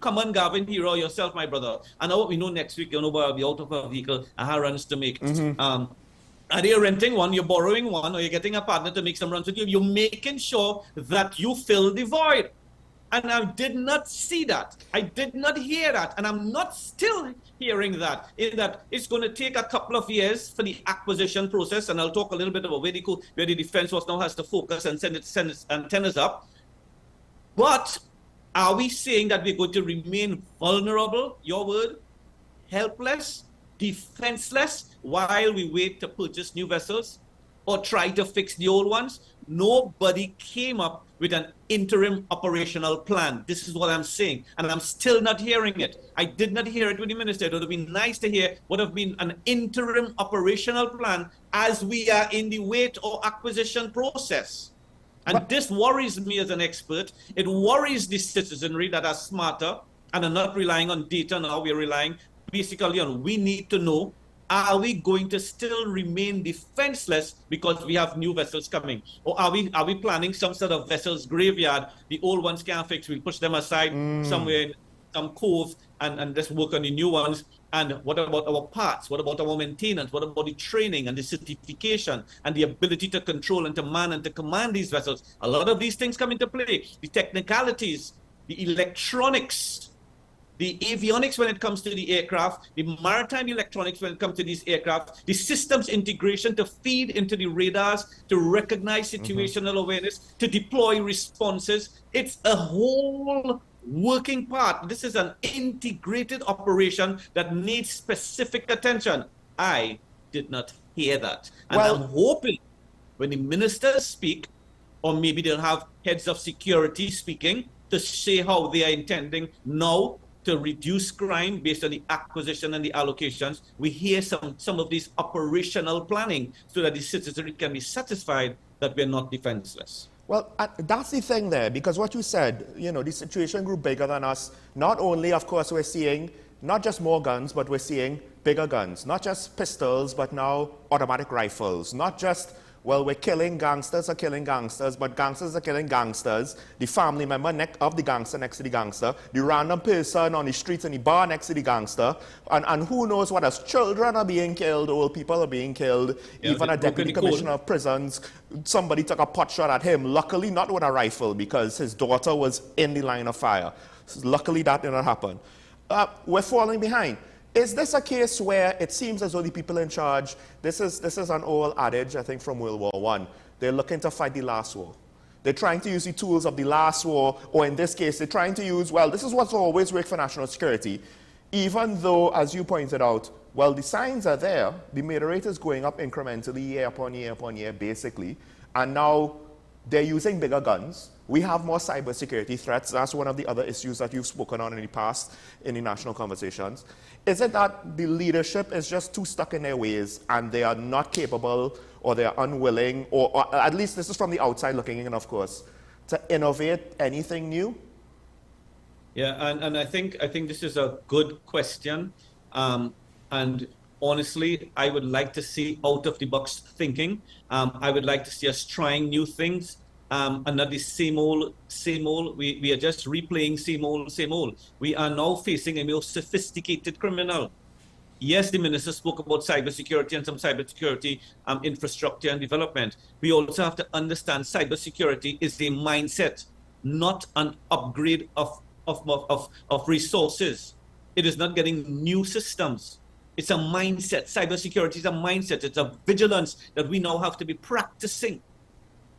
come on, Gavin, here or yourself, my brother, and what we know next week, I'll be out of a vehicle, I have runs to make. Are you renting one, you're borrowing one, or you're getting a partner to make some runs with you? You're making sure that you fill the void. And I did not see that. I did not hear that. And I'm not still hearing that. In that it's going to take a couple of years for the acquisition process. And I'll talk a little bit about where the Defense Force now has to focus and send its antennas up. But are we saying that we're going to remain vulnerable, your word, helpless, defenseless, while we wait to purchase new vessels or try to fix the old ones? Nobody came up with an interim operational plan. This is what I'm saying, and I'm still not hearing it. I did not hear it with the minister. It would have been nice to hear what have been an interim operational plan as we are in the wait or acquisition process. And this worries me as an expert. It worries the citizenry that are smarter and are not relying on data now. We're relying basically on, we need to know, are we going to still remain defenseless because we have new vessels coming? Or are we planning some sort of vessels graveyard? The old ones can't fix, we'll push them aside somewhere some cove and just work on the new ones. And what about our parts? What about our maintenance? What about the training and the certification and the ability to control and to man and to command these vessels? A lot of these things come into play. The technicalities, the electronics, the avionics when it comes to the aircraft, the maritime electronics when it comes to these aircraft, the systems integration to feed into the radars, to recognize situational awareness, to deploy responses. It's a whole working part. This is an integrated operation that needs specific attention. I did not hear that. And I'm hoping when the ministers speak, or maybe they'll have heads of security speaking to say how they are intending now to reduce crime based on the acquisition and the allocations, we hear some of these operational planning so that the citizenry can be satisfied that we're not defenseless. Well, that's the thing there, because what you said, you know, the situation grew bigger than us. Not only, of course, we're seeing not just more guns, but we're seeing bigger guns. Not just pistols, but now automatic rifles. Not just, well, we're killing gangsters, but gangsters are killing gangsters. The family member of the gangster next to the gangster. The random person on the streets in the bar next to the gangster. And who knows what else. Children are being killed, old people are being killed. Yeah, even a deputy commissioner of prisons, somebody took a pot shot at him. Luckily not with a rifle because his daughter was in the line of fire. So luckily that did not happen. We're falling behind. Is this a case where it seems as though the people in charge, this is an old adage, I think, from World War I. They're looking to fight the last war. They're trying to use the tools of the last war, or in this case, they're trying to use, well, this is what's always worked for national security. Even though, as you pointed out, well, the signs are there. The murder rate is going up incrementally year upon year upon year, basically. And now they're using bigger guns. We have more cybersecurity threats. That's one of the other issues that you've spoken on in the past in the national conversations. Is it that the leadership is just too stuck in their ways and they are not capable or they are unwilling, or at least this is from the outside looking in, of course, to innovate anything new? Yeah, and I think this is a good question. And honestly, I would like to see out-of-the-box thinking. I would like to see us trying new things. And not the same old. We are just replaying same old. We are now facing a more sophisticated criminal. Yes, the minister spoke about cybersecurity and some cybersecurity infrastructure and development. We also have to understand cybersecurity is a mindset, not an upgrade of resources. It is not getting new systems. It's a mindset. Cybersecurity is a mindset. It's a vigilance that we now have to be practicing.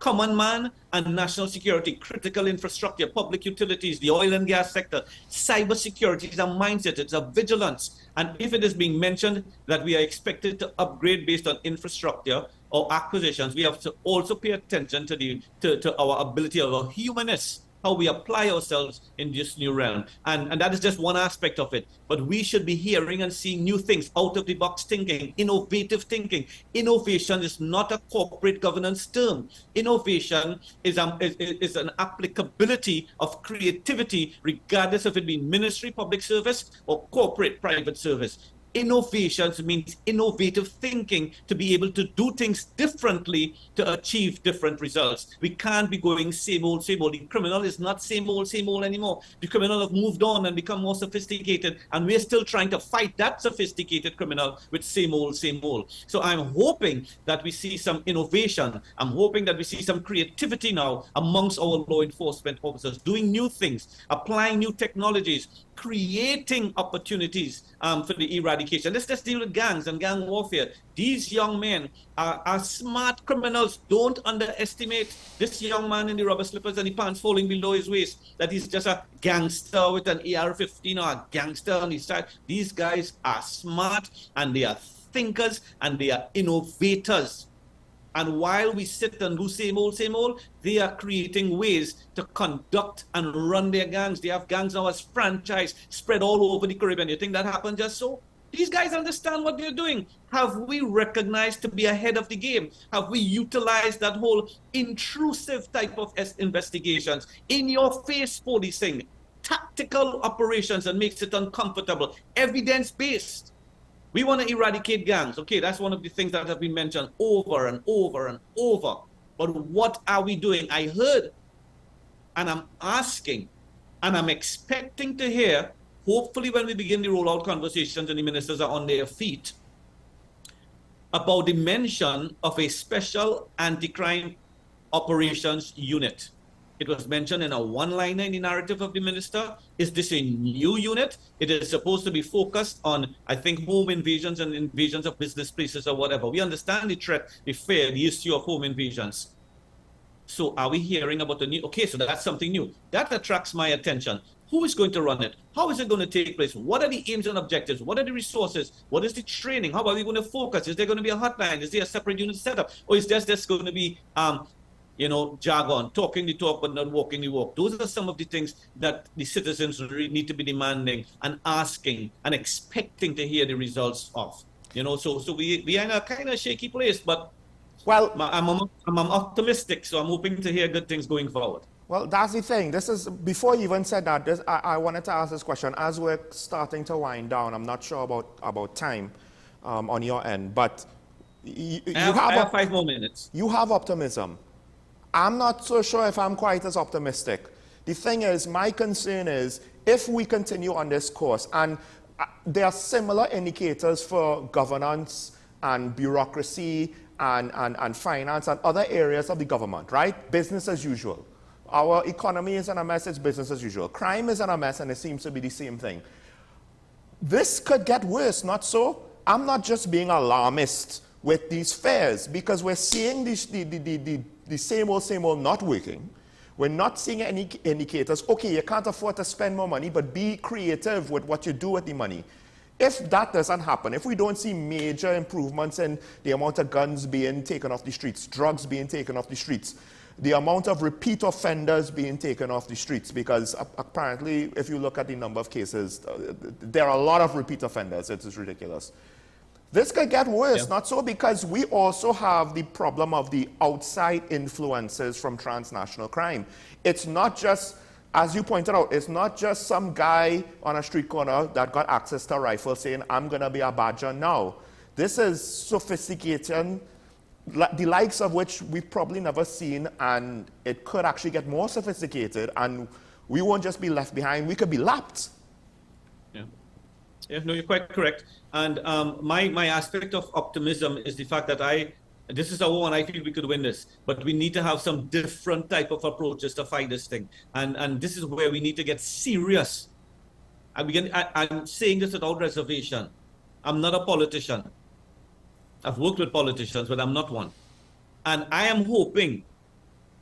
Common man and national security, critical infrastructure, public utilities, the oil and gas sector. Cybersecurity is a mindset, it's a vigilance. And if it is being mentioned that we are expected to upgrade based on infrastructure or acquisitions, we have to also pay attention to our ability of our humanness, how we apply ourselves in this new realm. And that is just one aspect of it. But we should be hearing and seeing new things, out-of-the-box thinking, innovative thinking. Innovation is not a corporate governance term. Innovation is an applicability of creativity, regardless of it being ministry, public service, or corporate private service. Innovations means innovative thinking to be able to do things differently to achieve different results. We can't be going same old, same old. The criminal is not same old anymore. The criminal have moved on and become more sophisticated, and we're still trying to fight that sophisticated criminal with same old. So I'm hoping that we see some innovation. I'm hoping that we see some creativity now amongst our law enforcement officers, doing new things, applying new technologies, creating opportunities for the eradication. Let's just deal with gangs and gang warfare. These young men are smart criminals. Don't underestimate this young man in the rubber slippers and the pants falling below his waist, that he's just a gangster with an AR-15 or a gangster on his side. These guys are smart and they are thinkers and they are innovators. And while we sit and do same old, they are creating ways to conduct and run their gangs. They have gangs now as franchise spread all over the Caribbean. You think that happened just so? These guys understand what they're doing. Have we recognized to be ahead of the game? Have we utilized that whole intrusive type of investigations, in your face policing, tactical operations that makes it uncomfortable, evidence-based? We want to eradicate gangs. Okay, that's one of the things that have been mentioned over and over and over. But what are we doing? I heard, and I'm asking, and I'm expecting to hear hopefully when we begin the rollout conversations and the ministers are on their feet, about the mention of a special anti-crime operations unit. It was mentioned in a one-liner in the narrative of the minister. Is this a new unit? It is supposed to be focused on, I think, home invasions and invasions of business places or whatever. We understand the threat, the fear, the issue of home invasions. So are we hearing about the new? Okay, so that's something new. That attracts my attention. Who is going to run it? How is it going to take place? What are the aims and objectives? What are the resources? What is the training? How are we going to focus? Is there going to be a hotline? Is there a separate unit set up? Or is there just going to be, jargon, talking the talk but not walking the walk? Those are some of the things that the citizens really need to be demanding and asking and expecting to hear the results of. So we are in a kind of shaky place, but well, I'm optimistic, so I'm hoping to hear good things going forward. Well, that's the thing. This is, before you even said that, I wanted to ask this question. As we're starting to wind down, I'm not sure about time on your end, but I have 5 more minutes. You have optimism. I'm not so sure if I'm quite as optimistic. The thing is, my concern is, if we continue on this course, and there are similar indicators for governance and bureaucracy and finance and other areas of the government, right? Business as usual. Our economy is in a mess, it's business as usual. Crime is in a mess, and it seems to be the same thing. This could get worse, not so? I'm not just being alarmist with these fares, because we're seeing the same old not working. We're not seeing any indicators. Okay, you can't afford to spend more money, but be creative with what you do with the money. If that doesn't happen, if we don't see major improvements in the amount of guns being taken off the streets, drugs being taken off the streets, the amount of repeat offenders being taken off the streets, because apparently, if you look at the number of cases, there are a lot of repeat offenders. It is ridiculous. This could get worse, not so, because we also have the problem of the outside influences from transnational crime. It's not just, as you pointed out, it's not just some guy on a street corner that got access to a rifle saying, I'm going to be a badger now. This is sophisticated, the likes of which we've probably never seen, and it could actually get more sophisticated, and we won't just be left behind, we could be lapped. Yeah, no, you're quite correct. And my aspect of optimism is the fact that this is a war and I feel we could win this, but we need to have some different type of approaches to fight this thing. And this is where we need to get serious. I'm saying this without reservation. I'm not a politician. I've worked with politicians, but I'm not one. And I am hoping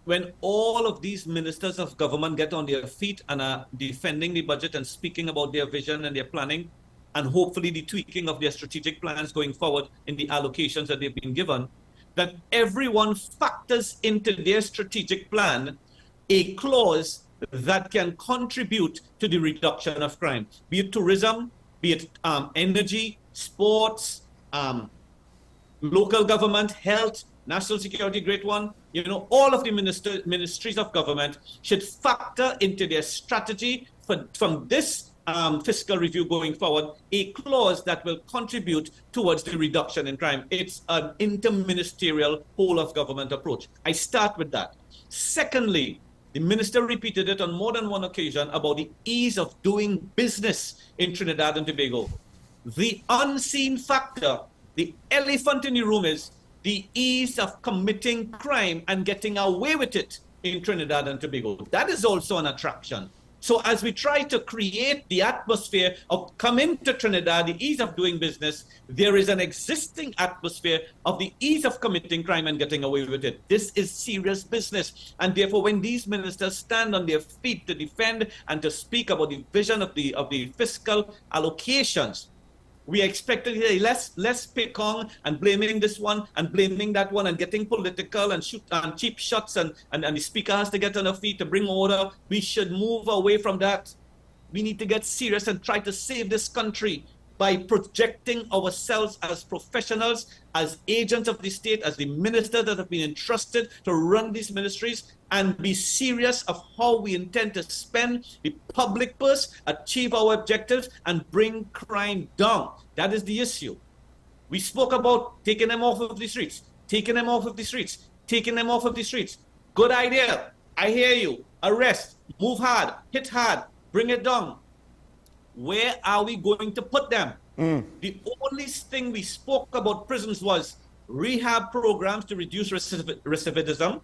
when all of these ministers of government get on their feet and are defending the budget and speaking about their vision and their planning, and hopefully the tweaking of their strategic plans going forward in the allocations that they've been given, that everyone factors into their strategic plan a clause that can contribute to the reduction of crime, be it tourism, be it energy, sports, local government, health, national security, great one. All of the ministries of government should factor into their strategy from this fiscal review going forward a clause that will contribute towards the reduction in crime. It's an interministerial whole of government approach. I start with that. Secondly, the minister repeated it on more than one occasion about the ease of doing business in Trinidad and Tobago. The unseen factor, the elephant in the room, is the ease of committing crime and getting away with it in Trinidad and Tobago. That is also an attraction. So as we try to create the atmosphere of coming to Trinidad, the ease of doing business, there is an existing atmosphere of the ease of committing crime and getting away with it. This is serious business. And therefore, when these ministers stand on their feet to defend and to speak about the vision of the fiscal allocations, we expect to hear less pick on and blaming this one and blaming that one and getting political and shoot cheap shots and the speaker has to get on her feet to bring order. We should move away from that. We need to get serious and try to save this country by projecting ourselves as professionals, as agents of the state, as the ministers that have been entrusted to run these ministries, and be serious of how we intend to spend the public purse, achieve our objectives, and bring crime down. That is the issue. We spoke about taking them off of the streets, taking them off of the streets, taking them off of the streets. Good idea. I hear you. Arrest, move hard, hit hard, bring it down. where are we going to put them? The only thing we spoke about prisons was rehab programs to reduce recidivism,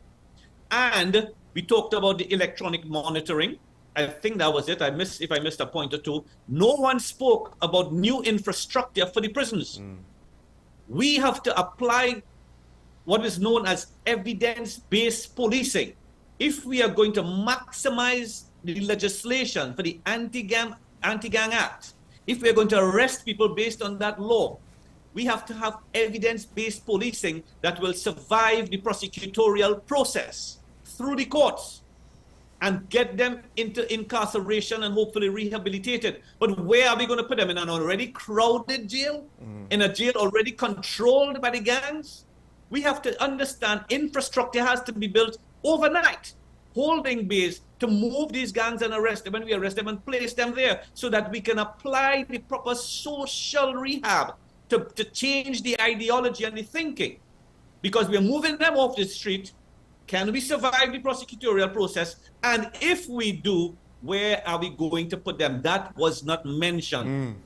and we talked about the electronic monitoring. I think that was it. If I missed a point or two. No one spoke about new infrastructure for the prisons. We have to apply what is known as evidence-based policing. If we are going to maximize the legislation for the Anti-Gang Act, if we are going to arrest people based on that law, we have to have evidence-based policing that will survive the prosecutorial process through the courts and get them into incarceration and hopefully rehabilitated. But where are we going to put them? In an already crowded jail? In a jail already controlled by the gangs? We have to understand infrastructure has to be built overnight. Holding bays to move these gangs and arrest them when we arrest them and place them there so that we can apply the proper social rehab to change the ideology and the thinking. Because we're moving them off the street. Can we survive the prosecutorial process? And if we do, where are we going to put them? That was not mentioned.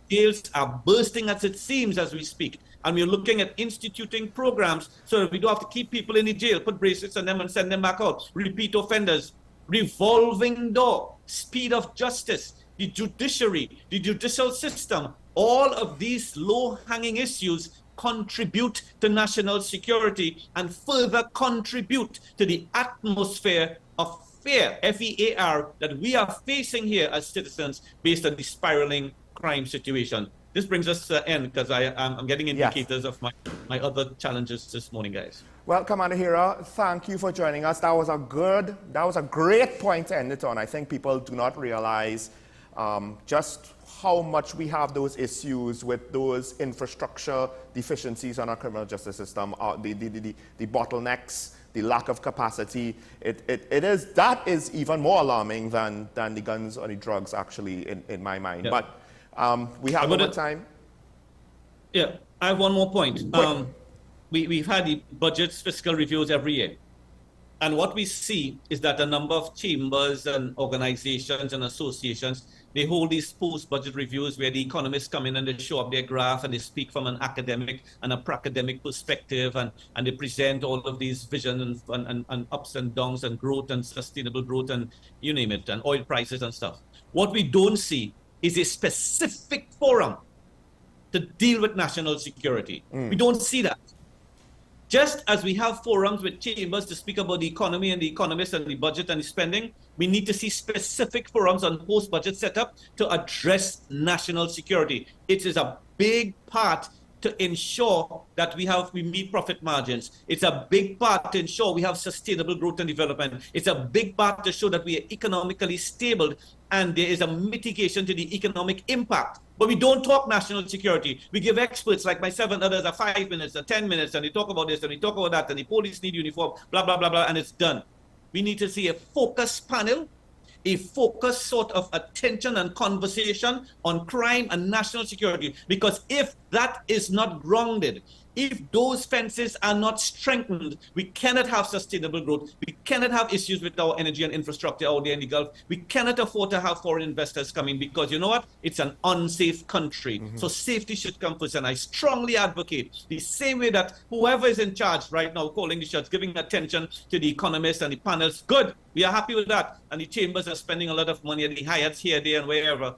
Jails are bursting at its seams as we speak. And we're looking at instituting programs so that we don't have to keep people in the jail, put bracelets on them and send them back out. Repeat offenders, revolving door, speed of justice, the judiciary, the judicial system. All of these low-hanging issues contribute to national security and further contribute to the atmosphere of fear, F-E-A-R, that we are facing here as citizens based on the spiraling crime situation. This brings us to the end because I'm getting indicators of my other challenges this morning, guys. Well, Commander Hira, thank you for joining us. That was a great point to end it on. I think people do not realize just how much we have those issues with those infrastructure deficiencies on our criminal justice system, the bottlenecks, the lack of capacity. That is even more alarming than the guns or the drugs, actually, in my mind. Yeah. But we have more time. Yeah, I have one more point. We've had the budgets, fiscal reviews every year. And what we see is that a number of chambers and organizations and associations, they hold these post-budget reviews where the economists come in and they show up their graph and they speak from an academic and a pra-academic perspective and they present all of these visions and ups and downs and growth and sustainable growth and you name it, and oil prices and stuff. What we don't see is a specific forum to deal with national security. We don't see that. Just as we have forums with chambers to speak about the economy and the economists and the budget and the spending, we need to see specific forums on post-budget setup to address national security. It is a big part to ensure that we meet profit margins. It's a big part to ensure we have sustainable growth and development. It's a big part to show that we are economically stable and there is a mitigation to the economic impact. But we don't talk national security. We give experts like myself and others 5 minutes or 10 minutes and they talk about this and they talk about that and the police need uniform, blah, blah, blah, blah, and it's done. We need to see a focused panel, a focused sort of attention and conversation on crime and national security. Because if that is not grounded, if those fences are not strengthened, we cannot have sustainable growth. We cannot have issues with our energy and infrastructure out there in the Gulf. We cannot afford to have foreign investors coming because you know what? It's an unsafe country. So safety should come first. And I strongly advocate the same way that whoever is in charge right now, calling the shots, giving attention to the economists and the panels, good. We are happy with that. And the chambers are spending a lot of money at the Hyatts here, there, and wherever.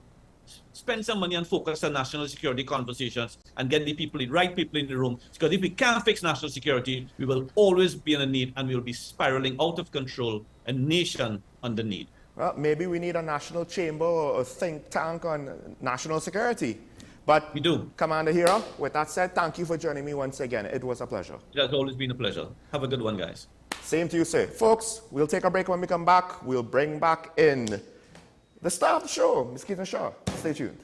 Spend some money and focus on national security conversations and get the right people in the room. Because if we can't fix national security, we will always be in a need and we will be spiraling out of control, a nation under need. Well, maybe we need a national chamber or a think tank on national security. But we do. Commander Hira, with that said, thank you for joining me once again. It was a pleasure. It has always been a pleasure. Have a good one, guys. Same to you, sir. Folks, we'll take a break. When we come back, we'll bring back in the star of the show, Ms. Keaton Shaw. Stay tuned.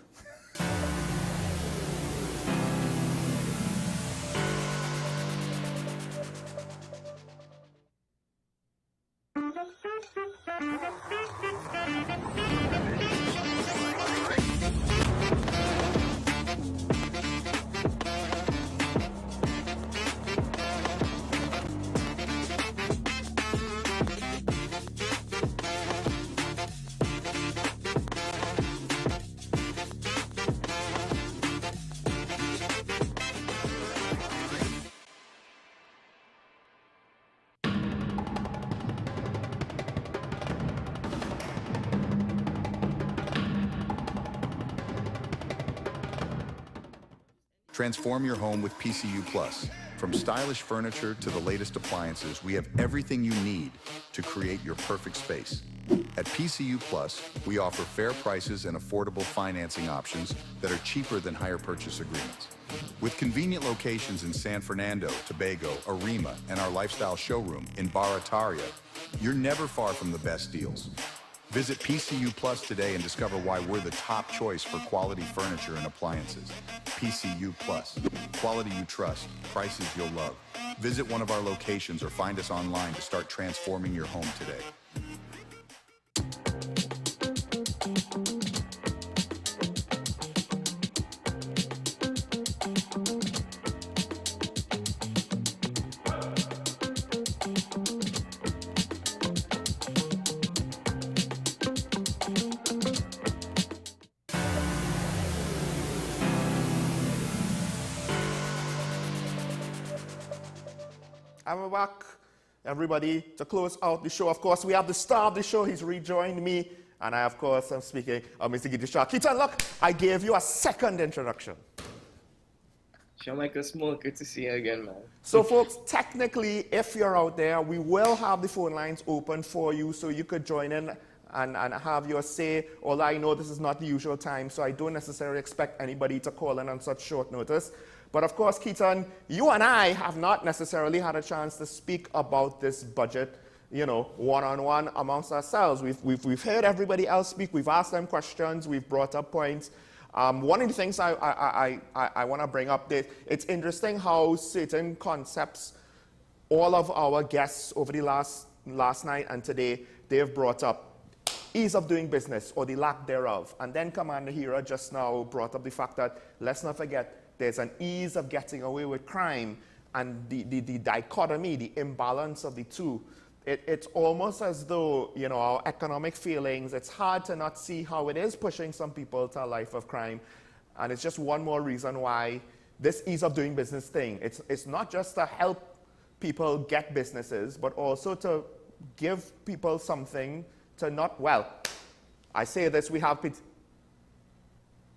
Transform your home with PCU Plus. From stylish furniture to the latest appliances, we have everything you need to create your perfect space. At PCU Plus, we offer fair prices and affordable financing options that are cheaper than hire purchase agreements. With convenient locations in San Fernando, Tobago, Arima, and our lifestyle showroom in Barataria, you're never far from the best deals. Visit PCU Plus today and discover why we're the top choice for quality furniture and appliances. PCU Plus. Quality you trust, prices you'll love. Visit one of our locations or find us online to start transforming your home today. And we're back, everybody, to close out the show. Of course, we have the star of the show. He's rejoined me. And I, of course, am speaking of Mr. Digicel. Keaton, look, I gave you a second introduction. Sean Michael Small, good to see you again, man. So, folks, technically, if you're out there, we will have the phone lines open for you so you could join in and have your say. Although I know this is not the usual time, so I don't necessarily expect anybody to call in on such short notice. But of course, Keaton, you and I have not necessarily had a chance to speak about this budget, you know, one-on-one amongst ourselves. We've heard everybody else speak. We've asked them questions. We've brought up points. One of the things I want to bring up, it's interesting how certain concepts, all of our guests over the last night and today, they've brought up ease of doing business or the lack thereof. And then Commander Hira just now brought up the fact that, let's not forget, there's an ease of getting away with crime, and the dichotomy, the imbalance of the two. It's almost as though, you know, our economic feelings, it's hard to not see how it is pushing some people to a life of crime. And it's just one more reason why this ease of doing business thing, it's not just to help people get businesses, but also to give people something to not, well, I say this, we have,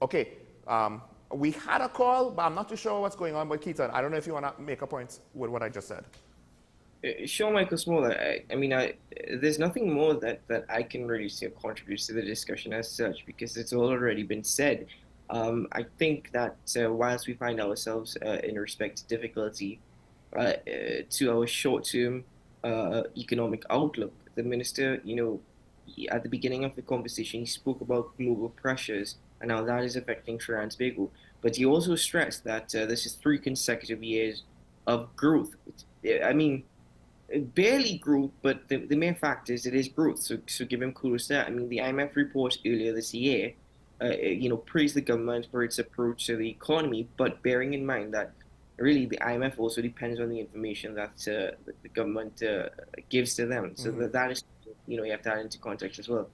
okay, we had a call, but I'm not too sure what's going on with Keaton. I don't know if you want to make a point with what I just said. Sean Michael Small, there's nothing more that I can really say contributes to the discussion as such, because it's already been said. I think that whilst we find ourselves in respect to difficulty to our short-term economic outlook, the minister, you know, at the beginning of the conversation, he spoke about global pressures and how that is affecting Trinidad and Tobago. But he also stressed that this is 3 consecutive years of growth. I mean, barely growth, but the main fact is it is growth. So give him kudos to that. I mean, the IMF report earlier this year, you know, praised the government for its approach to the economy, but bearing in mind that really the IMF also depends on the information that the government gives to them. So that is, you know, you have to add into context as well.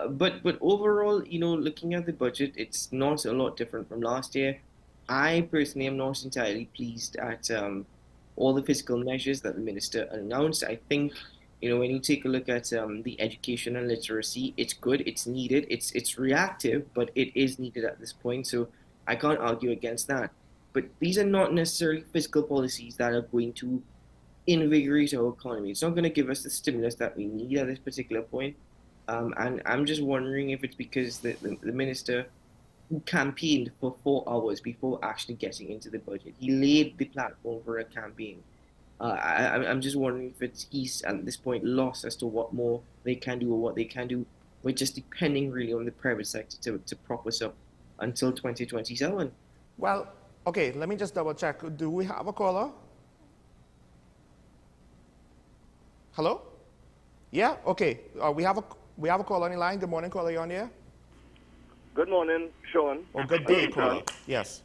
But overall, you know, looking at the budget, it's not a lot different from last year. I personally am not entirely pleased at all the fiscal measures that the minister announced. I think, you know, when you take a look at the education and literacy, it's good, it's needed, it's reactive, but it is needed at this point. So I can't argue against that. But these are not necessarily fiscal policies that are going to invigorate our economy. It's not going to give us the stimulus that we need at this particular point. And I'm just wondering if it's because the minister campaigned for 4 hours before actually getting into the budget. He laid the platform for a campaign. I'm just wondering if he's at this point lost as to what more they can do or what they can do. We're just depending really on the private sector to prop us up until 2027. Well, okay, let me just double check. Do we have a caller? Hello? Yeah, okay. We have a caller on the line. Good morning, caller. You on here? Good morning, Sean. Oh, good day, caller. Yes.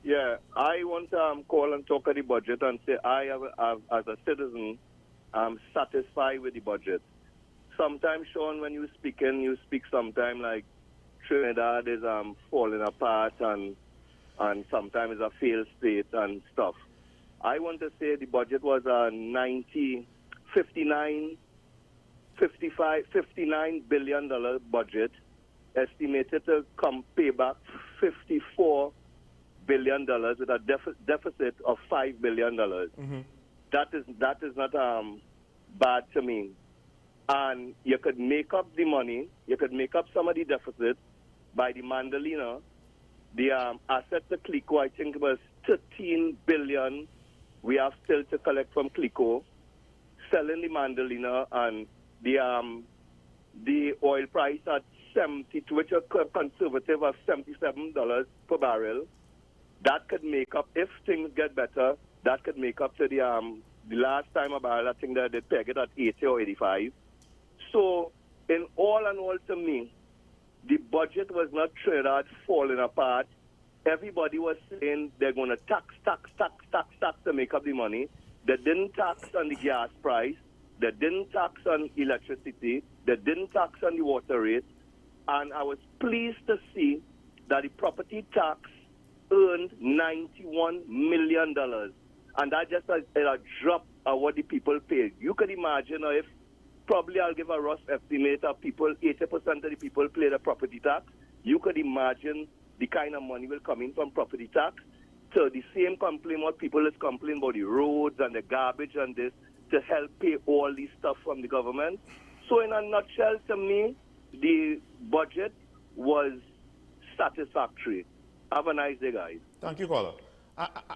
Yeah, I want to call and talk of the budget and say I have, as a citizen, I'm satisfied with the budget. Sometimes, Sean, when you speak sometimes like Trinidad is falling apart and sometimes it's a failed state and stuff. I want to say the budget was a $59 billion budget, estimated to pay back $54 billion with a deficit of $5 billion. That is not bad to me. And you could make up the money, you could make up some of the deficit by the Mandalina. The asset to Clico, I think it was $13 billion we have still to collect from Clico, selling the Mandalina, and the oil price at 72, which is conservative of $77 per barrel. That could make up, if things get better, that could make up to the last time a barrel, I think that they peg it at 80 or 85. So, in all and all, to me, the budget was not Trinidad falling apart. Everybody was saying they're going to tax to make up the money. They didn't tax on the gas price. They didn't tax on electricity. They didn't tax on the water rate. And I was pleased to see that the property tax earned $91 million. And that just a drop of what the people paid. You could imagine if, probably I'll give a rough estimate of people, 80% of the people pay the property tax. You could imagine the kind of money will come in from property tax. So the same complaint what people is complaining about the roads and the garbage and this to help pay all this stuff from the government. So in a nutshell, to me, the budget was satisfactory. Have a nice day, guys. Thank you, caller.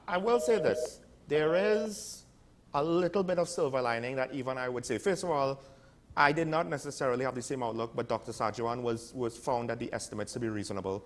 I will say this. There is a little bit of silver lining that even I would say. First of all, I did not necessarily have the same outlook, but Dr. Sajuan was found that the estimates to be reasonable.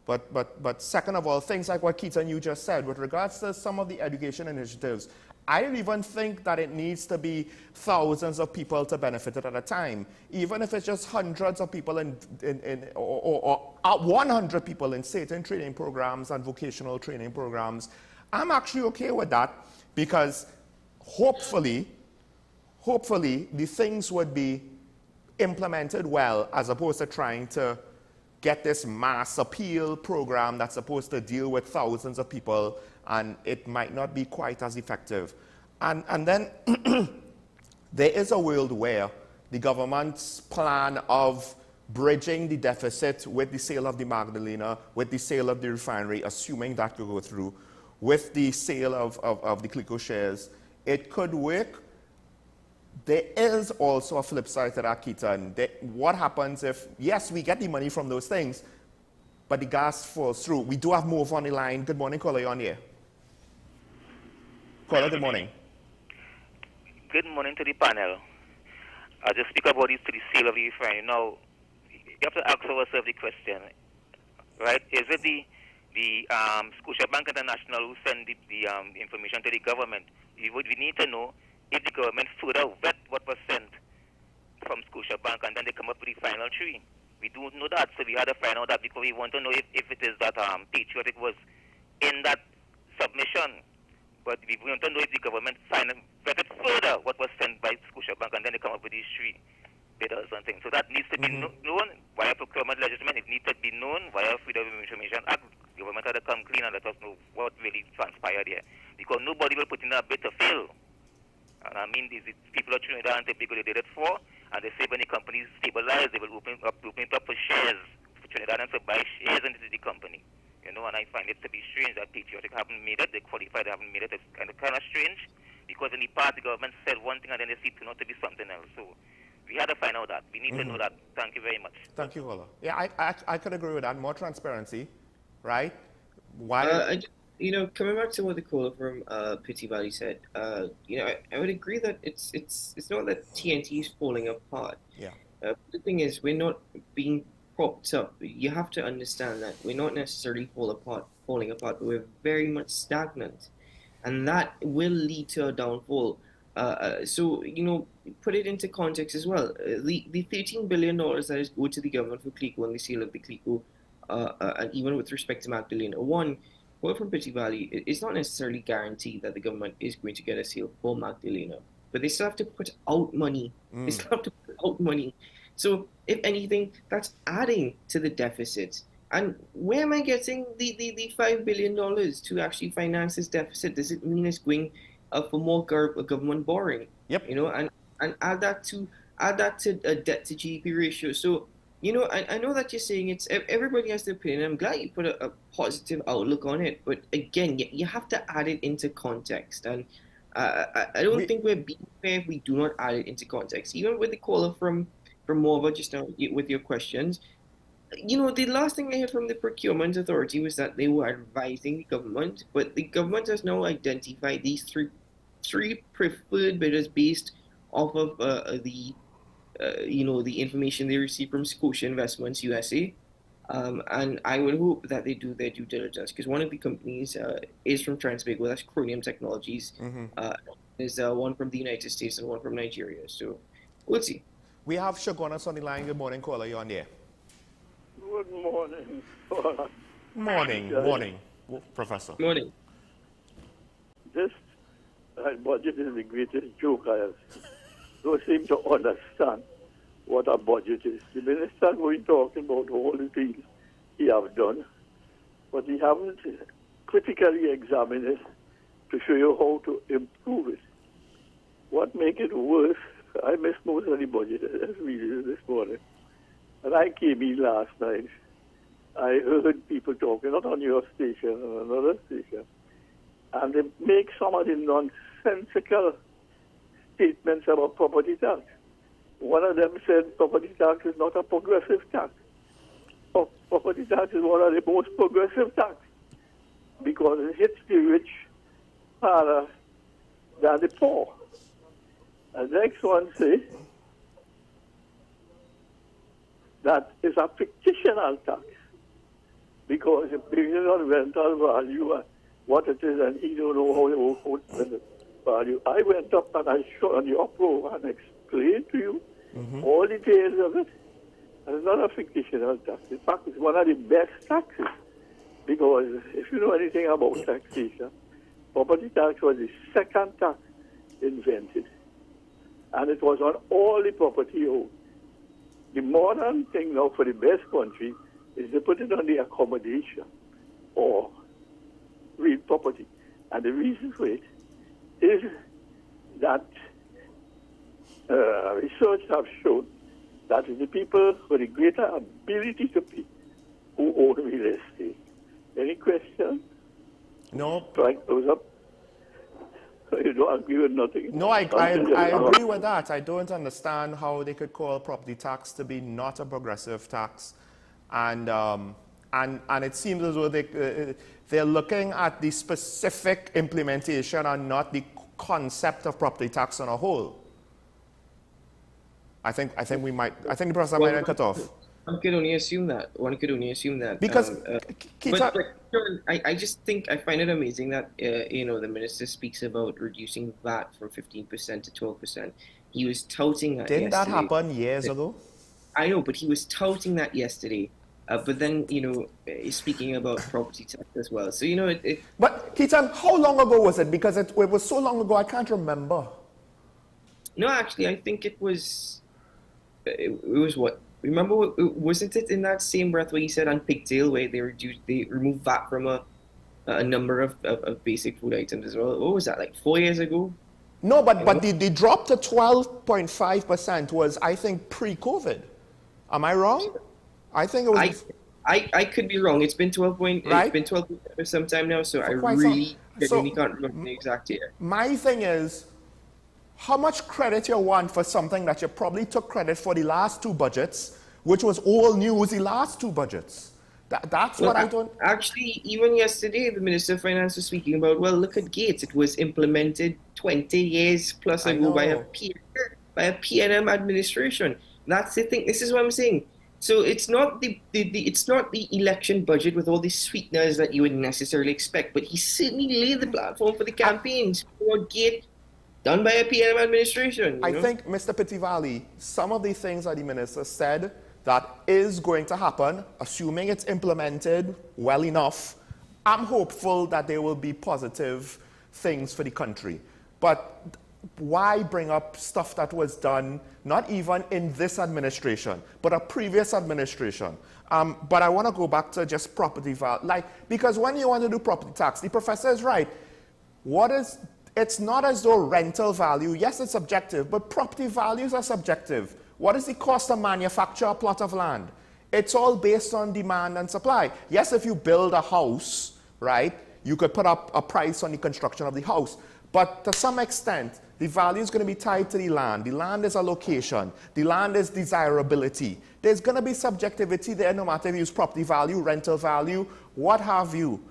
But second of all, things like what Keaton you just said with regards to some of the education initiatives, I don't even think that it needs to be thousands of people to benefit it at a time. Even if it's just hundreds of people or 100 people in certain training programs and vocational training programs, I'm actually okay with that because hopefully the things would be implemented well as opposed to trying to get this mass appeal program that's supposed to deal with thousands of people, and it might not be quite as effective. And then there is a world where the government's plan of bridging the deficit with the sale of the Magdalena, with the sale of the refinery, assuming that could go through, with the sale of the Clico shares, it could work. There is also a flip side to that, Keaton. What happens if, yes, we get the money from those things, but the gas falls through? We do have Move on the line. Good morning, caller, you're on here. Caller, good morning. Good morning to the panel. I'll just speak about this to the sale of the refinery. Now, you have to ask ourselves the question, right? Is it the Scotiabank International who send the information to the government? We need to know if the government further vet what was sent from Scotiabank and then they come up with the final tree. We don't know that, so we had to find out that because we want to know if it is that patriotic was in that submission. But we want to know if the government vetted further what was sent by Scotiabank and then they come up with these three bidders and things. So that needs to be known via procurement legislation. It needs to be known via Freedom of Information Act. The government had to come clean and let us know what really transpired here. Because nobody will put in a bid to fail. And I mean, these people of Trinidad and Tobago, they did it for, and they say when the companies stabilize, they will open it up for shares for Trinidad and to buy shares into the company. You know, and I find it to be strange that Patriotic haven't made it, they qualified, they haven't made it. It's kind of strange, because in the past, the government said one thing and then they see it turn out to be something else. So we had to find out that. We need to know that. Thank you very much. Thank you, caller. Yeah, I could agree with that. More transparency, right? Why? You know, coming back to what the caller from Pity Valley said, you know, I would agree that it's not that TNT is falling apart. Yeah. The thing is, we're not being propped up. You have to understand that we're not necessarily falling apart, but we're very much stagnant, and that will lead to a downfall. So you know, put it into context as well. The $13 billion that is owed to the government for Clico and the sale of the Clico, and even with respect to Magdalena, well, from Pity Valley, it's not necessarily guaranteed that the government is going to get a sale for Magdalena, but they still have to put out money. They still have to put out money. So, if anything, that's adding to the deficit. And where am I getting the $5 billion to actually finance this deficit? Does it mean it's going for more government borrowing? Yep. You know, and add that to a debt to GDP ratio. So, You know, I know that you're saying it's everybody has their opinion. I'm glad you put a positive outlook on it, but again, you have to add it into context, and I don't think we're being fair if we do not add it into context. Even with the caller from Mova just now with your questions, you know, the last thing I heard from the procurement authority was that they were advising the government, but the government has now identified these three preferred bidders based off of you know, the information they received from Scotia Investments USA. And I would hope that they do their due diligence, because one of the companies is from Transbigo, that's Chromium Technologies. There's one from the United States and one from Nigeria. So we'll see. We have Shagonas on the line. Good morning, caller. You're on there. Good morning. Morning, Professor. Morning. This budget is the greatest joke I have seen. Don't seem to understand what a budget is. The minister going talking about all the things he have done, but he haven't critically examined it to show you how to improve it. What make it worse, I missed most of the budget. I just read it this morning. And I came in last night. I heard people talking, not on your station, on another station, and they make some of the nonsensical statements about property tax. One of them said property tax is not a progressive tax. Property tax is one of the most progressive tax because it hits the rich harder than the poor. And the next one says that it's a fictional tax because it brings on rental value and what it is, and he don't know how the value. I went up and I showed on your program and explained to you all details of it. And it's not a fictional tax. In fact, it's one of the best taxes because if you know anything about taxation, property tax was the second tax invented. And it was on all the property owned. The modern thing now for the best country is they put it on the accommodation or real property. And the reason for it is that research have shown that it's the people with the greater ability to pay who own real estate. Any questions? No. Strike those up. You don't agree with nothing? No, I agree with that. I don't understand how they could call property tax to be not a progressive tax. And it seems as though they're looking at the specific implementation and not the concept of property tax on a whole. I think the professor might have cut off. One could only assume that. Because, but I just think I find it amazing that you know, the minister speaks about reducing VAT from 15% to 12%. He was touting that. Didn't that happen years ago? I know, but he was touting that yesterday. But then, you know, he's speaking about property tax as well. So, you know, But, Keaton, how long ago was it? Because it was so long ago, I can't remember. No, actually, I think it was what? Remember, wasn't it in that same breath where he said on pigtail where they removed VAT from a number of basic food items as well? What was that, like 4 years ago? No, but the drop to 12.5% was, I think, pre-COVID. Am I wrong? I think it was. I could be wrong. It's been 12 point. Right? It's been 12 for some time now, so I really can't remember the exact year. My thing is, how much credit you want for something that you probably took credit for the last two budgets, which was all news the last two budgets. That's what I don't. Actually, even yesterday, the Minister of Finance was speaking about, well, look at Gates. It was implemented 20 years plus ago by a PNM administration. That's the thing. This is what I'm saying. So it's not the election budget with all the sweeteners that you would necessarily expect, but he certainly laid the platform for the campaigns. Gate done by a PM administration. I think, Mr. Pittivali, some of the things that the minister said that is going to happen, assuming it's implemented well enough, I'm hopeful that there will be positive things for the country. But why bring up stuff that was done, not even in this administration, but a previous administration? But I want to go back to just property value. Because when you want to do property tax, the professor is right. It's not as though rental value, yes, it's subjective, but property values are subjective. What is the cost to manufacture a plot of land? It's all based on demand and supply. Yes, if you build a house, right, you could put up a price on the construction of the house. But to some extent, the value is going to be tied to the land. The land is a location. The land is desirability. There's going to be subjectivity there, no matter if you use property value, rental value, what have you.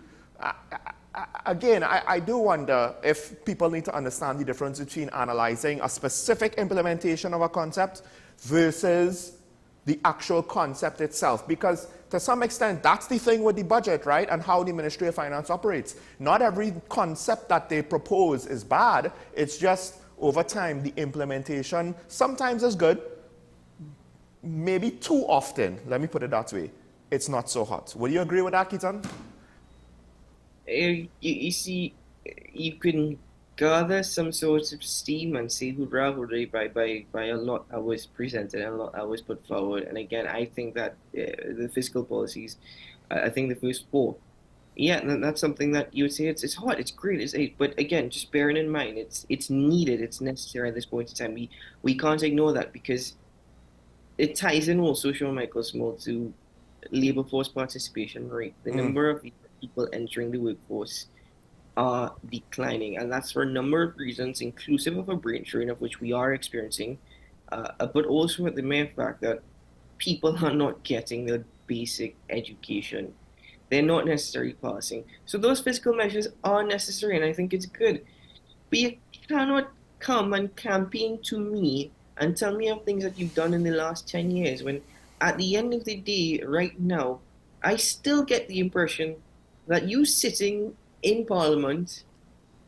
Again, I do wonder if people need to understand the difference between analyzing a specific implementation of a concept versus the actual concept itself. Because to some extent, that's the thing with the budget, right? And how the Ministry of Finance operates. Not every concept that they propose is bad. It's just over time, the implementation sometimes is good. Maybe too often, let me put it that way, it's not so hot. Would you agree with that, Keaton? You see, you can gather some sort of steam and see who rivalry by a lot that was presented and a lot that was put forward. And again, I think that the fiscal policies, I think the first four, yeah, that's something that you would say it's hard, it's great, but again, just bearing in mind, it's needed, it's necessary at this point in time. We can't ignore that because it ties in also, Sean Michael Small, to labor force participation rate. The number of people entering the workforce are declining, and that's for a number of reasons, inclusive of a brain drain of which we are experiencing, but also the mere fact that people are not getting their basic education. They're not necessarily passing. So those fiscal measures are necessary, and I think it's good. But you cannot come and campaign to me and tell me of things that you've done in the last 10 years when at the end of the day, right now, I still get the impression that you sitting in Parliament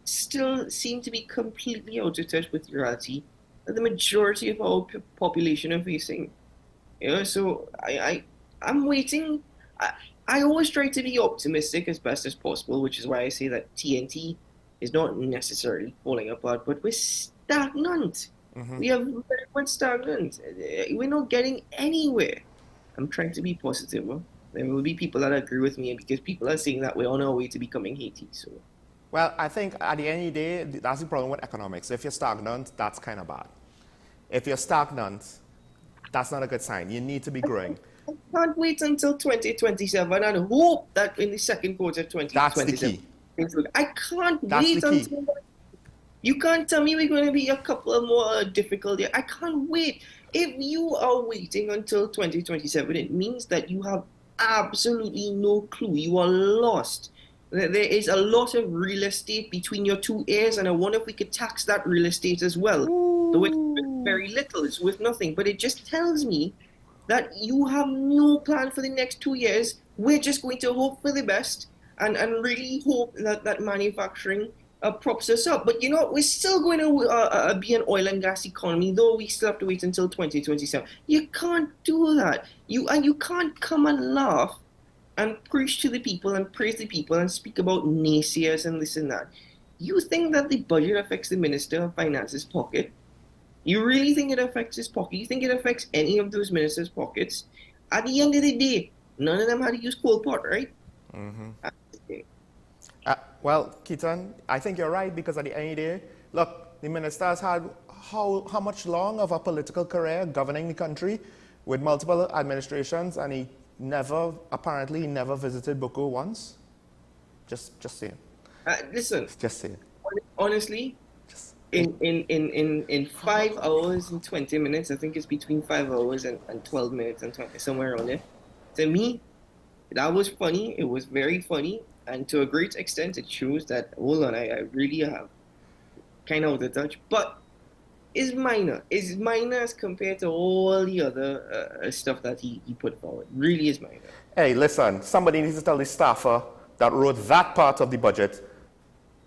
still seem to be completely out of touch with reality that the majority of our population are facing. So I'm waiting. I always try to be optimistic as best as possible, which is why I say that TNT is not necessarily falling apart, but we're stagnant. We are very much stagnant. We're not getting anywhere. I'm trying to be positive. There will be people that agree with me because people are saying that we're on our way to becoming Haiti. So, well, I think at the end of the day, that's the problem with economics. If you're stagnant, that's kind of bad. If you're stagnant, that's not a good sign. You need to be growing. I can't wait until 2027 and hope that in the second quarter of 2027. That's the key. I can't wait until that. You can't tell me we're going to be a couple of more difficult years. I can't wait. If you are waiting until 2027, it means that you have absolutely no clue. You are lost. There is a lot of real estate between your two ears, and I wonder if we could tax that real estate as well. Though it's very little, it's worth nothing. But it just tells me that you have no plan for the next 2 years. We're just going to hope for the best and really hope that manufacturing props us up. But you know, we're still going to be an oil and gas economy, though we still have to wait until 2027. You can't do that. You can't come and laugh and preach to the people and praise the people and speak about naysayers and this and that. You think that the budget affects the Minister of Finance's pocket? You really think it affects his pocket? You think it affects any of those ministers' pockets? At the end of the day, none of them had to use coal pot, right? Well, Keaton, I think you're right, because at the end of the day, look, the minister has had how much long of a political career governing the country with multiple administrations, and he apparently never visited Boko once. Just saying. Listen. Just saying. Honestly, in 5 hours and 20 minutes, I think it's between 5 hours and 12 minutes and 20, somewhere around there. To me, that was funny. It was very funny. And to a great extent, it shows that, hold on, I really have kind of out of touch. But it's minor. It's minor as compared to all the other stuff that he put forward. Really is minor. Hey, listen, somebody needs to tell the staffer that wrote that part of the budget,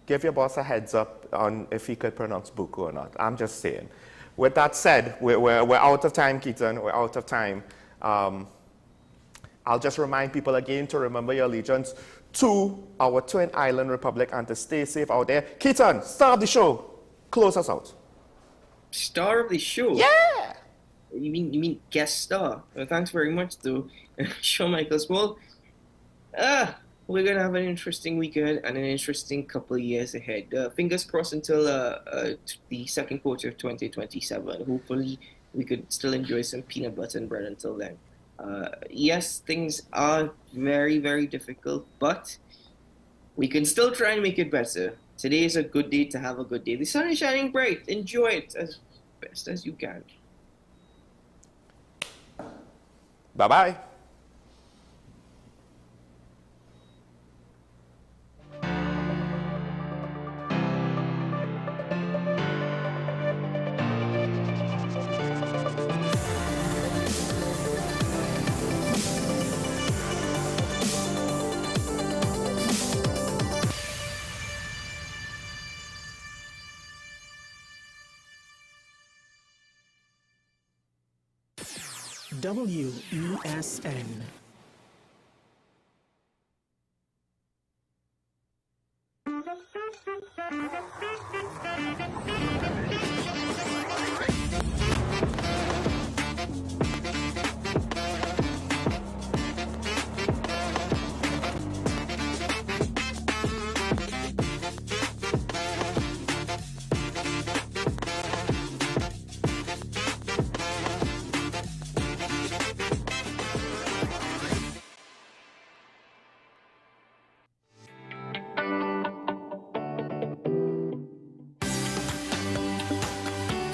give your boss a heads up on if he could pronounce Buku or not. I'm just saying. With that said, we're out of time, Keaton. We're out of time. I'll just remind people again to remember your allegiance to our twin island republic and to stay safe out there. Keaton, star of the show. Close us out. Star of the show? Yeah! You mean guest star? Well, thanks very much to Sean Michael Small. We're going to have an interesting weekend and an interesting couple of years ahead. Fingers crossed until the second quarter of 2027. Hopefully, we could still enjoy some peanut butter and bread until then. Yes, things are very, very difficult, but we can still try and make it better. Today is a good day to have a good day. The sun is shining bright. Enjoy it as best as you can. Bye-bye. WESN